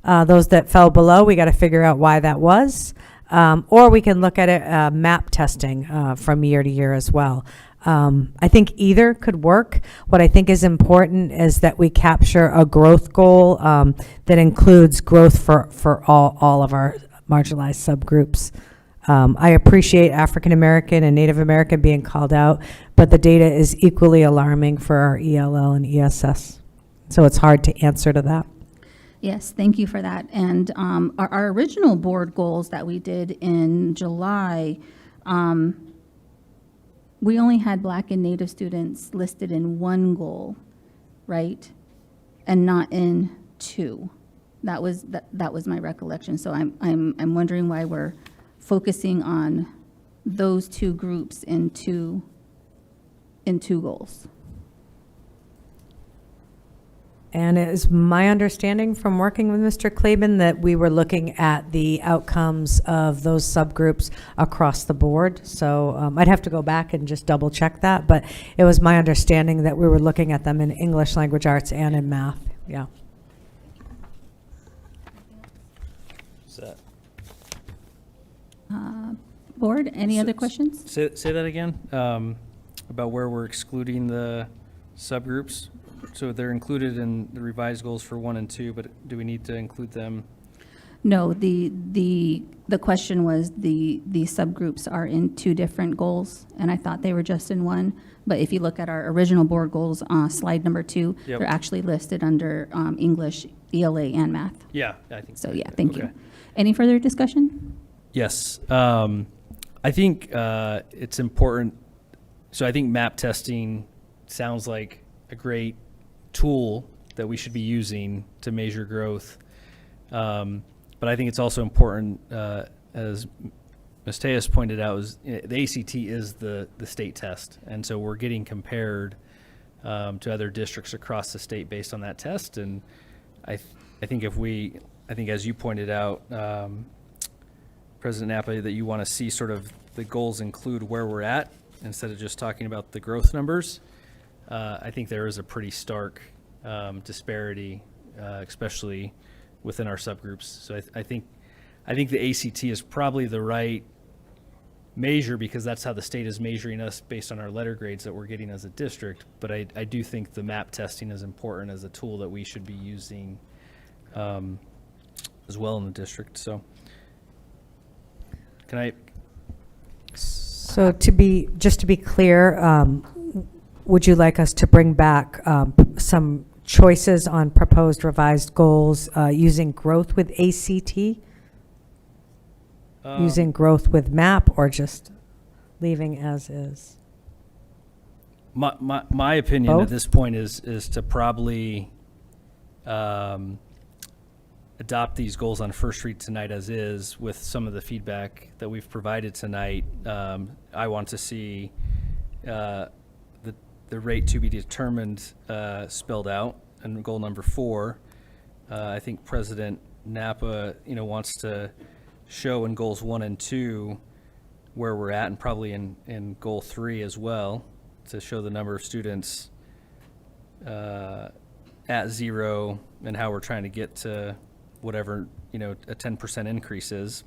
Those that fell below, we got to figure out why that was. Or we can look at it map testing from year to year as well. I think either could work. What I think is important is that we capture a growth goal that includes growth for all of our marginalized subgroups. I appreciate African American and Native American being called out, but the data is equally alarming for our ELL and ESS. So it's hard to answer to that. Yes, thank you for that. And our original board goals that we did in July, we only had Black and Native students listed in 1 goal, right? And not in 2. That was my recollection. So I'm wondering why we're focusing on those 2 groups in two goals. And it is my understanding from working with Mr. Klaben that we were looking at the outcomes of those subgroups across the board. So I'd have to go back and just double check that, but it was my understanding that we were looking at them in English language arts and in math. Yeah. Board, any other questions? Say that again, about where we're excluding the subgroups. So they're included in the revised goals for 1 and 2, but do we need to include them? No, the question was the subgroups are in 2 different goals, and I thought they were just in 1. But if you look at our original board goals, slide number 2, Yep. they're actually listed under English ELA and math. Yeah, I think So, yeah, thank okay. you. Any further discussion? Yes. I think it's important. So I think map testing sounds like a great tool that we should be using to measure growth. But I think it's also important, as Ms. Tejas pointed out, is the ACT is the state test. And so we're getting compared to other districts across the state based on that test. And I think as you pointed out, President Napa, that you want to see sort of the goals include where we're at instead of just talking about the growth numbers. I think there is a pretty stark disparity, especially within our subgroups. So I think the ACT is probably the right measure because that's how the state is measuring us based on our letter grades that we're getting as a district. But I do think the map testing is important as a tool that we should be using as well in the district. So can I? So to be clear, would you like us to bring back some choices on proposed revised goals using growth with ACT? Using growth with MAP, or just leaving as is? My opinion Both? at this point is to probably adopt these goals on first read tonight as is with some of the feedback that we've provided tonight. I want to see the rate to be determined spelled out in goal number 4. I think President Napa, wants to show in goals 1 and 2 where we're at, and probably in goal 3 as well, to show the number of students at 0 and how we're trying to get to whatever a 10% increase is.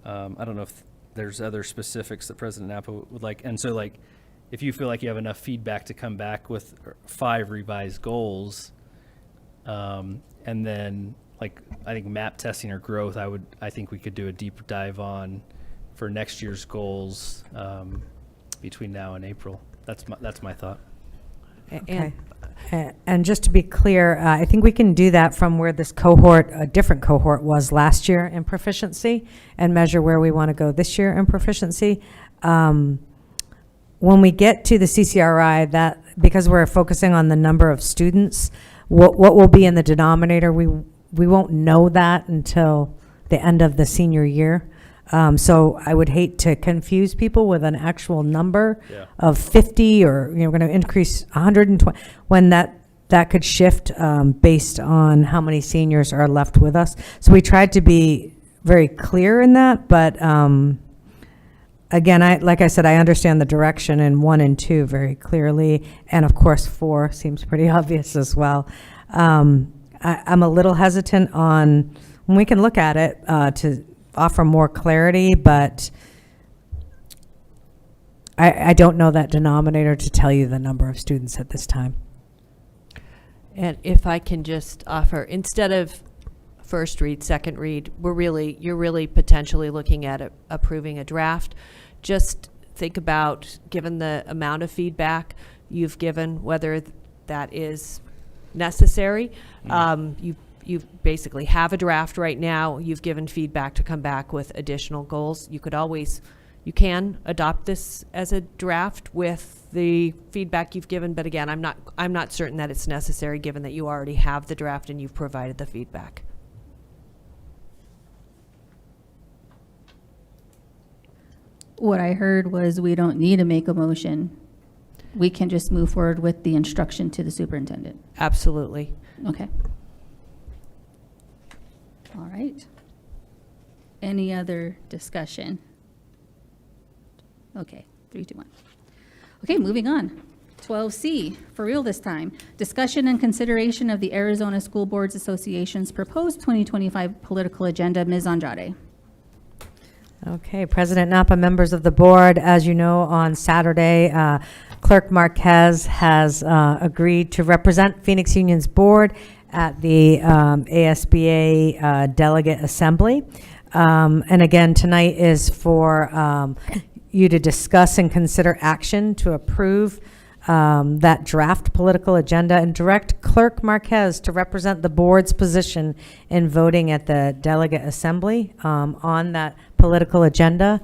I don't know if there's other specifics that President Napa would like, and so if you feel like you have enough feedback to come back with 5 revised goals, and then I think map testing or growth, I think we could do a deep dive on for next year's goals between now and April. That's my thought. Okay. And just to be clear, I think we can do that from where this cohort, a different cohort, was last year in proficiency, and measure where we want to go this year in proficiency. When we get to the CCRI, that because we're focusing on the number of students, what will be in the denominator, we won't know that until the end of the senior year. So I would hate to confuse people with an actual number of 50 or we're going to increase 120 when that could shift based on how many seniors are left with us. So we tried to be very clear in that, but again, like I said, I understand the direction in 1 and 2 very clearly, and of course 4 seems pretty obvious as well. I'm a little hesitant on when we can look at it to offer more clarity, but I don't know that denominator to tell you the number of students at this time. And if I can just offer, instead of first read, second read, you're really potentially looking at approving a draft. Just think about, given the amount of feedback you've given, whether that is necessary. You basically have a draft right now. You've given feedback to come back with additional goals. You can adopt this as a draft with the feedback you've given, but again, I'm not certain that it's necessary given that you already have the draft and you've provided the feedback. What I heard was we don't need to make a motion. We can just move forward with the instruction to the superintendent. Absolutely. Okay. All right. Any other discussion? Okay, 3, 2, 1. Okay, moving on. 12C, for real this time. Discussion and consideration of the Arizona School Boards Association's proposed 2025 political agenda. Ms. Andrade. Okay, President Napa, members of the board, as you know, on Saturday, Clerk Marquez has agreed to represent Phoenix Union's board at the ASBA Delegate Assembly. And again, tonight is for you to discuss and consider action to approve that draft political agenda and direct Clerk Marquez to represent the board's position in voting at the delegate assembly on that political agenda.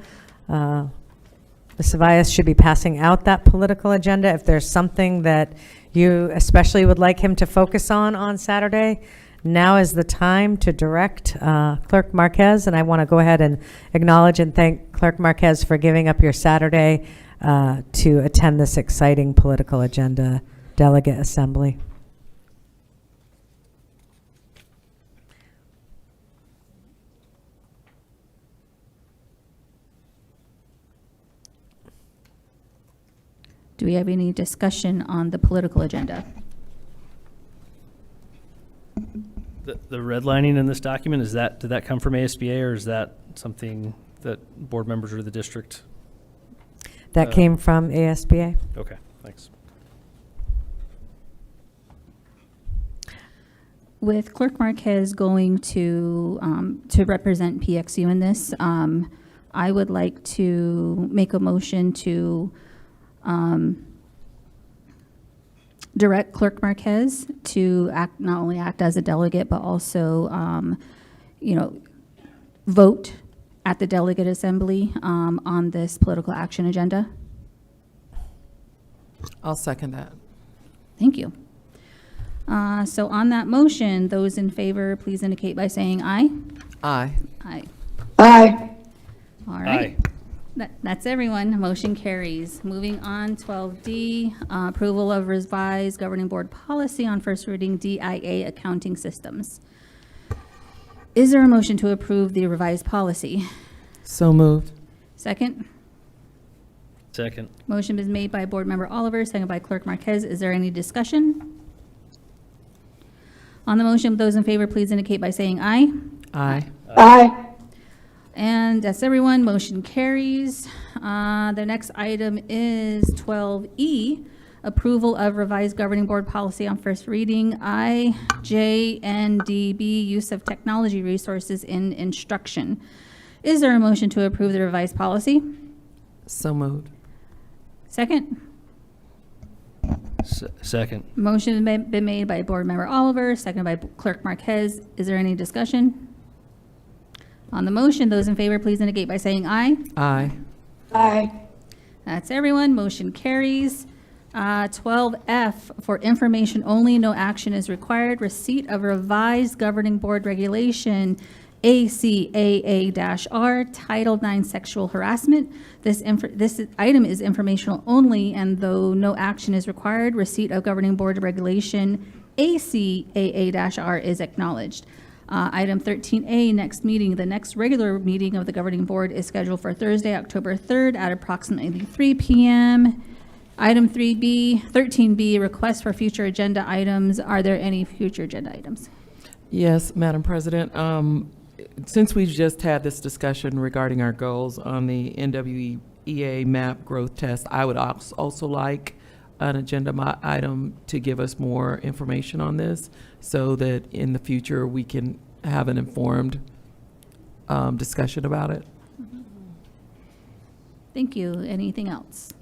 Ms. Cevallos should be passing out that political agenda. If there's something that you especially would like him to focus on Saturday, now is the time to direct Clerk Marquez. And I want to go ahead and acknowledge and thank Clerk Marquez for giving up your Saturday to attend this exciting political agenda delegate assembly. Do we have any discussion on the political agenda? The redlining in this document, did that come from ASBA, or is that something that board members or the district? That came from ASBA. Okay, thanks. With Clerk Marquez going to represent PXU in this, I would like to make a motion to direct Clerk Marquez to not only act as a delegate, but also, vote at the delegate assembly on this political action agenda. I'll second that. Thank you. So on that motion, those in favor, please indicate by saying aye. Aye. Aye. Aye. All right. Aye. That's everyone. Motion carries. Moving on, 12D, approval of revised governing board policy on first reading DIA accounting systems. Is there a motion to approve the revised policy? So moved. Second? Second. Motion is made by Board Member Oliver, second by Clerk Marquez. Is there any discussion? On the motion, those in favor, please indicate by saying aye. Aye. Aye. And that's everyone. Motion carries. The next item is 12E, approval of revised governing board policy on first reading, IJNDB, use of technology resources in instruction. Is there a motion to approve the revised policy? So moved. Second? Second. Motion has been made by Board Member Oliver, seconded by Clerk Marquez. Is there any discussion? On the motion, those in favor, please indicate by saying aye. Aye. Aye. That's everyone. Motion carries. 12F, for information only, no action is required. Receipt of revised governing board regulation ACAA-R, Title IX, sexual harassment. This item is informational only, and though no action is required, receipt of governing board regulation ACAA-R is acknowledged. Item 13A, next meeting. The next regular meeting of the governing board is scheduled for Thursday, October 3rd at approximately 3 p.m. Item 13B, request for future agenda items. Are there any future agenda items? Yes, Madam President. Since we've just had this discussion regarding our goals on the NWEA MAP growth test, I would also like an agenda item to give us more information on this so that in the future we can have an informed discussion about it. Thank you. Anything else?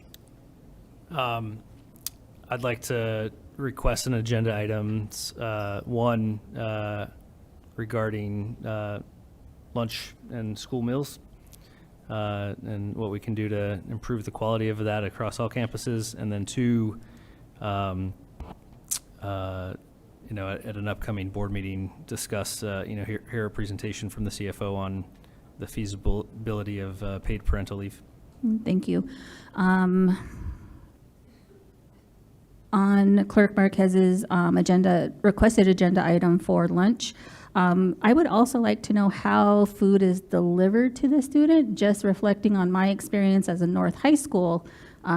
I'd like to request an agenda items, one regarding lunch and school meals, and what we can do to improve the quality of that across all campuses, and then two, at an upcoming board meeting, discuss, hear a presentation from the CFO on the feasibility of paid parental leave. Thank you. On Clerk Marquez's requested agenda item for lunch, I would also like to know how food is delivered to the student, just reflecting on my experience as a North High School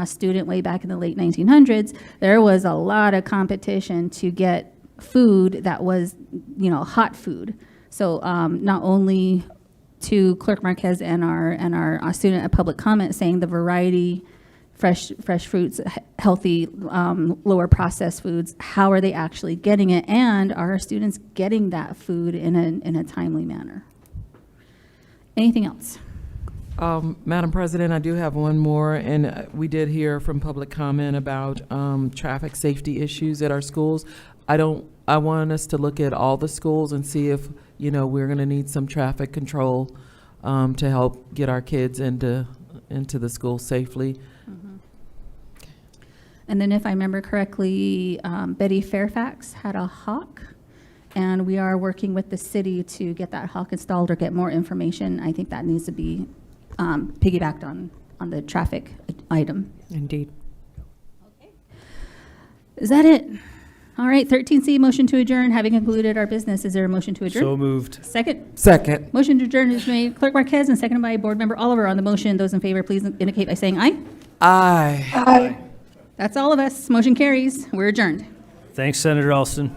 student way back in the late 1900s. There was a lot of competition to get food that was, hot food. So not only to Clerk Marquez and our student at public comment saying the variety, fresh fruits, healthy, lower processed foods, how are they actually getting it? And are our students getting that food in a timely manner? Anything else? Madam President, I do have one more, and we did hear from public comment about traffic safety issues at our schools. I want us to look at all the schools and see if, we're going to need some traffic control to help get our kids into the school safely. And then if I remember correctly, Betty Fairfax had a hawk, and we are working with the city to get that hawk installed or get more information. I think that needs to be piggybacked on the traffic item. Indeed. Is that it? All right, 13C, motion to adjourn. Having concluded our business, is there a motion to adjourn? So moved. Second? Second. Motion to adjourn is made Clerk Marquez and seconded by Board Member Oliver. On the motion, those in favor, please indicate by saying aye. Aye. Aye. That's all of us. Motion carries. We're adjourned. Thanks, Senator Alston.